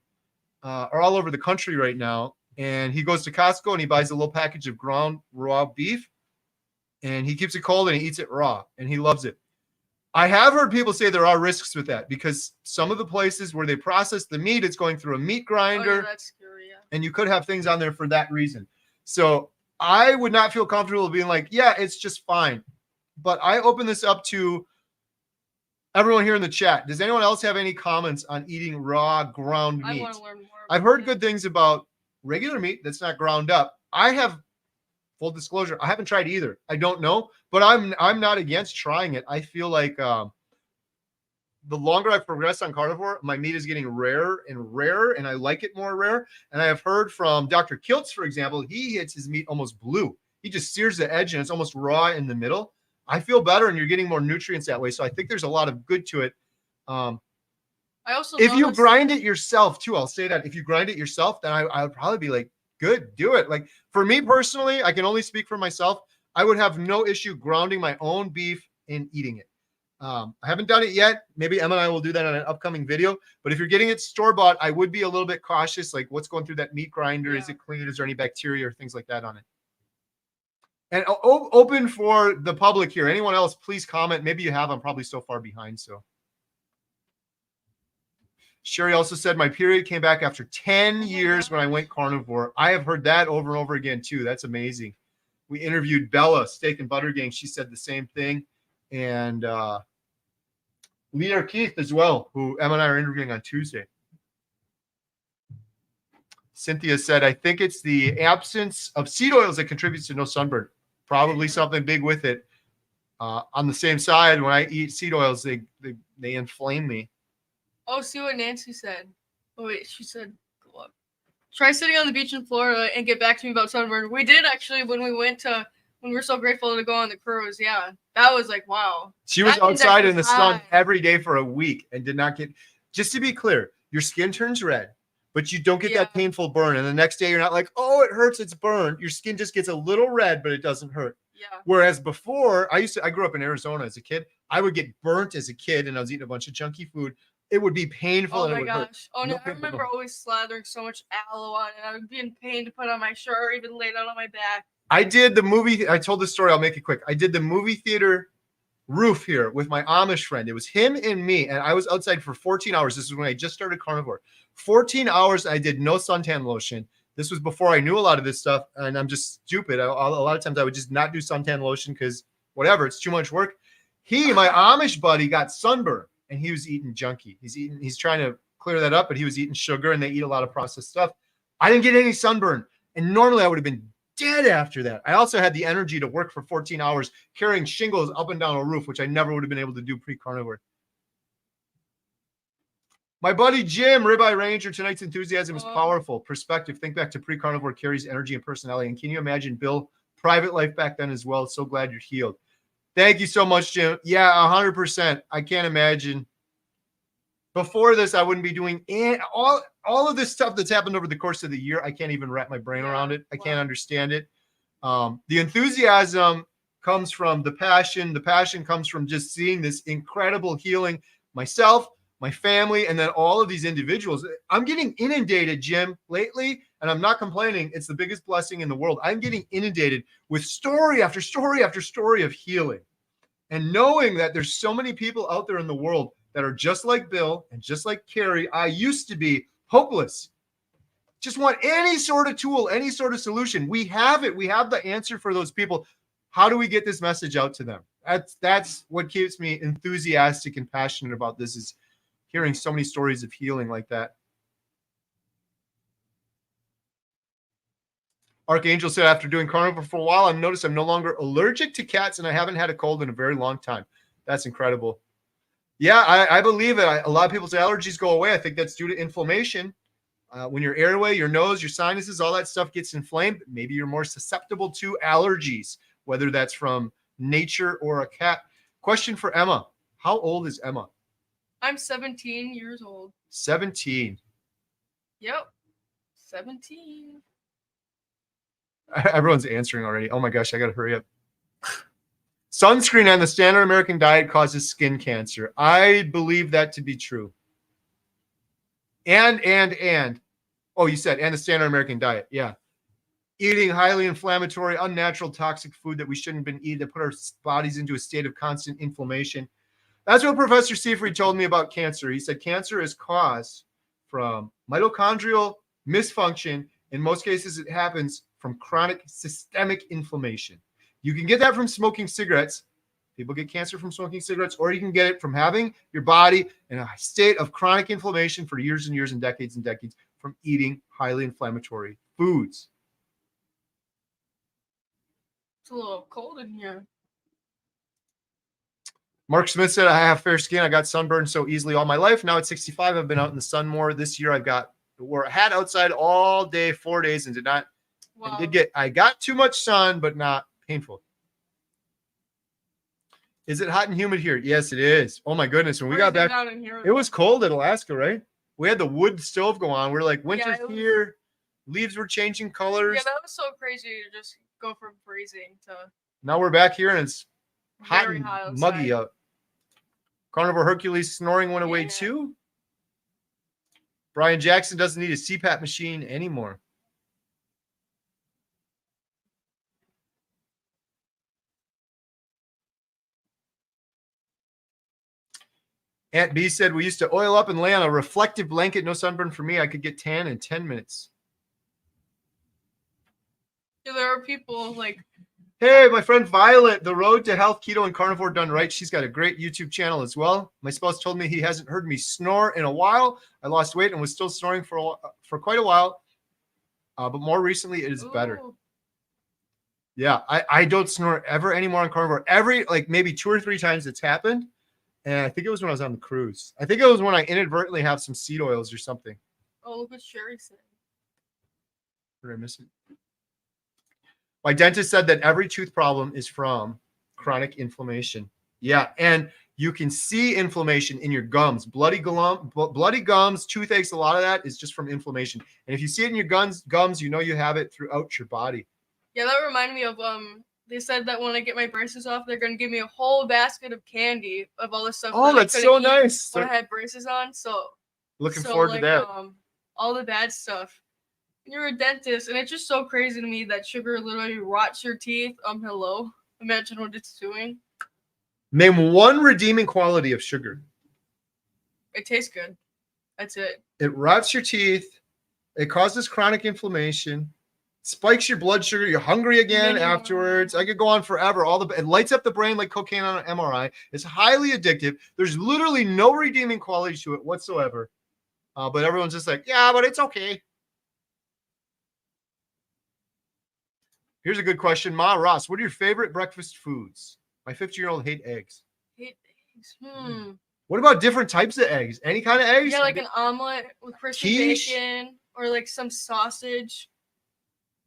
or all over the country right now, and he goes to Costco and he buys a little package of ground raw beef, and he keeps it cold and he eats it raw, and he loves it. I have heard people say there are risks with that because some of the places where they process the meat, it's going through a meat grinder. Oh, yeah, that's scary, yeah. And you could have things on there for that reason. So I would not feel comfortable being like, yeah, it's just fine. But I open this up to everyone here in the chat. Does anyone else have any comments on eating raw ground meat? I want to learn more. I've heard good things about regular meat that's not ground up. I have, full disclosure, I haven't tried either. I don't know, but I'm not against trying it. I feel like the longer I've progressed on carnivore, my meat is getting rarer and rarer, and I like it more rare. And I have heard from Dr. Kiltz, for example, he hits his meat almost blue. He just sears the edge, and it's almost raw in the middle. I feel better, and you're getting more nutrients that way. So I think there's a lot of good to it. I also, if you grind it yourself too, I'll say that if you grind it yourself, then I would probably be like, good, do it. Like for me personally, I can only speak for myself. I would have no issue grounding my own beef and eating it. I haven't done it yet. Maybe Emma and I will do that on an upcoming video. But if you're getting it store-bought, I would be a little bit cautious. Like what's going through that meat grinder? Yeah. Is it clean? Is there any bacteria or things like that on it? And open for the public here. Anyone else, please comment. Maybe you have. I'm probably so far behind. So Sherry also said my period came back after 10 my years when I gosh. went carnivore. I have heard that over and over again too. That's amazing. We interviewed Bella, Steak and Butter Gang. She said the same thing. And Leader Keith as well, who Emma and I are interviewing on Tuesday. Cynthia said, I think it's the absence of seed oils that contributes to no sunburn. Probably something big with it. On the same side, when I eat seed oils, they inflame me. Oh, see what Nancy said. Oh, wait, she said, go up. Try sitting on the beach in Florida and get back to me about sunburn. We did actually when we were so grateful to go on the cruise. Yeah, that was like, wow. She was That index outside was in the sun high. every day for a week and did not get, just to be clear, your skin turns red, but you don't get that painful burn. And the next day you're not like, oh, it hurts, it's burned. Your skin just gets a little red, but it doesn't hurt. Yeah. Whereas before, I grew up in Arizona as a kid. I would get burnt as a kid and I was eating a bunch of junky food. It would be painful and it would hurt. Oh no, No I remember always slathering so much aloe on it. I would be in pain to put on my shirt or even lay down on my back. I did the movie. I told the story. I'll make it quick. I did the movie theater roof here with my Amish friend. It was him and me, and I was outside for 14 hours. This is when I just started carnivore. 14 hours. I did no suntan lotion. This was before I knew a lot of this stuff, and I'm just stupid. A lot of times I would just not do suntan lotion because whatever, it's too much work. My Amish buddy, got sunburned, and he was eating junky. He's trying to clear that up, but he was eating sugar, and they eat a lot of processed stuff. I didn't get any sunburn, and normally I would have been dead after that. I also had the energy to work for 14 hours carrying shingles up and down a roof, which I never would have been able to do pre-carnivore. My buddy Jim, Ribeye Ranger, tonight's enthusiasm is powerful. Perspective. Think back to pre-carnivore Kerry's energy and personality. And can you imagine Bill, private life back then as well? So glad you're healed. Thank you so much, Jim. Yeah, 100%. I can't imagine. Before this, I wouldn't be doing all of this stuff that's happened over the course of the year. I can't even wrap my brain around it. I can't understand it. The enthusiasm comes from the passion. The passion comes from just seeing this incredible healing myself, my family, and then all of these individuals. I'm getting inundated, Jim, lately, and I'm not complaining. It's the biggest blessing in the world. I'm getting inundated with story after story after story of healing. And knowing that there's so many people out there in the world that are just like Bill and just like Kerry. I used to be hopeless. Just want any sort of tool, any sort of solution. We have it. We have the answer for those people. How do we get this message out to them? That's what keeps me enthusiastic and passionate about this, is hearing so many stories of healing like that. Archangel said, after doing carnivore for a while, I've noticed I'm no longer allergic to cats and I haven't had a cold in a very long time. That's incredible. Yeah, I believe it. A lot of people's allergies go away. I think that's due to inflammation. When your airway, your nose, your sinuses, all that stuff gets inflamed, maybe you're more susceptible to allergies, whether that's from nature or a cat. Question for Emma. How old is Emma? I'm 17 years old. 17. Yep. 17. Everyone's answering already. Oh my gosh, I got to hurry up. Sunscreen and the standard American diet causes skin cancer. I believe that to be true. And. Oh, you said, and the standard American diet. Yeah. Eating highly inflammatory, unnatural, toxic food that we shouldn't have been eating, that put our bodies into a state of constant inflammation. That's what Professor Seafried told me about cancer. He said cancer is caused from mitochondrial misfunction. In most cases, it happens from chronic systemic inflammation. You can get that from smoking cigarettes. People get cancer from smoking cigarettes, or you can get it from having your body in a state of chronic inflammation for years and years and decades from eating highly inflammatory foods. It's a little cold in here. Mark Smith said, I have fair skin. I got sunburned so easily all my life. Now at 65, I've been out in the sun more. This year, had outside all day, 4 days, and I got too much sun, but not painful. Is it hot and humid here? Yes, it is. Oh my goodness. When we got back, it was cold in Alaska, right? We had the wood stove go on. We're like, winter's here. Leaves were changing colors. Yeah, that was so crazy to just go from freezing to. Now we're back here and it's hot and hot muggy out. Carnivore Hercules snoring went away too. Brian Jackson doesn't need a CPAP machine anymore. Aunt B said, we used to oil up and lay on a reflective blanket. No sunburn for me. I could get tan in 10 minutes. Yeah, there are people like, Hey, my friend Violet, the road to health, keto, and carnivore done right. She's got a great YouTube channel as well. My spouse told me he hasn't heard me snore in a while. I lost weight and was still snoring for quite a while. But more recently, it is better. ooh, Yeah, I don't snore ever anymore on carnivore. Every, like maybe 2 or 3 times it's happened. And I think it was when I was on the cruise. I think it was when I inadvertently have some seed oils or something. oh, look what Sherry said. Did I miss it? My dentist said that every tooth problem is from chronic inflammation. Yeah, and you can see inflammation in your gums. Bloody gums, toothaches, a lot of that is just from inflammation. And if you see it in your gums, you know you have it throughout your body. Yeah, that reminded me of they said that when I get my braces off, they're gonna give me a whole basket of candy of all the stuff. Oh, that that's I so couldn't eat nice. when I had braces on. So Looking forward to that. All the bad stuff. You're a dentist, and it's just so crazy to me that sugar literally rots your teeth. Hello. Imagine what it's doing. Name one redeeming quality of sugar. It tastes good. That's it. It rots your teeth. It causes chronic inflammation. Spikes your blood sugar. You're hungry again afterwards. I could go on forever. It lights up the brain like cocaine on an MRI. It's highly addictive. There's literally no redeeming quality to it whatsoever. But everyone's just like, yeah, but it's okay. Here's a good question. Ma Ross, what are your favorite breakfast foods? My 50-year-old hate eggs. Hate eggs. What about different types of eggs? Any kind of eggs? Yeah, like an omelet with crispy Quiche? bacon, or like some sausage.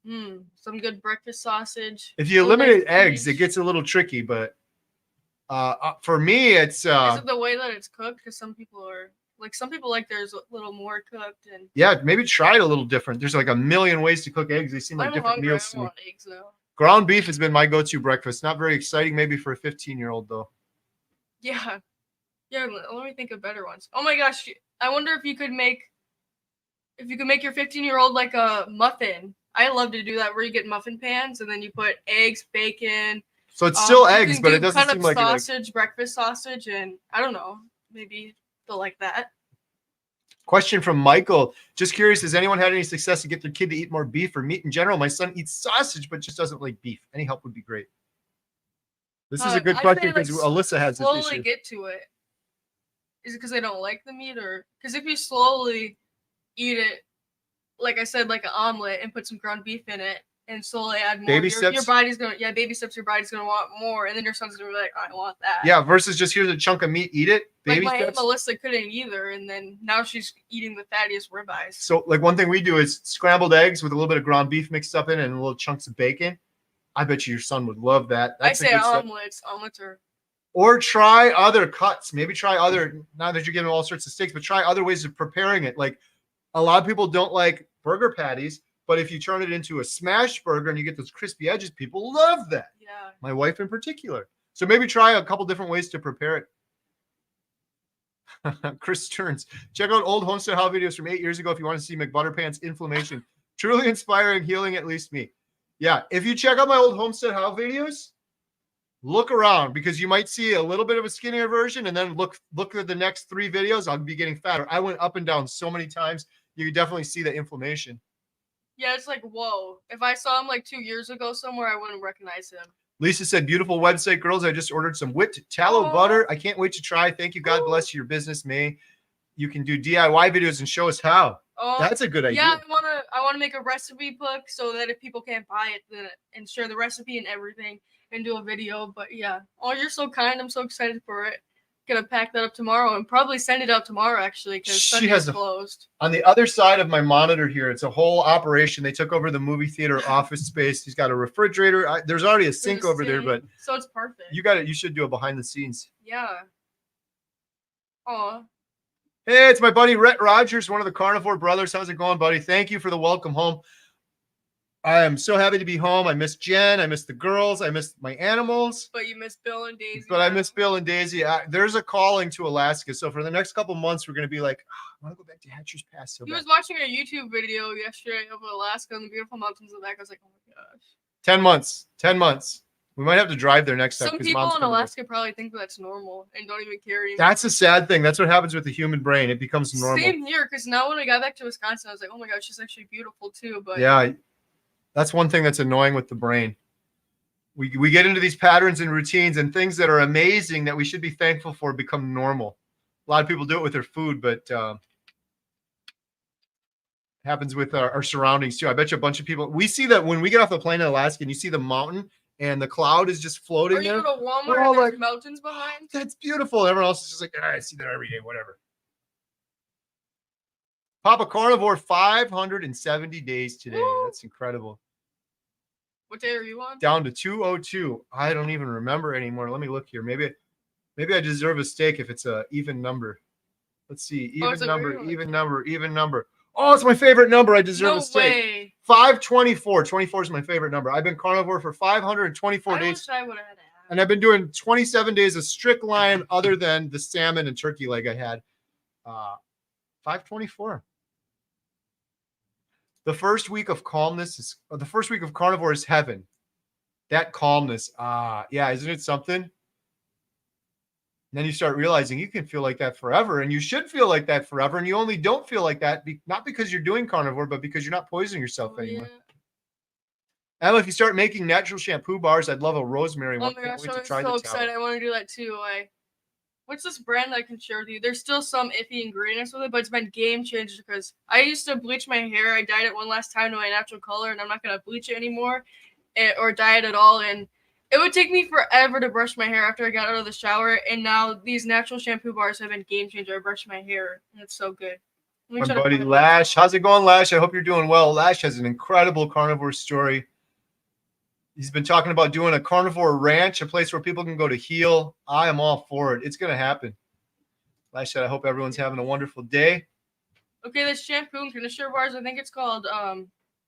Some good breakfast sausage. If you Or eliminate like eggs, quiche. it gets a little tricky. But for me, it's is it the way that it's cooked? Because some people like theirs a little more cooked. And yeah, maybe try it a little different. There's like a million ways to cook eggs. They seem like I'm different hungry. meals to I me. want eggs now. Ground beef has been my go-to breakfast. Not very exciting, maybe for a 15-year-old though. Yeah. Yeah, let me think of better ones. Oh my gosh, I wonder if you could make your 15-year-old like a muffin. I love to do that, where you get muffin pans and then you put eggs, bacon. So it's still you eggs, can but do it doesn't cut seem up like sausage, breakfast sausage, and I don't know, maybe they'll like that. Question from Michael. Just curious, has anyone had any success to get their kid to eat more beef or meat in general? My son eats sausage, but just doesn't like beef. Any help would be great. This is a good question because Alyssa has this slowly issue. get to it. Is it because they don't like the meat, or because if you slowly eat it, like I said, like an omelet, and put some ground beef in it, and slowly add more, Baby your steps? body's gonna baby steps. Your body's gonna want more, and then your son's gonna be like, I want that. Yeah, versus just here's a chunk of meat, eat it. Baby like my steps. Aunt Melissa couldn't either, and then now she's eating the fattiest ribeyes. So like one thing we do is scrambled eggs with a little bit of ground beef mixed up in it and little chunks of bacon. I bet you your son would love that. That's I say omelets. Omelets are. Or try other cuts. Maybe try other, now that you're giving all sorts of steaks, but try other ways of preparing it. Like a lot of people don't like burger patties, but if you turn it into a smashed burger and you get those crispy edges, people love that. Yeah. My wife in particular. So maybe try a couple different ways to prepare it. Chris Stearns. Check out old HomesteadHow videos from 8 years ago if you want to see McButterpants inflammation. Truly inspiring, healing at least me. Yeah, if you check out my old HomesteadHow videos, look around because you might see a little bit of a skinnier version, and then look at the next 3 videos. I'll be getting fatter. I went up and down so many times. You can definitely see the inflammation. Yeah, it's like, whoa. If I saw him like 2 years ago somewhere, I wouldn't recognize him. Lisa said, beautiful website, girls. I just ordered some whipped tallow butter. I can't wait to try. Thank you. God bless your business. May you can do DIY videos and show us how. That's a good idea. Yeah, I wanna make a recipe book so that if people can't buy it, then and share the recipe and everything and do a video. But yeah, you're so kind. I'm so excited for it. Gonna pack that up tomorrow and probably send it out tomorrow actually because Sunday's closed. On the other side of my monitor here, it's a whole operation. They took over the movie theater office space. He's got a refrigerator. There's already a sink over there, but so it's perfect. You should do a behind the scenes. Yeah. Oh. Hey, it's my buddy Rhett Rogers, one of the Carnivore brothers. How's it going, buddy? Thank you for the welcome home. I am so happy to be home. I miss Jen. I miss the girls. I miss my animals. But you miss Bill and Daisy. But I miss Bill and Daisy. There's a calling to Alaska. So for the next couple months, we're going to be like, I want to go back to Hatcher's Pass. He was watching a YouTube video yesterday of Alaska and the beautiful mountains in the back. I was like, oh my gosh. 10 months. 10 months. We might have to drive there next time. Some 'cause people Mom's in coming back. Alaska probably think that's normal and don't even care anymore. That's a sad thing. That's what happens with the human brain. It becomes normal. Same here, because now when I got back to Wisconsin, I was like, oh my god, she's actually beautiful too. But Yeah, that's one thing that's annoying with the brain. We get into these patterns and routines, and things that are amazing that we should be thankful for become normal. A lot of people do it with their food, but happens with our surroundings too. I bet you a bunch of people, we see that when we get off the plane in Alaska and you see the mountain and the cloud is just floating or you there. go to Walmart We're all and there's like, mountains behind. That's beautiful. And everyone else is just like, I see that every day, whatever. Papa Carnivore, 570 days today. Woo. That's incredible. What day are you on? Down to 202. I don't even remember anymore. Let me look here. Maybe I deserve a steak if it's a even number. Let's see. Even number. Oh, it's my favorite number. I deserve a steak. Way. 524. 24 is my favorite number. I've been carnivore for 524 days. Wish I would have had it. And I've been doing 27 days of strict line other than the salmon and turkey leg I had. 524. The first week of calmness is, or the first week of carnivore is heaven. That calmness. Yeah, isn't it something? And then you start realizing you can feel like that forever, and you should feel like that forever. And you only don't feel like that, not because you're doing carnivore, but because you're not poisoning yourself anymore. Yeah. Emma, if you start making natural shampoo bars, I'd love a rosemary one. Oh my gosh, I'm so excited. I want to do that too. What's this brand that I can share with you? There's still some iffy ingredients with it, but it's been game changer because I used to bleach my hair. I dyed it one last time to my natural color, and I'm not going to bleach it anymore or dye it at all. And it would take me forever to brush my hair after I got out of the shower. And now these natural shampoo bars have been game changer. I brush my hair, and it's so good. My buddy Lash. How's it going, Lash? I hope you're doing well. Lash has an incredible carnivore story. He's been talking about doing a carnivore ranch, a place where people can go to heal. I am all for it. It's going to happen. Lash said, I hope everyone's having a wonderful day. Okay, this shampoo and conditioner bars, I think it's called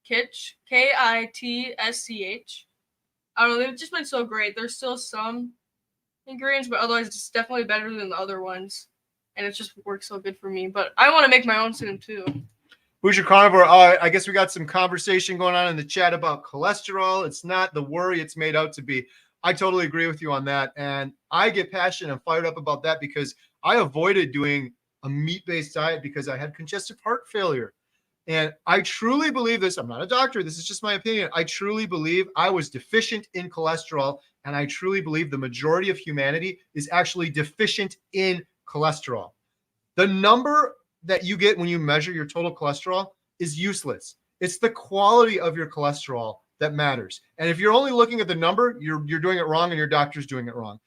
Kitsch, Kitsch. I don't know, they've just been so great. There's still some ingredients, but otherwise it's definitely better than the other ones. And it just works so good for me. But I want to make my own soon too. Who's your carnivore? I guess we got some conversation going on in the chat about cholesterol. It's not the worry it's made out to be. I totally agree with you on that. And I get passionate and fired up about that because I avoided doing a meat-based diet because I had congestive heart failure. And I truly believe this. I'm not a doctor. This is just my opinion. I truly believe I was deficient in cholesterol. And I truly believe the majority of humanity is actually deficient in cholesterol. The number that you get when you measure your total cholesterol is useless. It's the quality of your cholesterol that matters. And if you're only looking at the number, you're doing it wrong and your doctor's doing it wrong.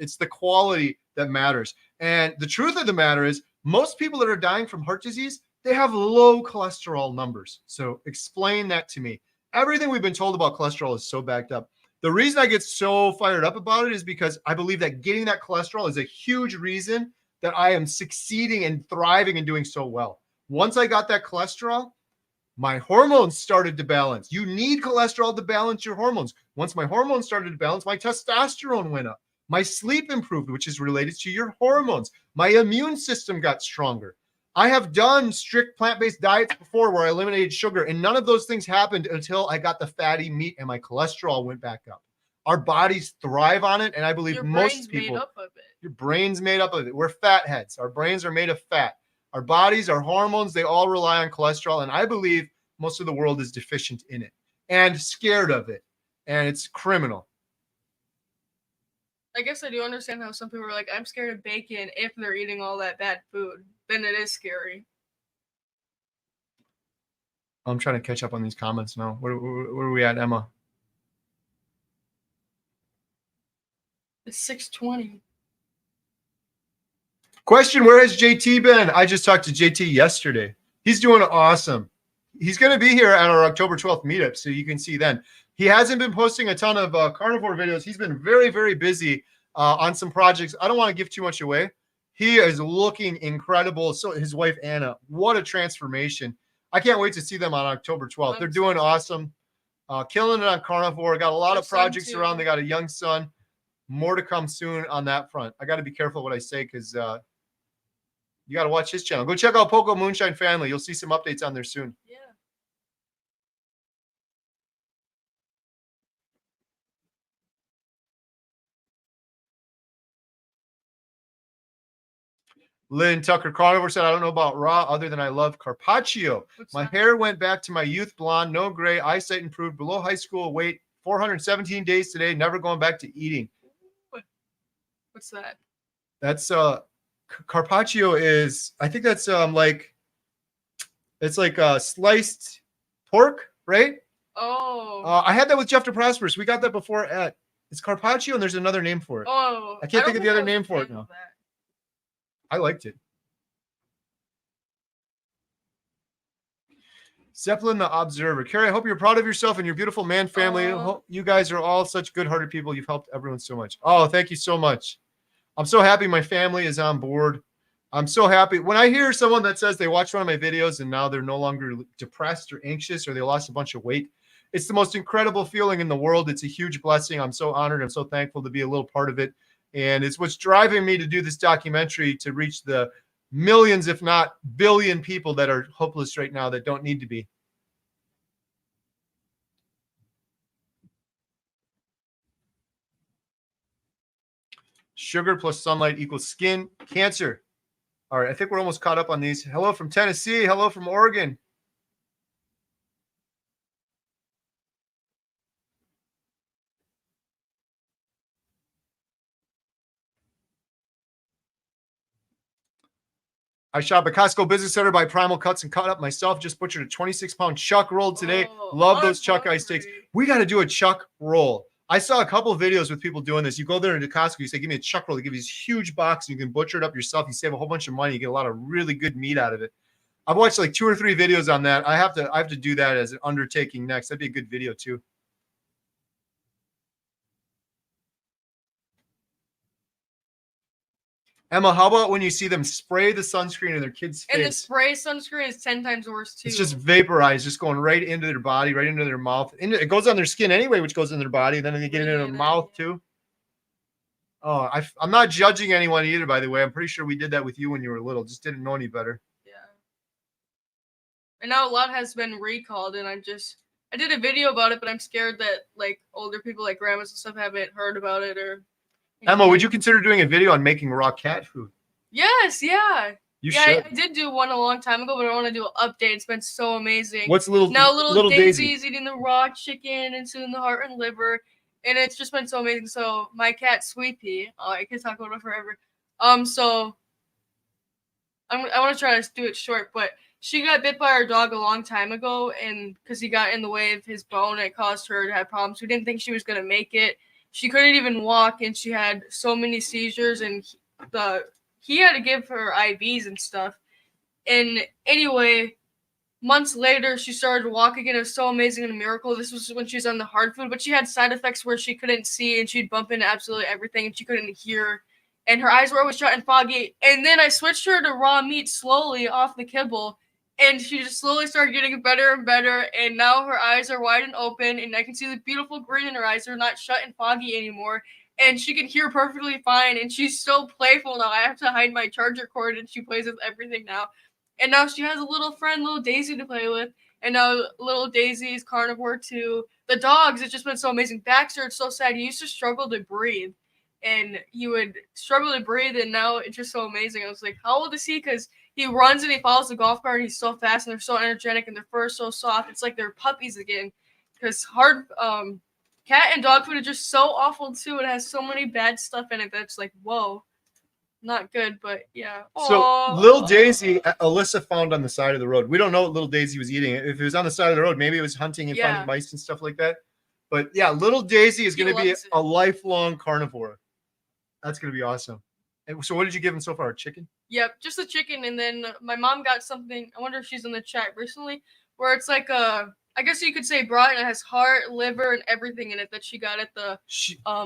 It's the quality that matters. And the truth of the matter is most people that are dying from heart disease, they have low cholesterol numbers. So explain that to me. Everything we've been told about cholesterol is so backed up. The reason I get so fired up about it is because I believe that getting that cholesterol is a huge reason that I am succeeding and thriving and doing so well. Once I got that cholesterol, my hormones started to balance. You need cholesterol to balance your hormones. Once my hormones started to balance, my testosterone went up. My sleep improved, which is related to your hormones. My immune system got stronger. I have done strict plant-based diets before where I eliminated sugar, and none of those things happened until I got the fatty meat and my cholesterol went back up. Our bodies thrive on it, and I believe most people. Made up of it. Your brain's made up of it. We're fat heads. Our brains are made of fat. Our bodies, our hormones, they all rely on cholesterol. And I believe most of the world is deficient in it and scared of it. And it's criminal. I guess I do understand how some people are like, I'm scared of bacon if they're eating all that bad food. Then it is scary. I'm trying to catch up on these comments now. Where are we at, Emma? It's 6:20. Question, where has JT been? I just talked to JT yesterday. He's doing awesome. He's going to be here at our October 12th meetup, so you can see then. He hasn't been posting a ton of carnivore videos. He's been very, very busy on some projects. I don't want to give too much away. He is looking incredible. So his wife, Anna, what a transformation. I can't wait to see them on October 12th. They're doing awesome. Killing it on carnivore. Got a lot of projects around. They got a young son. More to come soon on that front. I got to be careful what I say because you got to watch his channel. Go check out Poco Moonshine Family. You'll see some updates on there soon. Yeah. Lynn Tucker Carnivore said, I don't know about raw other than I love carpaccio. What's My that? hair went back to my youth blonde, no gray, eyesight improved, below high school weight, 417 days today, never going back to eating. What's that? That's carpaccio is, I think that's like, it's like sliced pork, right? Oh. I had that with Jeff DeProsperous. We got that before at, it's carpaccio and there's another name for it. Oh. I can't think of the other I was name a for it fan now. of that. I liked it. Zeppelin the Observer. Kerry, I hope you're proud of yourself and your beautiful man family. I hope you guys are all such good-hearted people. You've helped everyone so much. Oh, thank you so much. I'm so happy my family is on board. I'm so happy. When I hear someone that says they watched one of my videos and now they're no longer depressed or anxious or they lost a bunch of weight, it's the most incredible feeling in the world. It's a huge blessing. I'm so honored. I'm so thankful to be a little part of it. And it's what's driving me to do this documentary to reach the millions, if not billion people that are hopeless right now that don't need to be. Sugar plus sunlight equals skin cancer. All right, I think we're almost caught up on these. Hello from Tennessee. Hello from Oregon. I shop at Costco Business Center, buy primal cuts and cut up myself. Just butchered a 26-pound chuck roll today. Love those chuck eye steaks. We got to do a chuck roll. I saw a couple of videos with people doing this. You go there into Costco, you say, give me a chuck roll. They give you this huge box and you can butcher it up yourself. You save a whole bunch of money. You get a lot of really good meat out of it. I've watched like 2 or 3 videos on that. I have to do that as an undertaking next. That'd be a good video too. Emma, how about when you see them spray the sunscreen in their kids' face? And the spray sunscreen is 10 times worse too. It's just vaporized, just going right into their body, right into their mouth. And it goes on their skin anyway, which goes in their body. And then they get it in their mouth too. Oh, I'm not judging anyone either, by the way. I'm pretty sure we did that with you when you were little. Just didn't know any better. Yeah. And now a lot has been recalled, and I did a video about it, but I'm scared that like older people, like grandmas and stuff, haven't heard about it or. Emma, would you consider doing a video on making raw cat food? Yes, yeah. You should. I did do one a long time ago, but I want to do an update. It's been so amazing. What's little Daisy's eating the raw chicken and soon the heart and liver, and it's just been so amazing. So my cat Sweet Pea, I could talk about it forever. So I want to try to do it short, but she got bit by our dog a long time ago, and because he got in the way of his bone, it caused her to have problems. We didn't think she was gonna make it. She couldn't even walk, and she had so many seizures, and he had to give her IVs and stuff. And anyway, months later, she started walking, and it was so amazing and a miracle. This was when she was on the hard food, but she had side effects where she couldn't see, and she'd bump into absolutely everything, and she couldn't hear, and her eyes were always shut and foggy. And then I switched her to raw meat slowly off the kibble, and she just slowly started getting better and better, and now her eyes are wide and open, and I can see the beautiful green in her eyes. They're not shut and foggy anymore, and she can hear perfectly fine, and she's so playful now. I have to hide my charger cord, and she plays with everything now. And now she has a little friend, little Daisy, to play with, and now little Daisy is carnivore too. The dogs, it's just been so amazing. Baxter, it's so sad. He used to struggle to breathe, and he would struggle to breathe, and now it's just so amazing. I was like, how old is he? Because he runs and he follows the golf cart, and he's so fast, and they're so energetic, and their fur is so soft. It's like they're puppies again. Because hard cat and dog food is just so awful too. It has so many bad stuff in it that's like, whoa, not good. But yeah. So little Daisy, Alyssa found on the side of the road. We don't know what little Daisy was eating. If it was on the side of the road, maybe it was hunting and finding mice and stuff like that. But yeah, little Daisy is going to be a lifelong carnivore. That's going to be awesome. And so what did you give him so far? Chicken? Yep, just the chicken. And then my mom got something, I wonder if she's in the chat recently, where it's like I guess you could say brat, and it has heart, liver, and everything in it that she got at the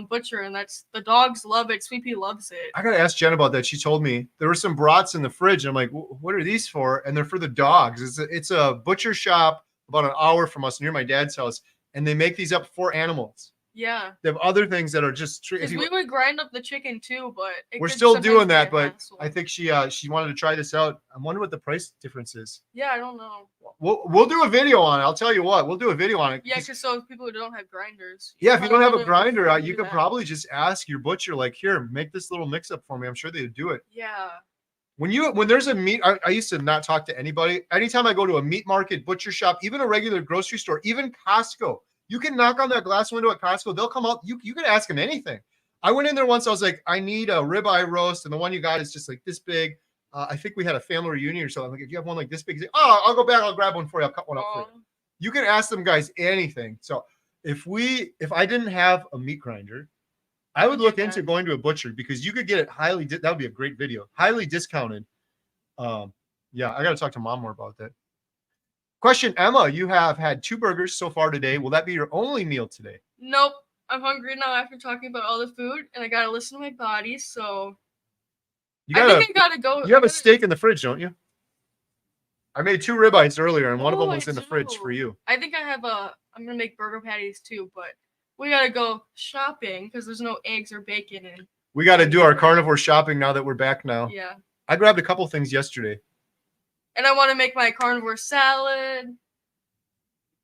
butcher, and that's the dogs love it. Sweet Pea loves it. I gotta ask Jen about that. She told me there were some brats in the fridge, and I'm like, what are these for? And they're for the dogs. It's a butcher shop about an hour from us near my dad's house, and they make these up for animals. Yeah. They have other things that are just. We would grind up the chicken too, but we're still doing that. But I think she wanted to try this out. I wonder what the price difference is. Yeah, I don't know. We'll do a video on it. I'll tell you what. We'll do a video on it. Yeah, because so people who don't have grinders. Yeah, if you don't have a grinder, you could probably just ask your butcher, like, here, make this little mix up for me. I'm sure they'd do it. Yeah. When there's a meat, I used to not talk to anybody. Anytime I go to a meat market, butcher shop, even a regular grocery store, even Costco, you can knock on that glass window at Costco. They'll come up. You can ask them anything. I went in there once. I was like, I need a ribeye roast, and the one you got is just like this big. I think we had a family reunion or something. I'm like, if you have one like this big, oh, I'll go back. I'll grab one for you. I'll cut one up for you. You can ask them guys anything. So if I didn't have a meat grinder, I would look into going to a butcher because you could get it highly. That would be a great video. Highly discounted. Yeah, I got to talk to mom more about that. Question, Emma, you have had 2 burgers so far today. Will that be your only meal today? Nope. I'm hungry now after talking about all the food, and I gotta listen to my body. So I think I gotta go. You have a steak in the fridge, don't you? I made 2 ribeyes earlier, and one of them was in the fridge for you. I think I have I'm gonna make burger patties too, but we gotta go shopping because there's no eggs or bacon in. We got to do our carnivore shopping now that we're back now. Yeah. I grabbed a couple things yesterday. And I want to make my carnivore salad.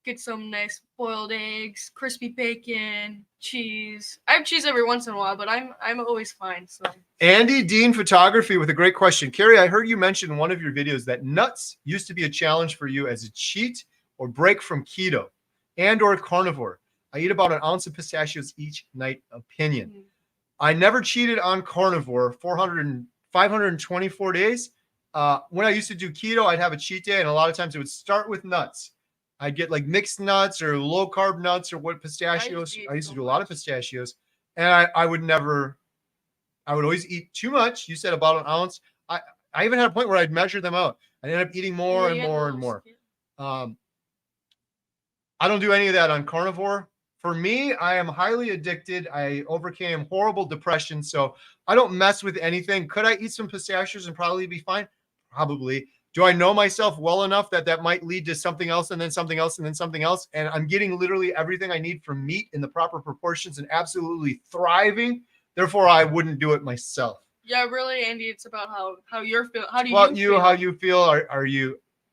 Get some nice boiled eggs, crispy bacon, cheese. I have cheese every once in a while, but I'm always fine. So Andy Dean Photography with a great question. Kerry, I heard you mention in one of your videos that nuts used to be a challenge for you as a cheat or break from keto and or carnivore. I eat about an ounce of pistachios each night. Opinion. Mm-hmm. I never cheated on carnivore 524 days. When I used to do keto, I'd have a cheat day, and a lot of times it would start with nuts. I'd get like mixed nuts or low carb nuts or what pistachios. I used to do a lot of pistachios, and I would always eat too much. You said about an ounce. I even had a point where I'd measure them out. I ended up eating more and more and more. I don't do any of that on carnivore. For me, I am highly addicted. I overcame horrible depression, so I don't mess with anything. Could I eat some pistachios and probably be fine? Probably. Do I know myself well enough that might lead to something else and then something else and then something else? And I'm getting literally everything I need from meat in the proper proportions and absolutely thriving. Therefore, I wouldn't do it myself. Yeah, really, Andy. It's about how you're feeling. How do you feel? How you feel?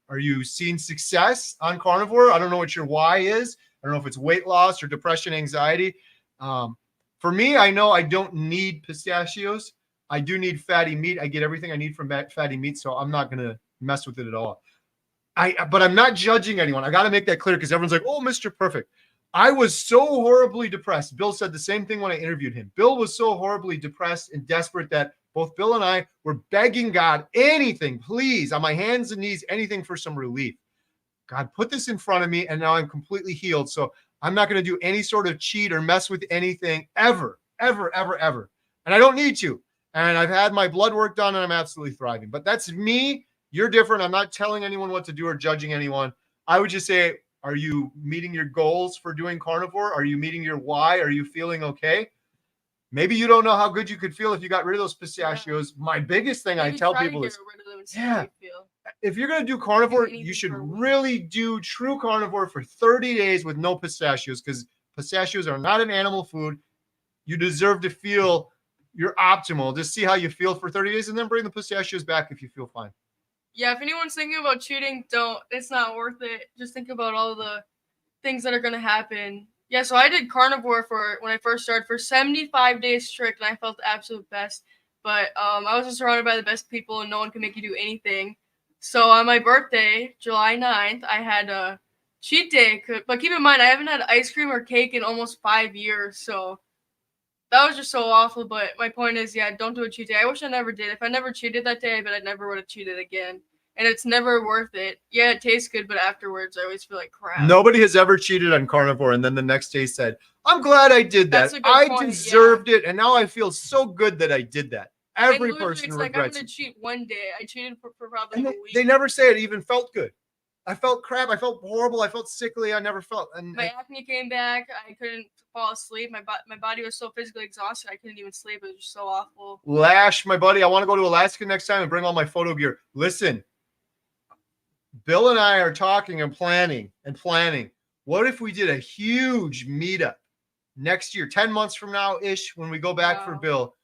Are you seeing success on carnivore? I don't know what your why is. I don't know if it's weight loss or depression, anxiety. For me, I know I don't need pistachios. I do need fatty meat. I get everything I need from fatty meat, so I'm not going to mess with it at all. But I'm not judging anyone. I got to make that clear because everyone's like, oh, Mr. Perfect. I was so horribly depressed. Bill said the same thing when I interviewed him. Bill was so horribly depressed and desperate that both Bill and I were begging God, anything, please, on my hands and knees, anything for some relief. God put this in front of me, and now I'm completely healed. So I'm not going to do any sort of cheat or mess with anything ever, ever, ever, ever. And I don't need to. And I've had my blood work done, and I'm absolutely thriving. But that's me. You're different. I'm not telling anyone what to do or judging anyone. I would just say, are you meeting your goals for doing carnivore? Are you meeting your why? Are you feeling okay? Maybe you don't know how good you could feel if you got rid of those pistachios. Yeah. My biggest thing I tell people is, if you're going to do carnivore, you should really do true carnivore for 30 days with no pistachios, because pistachios are not an animal food. You deserve to feel you're optimal. Just see how you feel for 30 days and then bring the pistachios back if you feel fine. Yeah, if anyone's thinking about cheating, don't. It's not worth it. Just think about all the things that are going to happen. Yeah, so I did carnivore when I first started for 75 days strict, and I felt the absolute best. But I was just surrounded by the best people, and no one can make you do anything. So on my birthday, July 9th, I had a cheat day. But keep in mind, I haven't had ice cream or cake in almost 5 years. So that was just so awful. But my point is, yeah, don't do a cheat day. I wish I never did. If I never cheated that day, I bet I never would have cheated again. And it's never worth it. Yeah, it tastes good, but afterwards I always feel like crap. Nobody has ever cheated on carnivore and then the next day said, I'm glad I did that. I deserved it, and now I feel so good that I did that. Every person regrets I'm going to cheat one day. I cheated for probably a week. They never say it even felt good. I felt crap. I felt horrible. I felt sickly. I never felt. My acne came back. I couldn't fall asleep. My body was so physically exhausted. I couldn't even sleep. It was just so awful. Lash, my buddy, I want to go to Alaska next time and bring all my photo gear. Listen. Bill and I are talking and planning. What if we did a huge meetup next year, 10 months from now-ish, when we go back for Bill?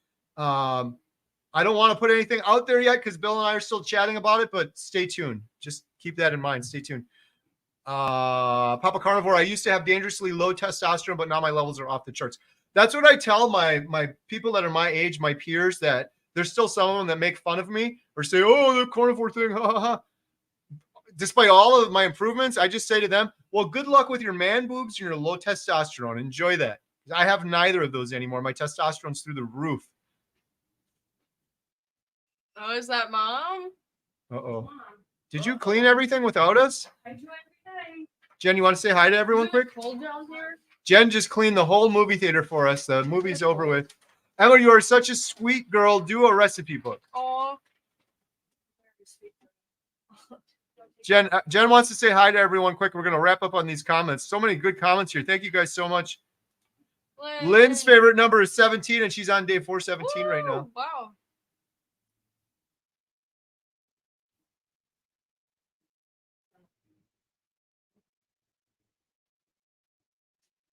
I don't want to put anything out there yet because Bill and I are still chatting about it, but stay tuned. Just keep that in mind. Stay tuned. Papa Carnivore, I used to have dangerously low testosterone, but now my levels are off the charts. That's what I tell my people that are my age, my peers, that There's still some of them that make fun of me or say, oh, the carnivore thing, ha ha ha. Despite all of my improvements, I just say to them, well, good luck with your man boobs and your low testosterone. Enjoy that. I have neither of those anymore. My testosterone's through the roof. Oh, is that mom? Uh-oh. Did you clean everything without us? I do everything. Jen, you want to say hi to everyone quick? Cold down here? Jen just cleaned the whole movie theater for us. The movie's over with. Emma, you are such a sweet girl. Do a recipe book. Oh. Jen wants to say hi to everyone quick. We're going to wrap up on these comments. So many good comments here. Thank you guys so much. Lynn's favorite number is 17, and she's on day 417 right now. Wow.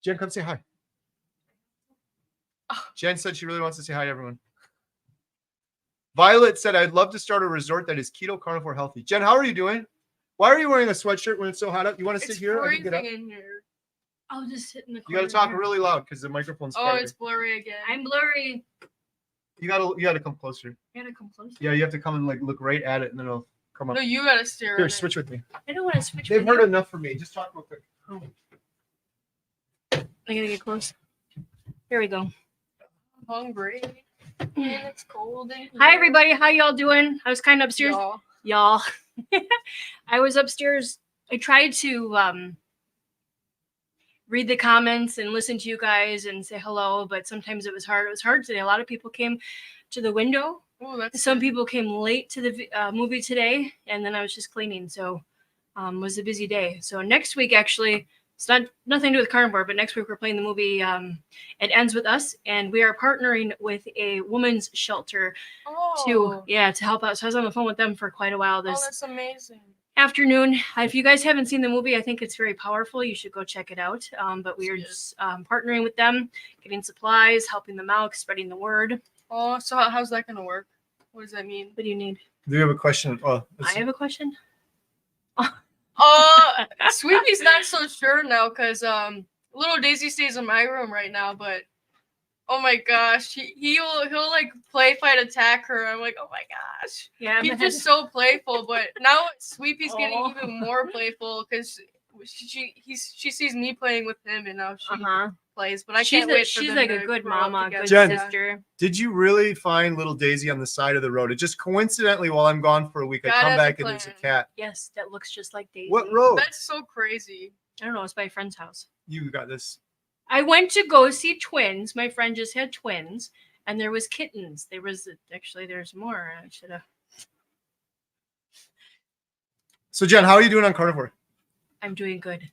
Jen, come say hi. Oh. Jen said she really wants to say hi to everyone. Violet said, I'd love to start a resort that is keto, carnivore, healthy. Jen, how are you doing? Why are you wearing a sweatshirt when it's so hot out? You want to sit here? I can get up. In here. I'll just sit in the You corner. got to talk really loud because the microphone's Oh, farther. it's blurry again. I'm blurry. You gotta come closer. I gotta come closer. Yeah, you have to come and like look right at it, and then it'll come up. No, you gotta stare Here, at switch with me. I don't want to switch. They've with heard you. enough from me. Just talk real quick. I gotta get close. Here we go. I'm hungry. And it's cold in here. Hi everybody, how y'all doing? I was kind of upstairs, y'all. I was upstairs. I tried to read the comments and listen to you guys and say hello, but sometimes it was hard. It was hard today. A lot of people came to the window. Oh, that's Some people came late to the movie today, and then I was just cleaning, so it was a busy day. So next week, actually, it's nothing to do with carnivore, but next week we're playing the movie It Ends With Us, and we are partnering with a women's shelter to help out. So I was on the phone with them for quite a while this that's amazing. afternoon. If you guys haven't seen the movie, I think it's very powerful. You should go check it out. But we are just partnering with them, getting supplies, helping them out, spreading the word. Oh, so how's that gonna work? What does that mean? What do you need? Do you have a question? Oh, I have a question. Sweepy's not so sure now because little Daisy stays in my room right now, but oh my gosh, he'll like play fight attack her. I'm like, oh my gosh. Yeah, He's just so playful, but now Sweepy's getting even more playful because she sees me playing with him and now she plays. But I can't wait for she's them like to a good grow up mama, together. good Jen. sister. Did you really find little Daisy on the side of the road? It just coincidentally, while I'm gone for a week, I God come has back a and there's a plan. cat. Yes, that looks just like Daisy. What road? That's so crazy. I don't know. It's by a friend's house. You got this. I went to go see twins. My friend just had twins, and there was kittens. There's more. I should have. So Jen, how are you doing on carnivore? I'm doing good.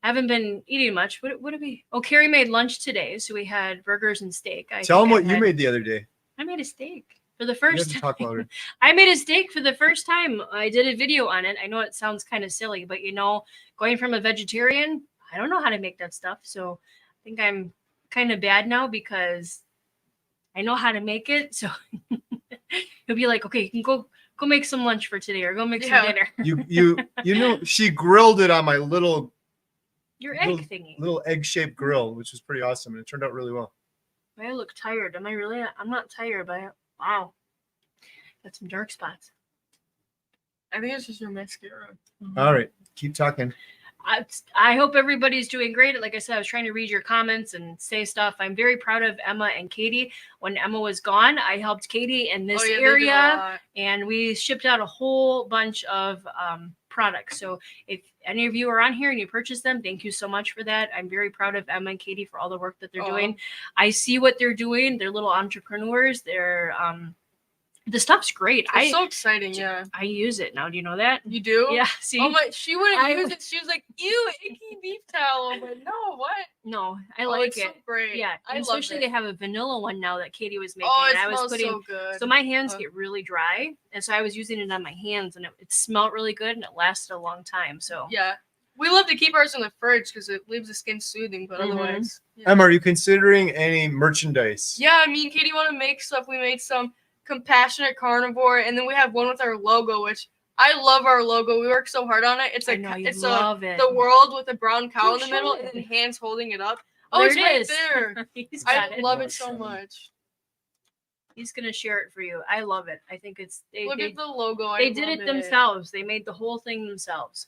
I haven't been eating much. What did we? Oh, Kerry made lunch today, so we had burgers and steak. Tell them what you made the other day. I made a steak for the You have first to talk louder. time. I made a steak for the first time. I did a video on it. I know it sounds kind of silly, but going from a vegetarian, I don't know how to make that stuff. So I think I'm kind of bad now because I know how to make it. So he'll be like, okay, you can go make some lunch for today or go make some dinner. She grilled it on my little Egg thingy. Little egg-shaped grill, which was pretty awesome, and it turned out really well. I look tired. Am I really? I'm not tired, but wow. Got some dark spots. I think it's just your mascara. All right, keep talking. I hope everybody's doing great. Like I said, I was trying to read your comments and say stuff. I'm very proud of Emma and Katie. When Emma was gone, I helped Katie in this area, and we shipped out a whole bunch of products. So if any of you are on here and you purchase them, thank you so much for that. I'm very proud of Emma and Katie for all the work that they're doing. I see what they're doing. They're little entrepreneurs. They're the stuff's great. It's so exciting, yeah. I use it now. Do you know that? You do? Yeah. See? Oh my, she wouldn't use it. She was like, ew, icky beef towel. I'm like, no, what? No, I like it. So great. Yeah. I especially love it. they have a vanilla one now that Katie was making. Oh, it and I was smells putting so good. So my hands get really dry. And so I was using it on my hands and it smelled really good and it lasted a long time. So yeah. We love to keep ours in the fridge because it leaves the skin soothing, but otherwise. Yeah. Emma, are you considering any merchandise? Yeah, me and Katie want to make stuff. We made some compassionate carnivore, and then we have one with our logo, which I love our logo. We work so hard on it. It's like the world with a brown cow in the middle and then hands holding it up. Oh, it's right there. I love it so much. He's gonna share it for you. I love it. I think it's Look at the logo. they did it themselves. They made the whole thing themselves.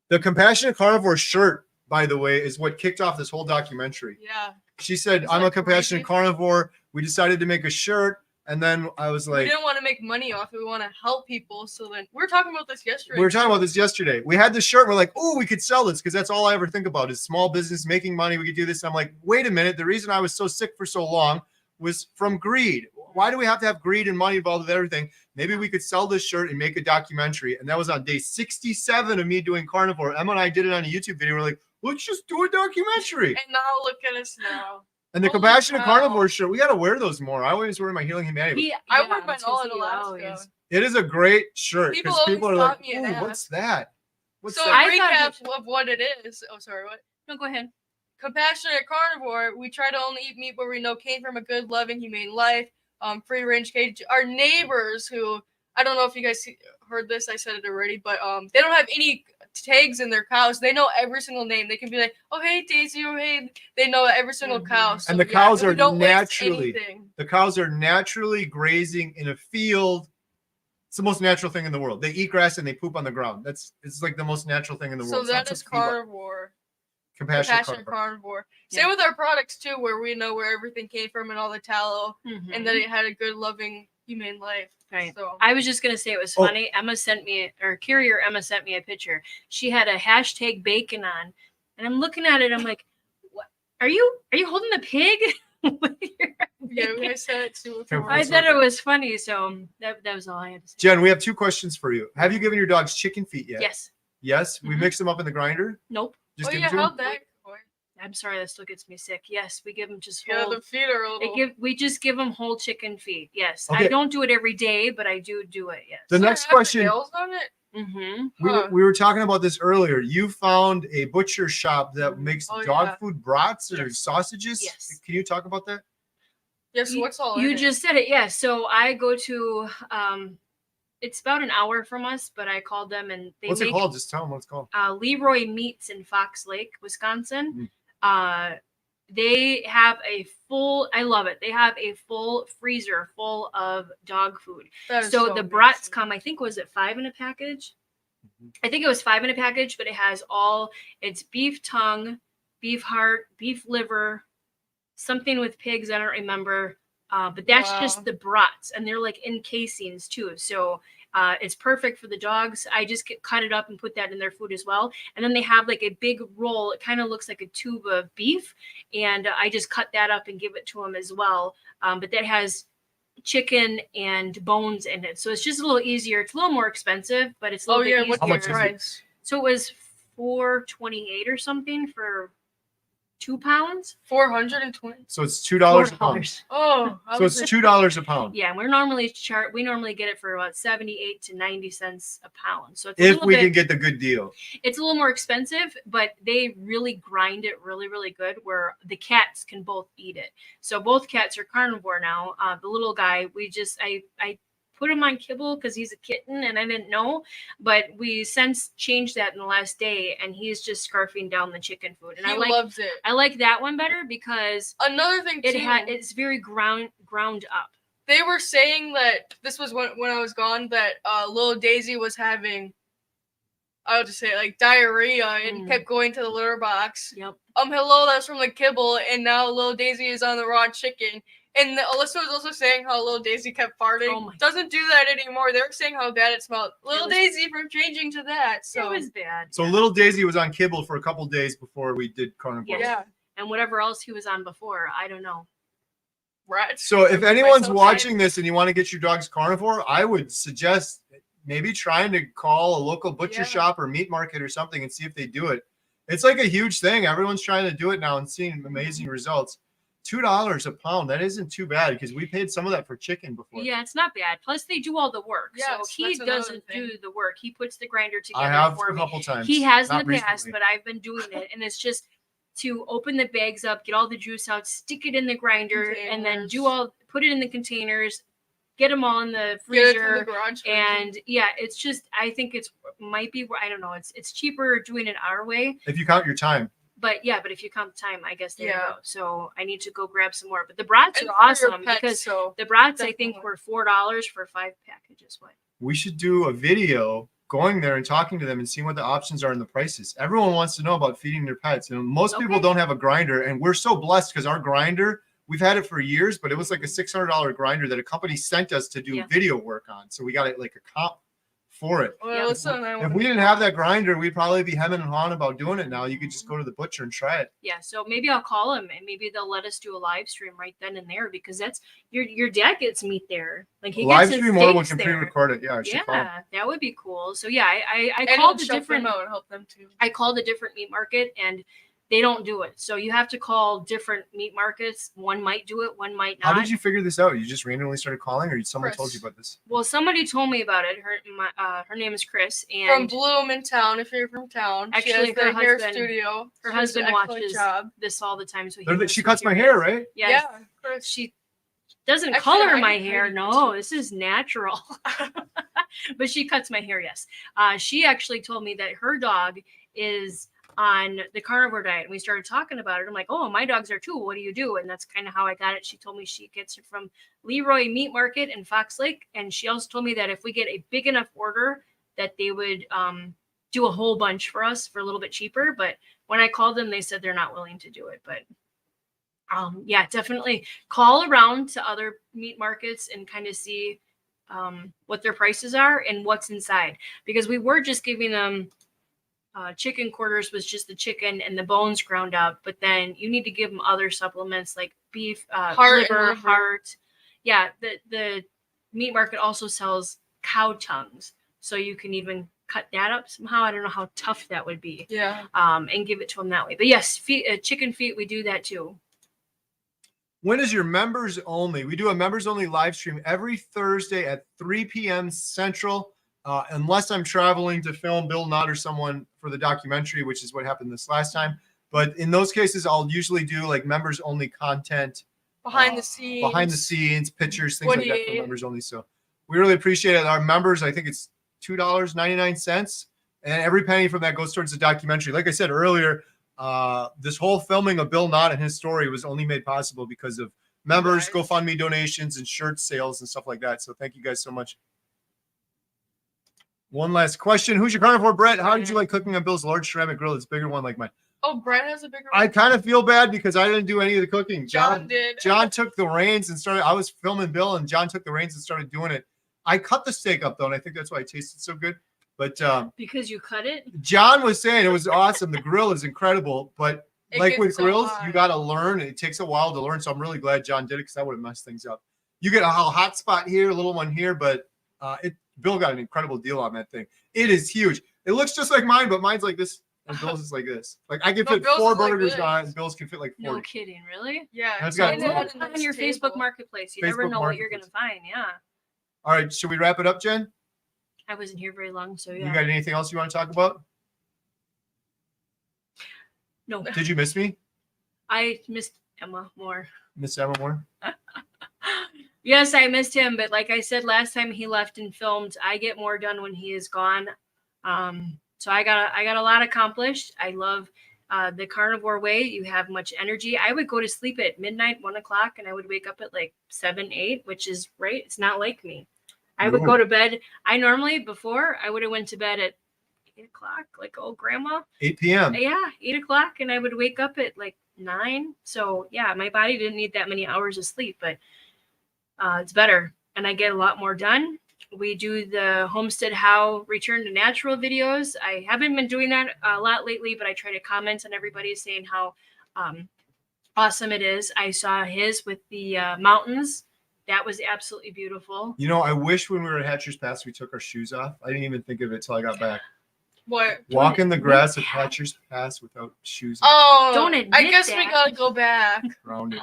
The Compassionate Carnivore shirt, by the way, is what kicked off this whole documentary. Yeah. She said, Isn't I'm that a compassionate crazy? carnivore. We decided to make a shirt. And then I was We like, didn't want to make money off it. We want to help people. So then we were talking about this yesterday. we were talking about this yesterday. We had this shirt. And we're like, oh, we could sell this because that's all I ever think about is small business, making money. We could do this. And I'm like, wait a minute. The reason I was so sick for so long was from greed. Why do we have to have greed and money involved with everything? Maybe we could sell this shirt and make a documentary. And that was on day 67 of me doing carnivore. Emma and I did it on a YouTube video. We're like, let's just do a documentary. And now look at us now. And the Holy Compassionate cow. Carnivore shirt, we got to wear those more. I always wear my Healing Humanity. I wear mine all in Alaska. It is a great shirt People because people are always like, stop me and "Ooh, ask." what's that? What's So that?" I recap thought of what it is. Oh, sorry, what? No, go ahead. Compassionate carnivore. We try to only eat meat where we know came from a good, loving, humane life. Free range cage. Our neighbors, who I don't know if you guys heard this, I said it already, but they don't have any tags in their cows. They know every single name. They can be like, oh hey Daisy, oh hey. They know every single cow. So, And the cows we are don't waste naturally- anything. The cows are naturally grazing in a field. It's the most natural thing in the world. They eat grass and they poop on the ground. It's like the most natural thing in the So world. It's not that is something about carnivore. Compassionate Compassionate carnivore. carnivore. Yeah. Same with our products too, where we know where everything came from and all the tallow, and that it had a good, loving, humane life. Right. So I was just gonna say it was Oh. funny. Emma sent me, or Keery or Emma sent me a picture. She had a hashtag bacon on, and I'm looking at it. I'm like, "What? Are you holding the pig?" with your yeah, bacon?" I said it too. Careful. I thought it was funny. So that was all I had to say. Jen, we have 2 questions for you. Have you given your dogs chicken feet yet? Yes. Yes. We Mhm. mix them up in the grinder. Nope. Just Oh give yeah, them to how'd them. that go? I'm sorry, that still gets me sick. Yes, we give them just Yeah, whole. the feet are a little. We just give them whole chicken feet. Yes, Okay. I don't do it every day, but I do it. Yes. The Does it next have question. nails on it? Mm-hmm. We were talking about this earlier. You found a butcher shop that makes Oh, dog yeah. food brats or Yes. sausages. Yes. Can you talk about that? Yes. You- What's all? You in it? just said it. Yes. So I go to it's about an hour from us, but I called them and they What's make it called? Just tell them what it's called. Leroy Meats in Fox Lake, Wisconsin. Mm. They have a full. I love it. They have a full freezer full of dog food. That is So the brats amazing. come. I think was it 5 in a package? Mhm. I think it was 5 in a package, but it has all. It's beef tongue, beef heart, beef liver, something with pigs. I don't remember. But that's Wow. just the brats, and they're like in casings too. So it's perfect for the dogs. I just cut it up and put that in their food as well. And then they have like a big roll. It kind of looks like a tube of beef, and I just cut that up and give it to them as well. But that has chicken and bones in it, so it's just a little easier. It's a little more expensive, but it's a Oh little yeah, bit what's How the much is easier. it? price? So it was $4.28 or something for 2 pounds. 420. So it's $2 a pound. $4. Oh, I So was it's $2 a pound. Yeah, we're normally we normally get it for about 78 to 90 cents a pound. So it's a If little we bit, can get the good deal. it's a little more expensive, but they really grind it really, really good where the cats can both eat it. So both cats are carnivore now. The little guy, I put him on kibble because he's a kitten and I didn't know, but we since changed that in the last day and he's just scarfing down the chicken food. And he I loves it. like that one better because Another thing too, it's very ground up. they were saying that this was when I was gone that little Daisy was having, I would just say like diarrhea and kept going to the litter box. Yep. Hello, that's from the kibble, and now little Daisy is on the raw chicken. And Alyssa was also saying how little Daisy kept farting. Oh my- Doesn't do that anymore. They were saying how bad it smelled. Little was- Daisy from changing to that. So It was bad. So yeah. little Daisy was on kibble for a couple days before we did carnivore. Yes. yeah, And whatever else he was on before, I don't know. right. So if I keep anyone's myself watching this and you want to get your dogs carnivore, I would suggest maybe trying to call a local butcher Yeah. shop or meat market or something and see if they do it. It's like a huge thing. Everyone's trying to do it now and seeing amazing results. $2 a pound. That isn't too bad because we paid some of that for chicken before. Yeah, it's not bad. Plus, they do all the work. Yes, so he that's another doesn't thing. do the work. He puts the grinder together I have for a me. couple times. He has in Not the past, recently. but I've been doing it, and it's just to open the bags up, get all the juice out, stick it in the grinder, and then put it in the containers, get them all in the Get it from the freezer. garage. And yeah, it's just I think might be I don't know. It's cheaper doing it our way. If you count your time. But if you count the time, I guess there you Yeah. go. So I need to go grab some more. But the brats And are for your awesome pets, because so the brats I think definitely. were $4 for 5 packages. What? We should do a video going there and talking to them and seeing what the options are and the prices. Everyone wants to know about feeding their pets. And most people Okay. don't have a grinder, and we're so blessed because our grinder, we've had it for years, but it was like a $600 grinder that a company sent us to do Yeah. video work on. So we got it like a comp for it. Well, Yeah. listen, If we didn't have that grinder, we'd probably be hemming and hawing about doing it now. You could just go to the butcher and try it. Yeah, so maybe I'll call them and maybe they'll let us do a live stream right then and there because that's your dad gets meat there. Like he Live gets his stream or we steaks can there. pre-record it. Yeah, I should call 'em. Yeah, that would be cool. So yeah, I and called it'll a check different them out and help them too. I called a different meat market and they don't do it. So you have to call different meat markets. One might do it, one might not. How did you figure this out? You just randomly started calling, or someone Chris. told you about this? Well, somebody told me about it. Her name is Chris, From and Bloom in town, if you're from town. Actually, she has her the hair husband- studio. her She does an husband excellent watches job. this all the time. So She cuts my hair, right? Yes. Yeah, Chris. She doesn't Actually, color I my do hair. too. No, this is natural. But she cuts my hair, yes. She actually told me that her dog is on the carnivore diet. And we started talking about it. I'm like, oh, my dogs are too. What do you do? And that's kind of how I got it. She told me she gets it from Leroy Meat Market in Fox Lake. And she also told me that if we get a big enough order, that they would do a whole bunch for us for a little bit cheaper. But when I called them, they said they're not willing to do it. But yeah, definitely call around to other meat markets and kind of see what their prices are and what's inside. Because we were just giving them chicken quarters was just the chicken and the bones ground up. But then you need to give them other supplements like beef, Heart and liver, liver. heart. Yeah, the meat market also sells cow tongues. So you can even cut that up somehow. I don't know how tough that would be. Yeah. And give it to them that way. But yes, chicken feet, we do that too. When is your members only? We do a members only live stream every Thursday at 3 p.m. Central, unless I'm traveling to film Bill Nott or someone for the documentary, which is what happened this last time. But in those cases, I'll usually do like members only content. Behind the scenes. Pictures, things like that for members only. So we really appreciate it. Our members, I think it's $2.99. And every penny from that goes towards the documentary. Like I said earlier, this whole filming of Bill Nott and his story was only made possible because of members, Right. GoFundMe donations, and shirt sales and stuff like that. So thank you guys so much. One last question. Who's your carnivore, Brett? How did you like cooking on Bill's large ceramic grill? It's a bigger one like mine. Oh, Brett has a bigger I one. kind of feel bad because I didn't do any of the cooking. John did. John took the reins and started. I was filming Bill, and John took the reins and started doing it. I cut the steak up though, and I think that's why it tasted so good. But Because you cut it? John was saying it was awesome. The grill is incredible, but It like gets with so grills, hot. you got to learn. It takes a while to learn. So I'm really glad John did it because I would have messed things up. You get a hot spot here, a little one here, but Bill got an incredible deal on that thing. It is huge. It looks just like mine, but mine's like this, and Bill's is like this. Like I can No, fit Bill's 4 is like burgers this. on it, and Bill's can fit like 40. No kidding, really? Yeah. That's so got- I did Look it on your this Facebook table. Marketplace. You never Facebook know what you're going to Marketplace. find. Yeah. All right, should we wrap it up, Jen? I wasn't here very long, so You yeah. got anything else you want to talk about? No, Did you miss me, I missed Emma more. Miss Emma Moore? Yes, I missed him, but like I said last time he left and filmed, I get more done when he is gone. So I got a lot accomplished. I love the carnivore way. You have much energy. I would go to sleep at midnight, 1 o'clock, and I would wake up at like 7, 8, which is right. It's not like me. I would go to bed. I normally before I would have went to bed at 8 o'clock, like old grandma. 8 p.m. Yeah, 8 o'clock, and I would wake up at like 9. So yeah, my body didn't need that many hours of sleep, but it's better, and I get a lot more done. We do the HomesteadHow Return to Natural videos. I haven't been doing that a lot lately, but I try to comment on everybody saying how awesome it is. I saw his with the mountains. That was absolutely beautiful. You know, I wish when we were at Hatcher's Pass we took our shoes off. I didn't even think of it till I got back. What? Walk in the grass at admit that. Hatcher's Pass without shoes on. Oh, Don't I admit guess we that. gotta go back. Around it.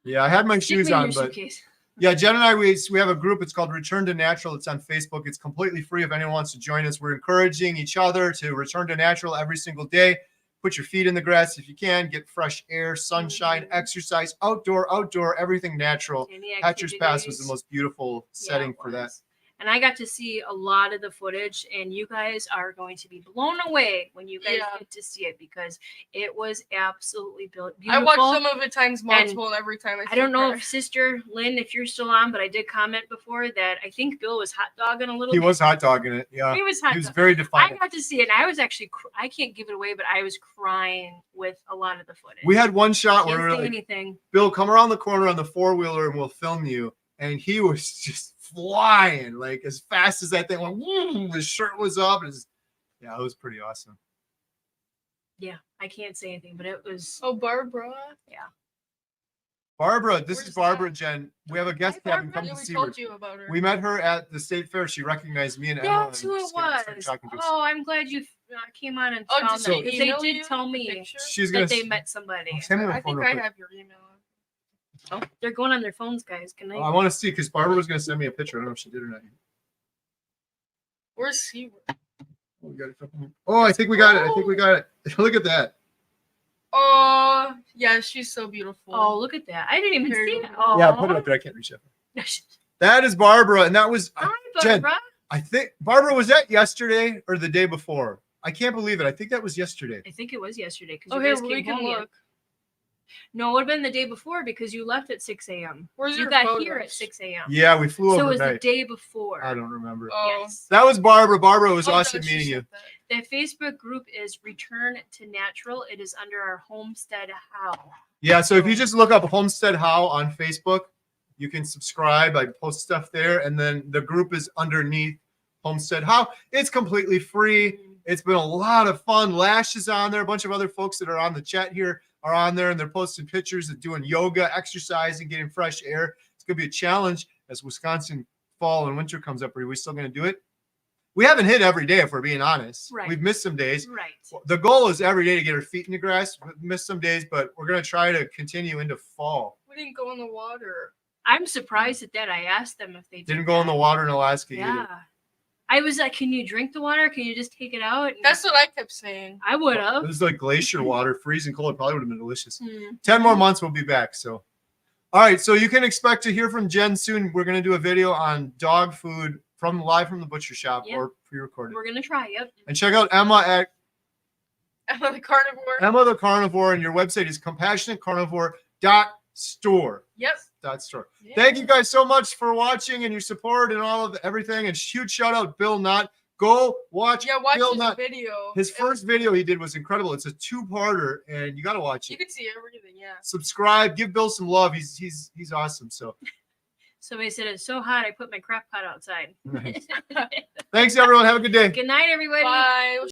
Yeah, I had my Stick shoes me in on, your but suitcase. yeah, Jen and I, we have a group. It's called Return to Natural. It's on Facebook. It's completely free if anyone wants to join us. We're encouraging each other to return to natural every single day. Put your feet in the grass if you can. Get fresh air, sunshine, exercise, outdoor, everything natural. Any Hatcher's Pass was activities. the most beautiful Yeah, setting it for that. was. And I got to see a lot of the footage, and you guys are going to be blown away when you guys get to see it because it was absolutely beautiful. I watched some of it times multiple, and every time I don't know if Sister Lynn, if you're still on, but I did comment before that I think Bill was hot dogging a little bit. He was hot dogging it. Yeah. He was very defiant. I got to see it, and I was actually, I can't give it away, but I was crying with a lot of the footage. We had one shot where we were like, anything. Bill, come around the corner on the 4-wheeler and we'll film you. And he was just flying like as fast as that thing went. Woo, his shirt was up. It was pretty awesome. Yeah, I can't say anything, but it was. Oh, Barbara. Yeah. Barbara, this is Barbara, Jen. We have a guest cabin come to see her. You about her. We met her at the state fair. She recognized me and Emma. That's who it was. Oh, I'm glad you came on and found so that because they did tell me she's gonna, that they met somebody. I think I have your email. Oh, they're going on their phones, guys. Good night. I want to see because Barbara was going to send me a picture. I don't know if she did or not. Where's he? Oh, we got it. Oh, I think we got it. I think we got it. Look at that. Oh, yeah, she's so beautiful. Oh, look at that. I didn't even see it. Oh. Yeah, put it up there. I can't reach it. That is Barbara, and that was Hi, Jen. Barbara. I think Barbara, was that yesterday or the day before? I can't believe it. I think that was yesterday. I think it was yesterday because okay, well, we can look. No, it would have been the day before because you left at 6 a.m. Where's you your got photos? here at 6 a.m. Yeah, we flew so overnight. it was the day before. I don't remember. Oh. Yes. That was Barbara. Barbara, it was Oh, awesome no, she meeting you. said that. The Facebook group is Return to Natural. It is under our Homestead How. Yeah, so if you just look up Homestead How on Facebook, you can subscribe. I post stuff there, and then the group is underneath Homestead How. It's completely free. It's been a lot of fun. Lash is on there. A bunch of other folks that are on the chat here are on there, and they're posting pictures of doing yoga, exercising, getting fresh air. It's going to be a challenge as Wisconsin fall and winter comes up. Are we still going to do it? We haven't hit every day, if we're being honest. Right. We've missed some days. Right. The goal is every day to get our feet in the grass. We've missed some days, but we're going to try to continue into fall. We didn't go in the water. I'm surprised at that. I asked them if they didn't go in the water in Alaska Yeah. either. I was like, can you drink the water? Can you just take it out? And That's what I kept saying. I would have. It was like glacier water, freezing cold. Probably would have been delicious. Hmm. 10 more months, we'll be back. So, all right. So you can expect to hear from Jen soon. We're going to do a video on dog food live from the butcher shop or pre-recorded. We're going to try. Yep. And check out Emma at Emma the Carnivore. Emma the Carnivore, and your website is compassionatecarnivore.store. Yep. Store. Yeah. Thank you guys so much for watching and your support and all of everything. And huge shout out Bill Nott. Go watch Bill his Nott. video. His first video he did was incredible. It's a 2-parter, and you got to watch it. You can see everything. Yeah. Subscribe. Give Bill some love. He's awesome. So Somebody said it's so hot I put my crap pot outside. nice. Thanks everyone. Have a good day. Good night, everybody. Bye.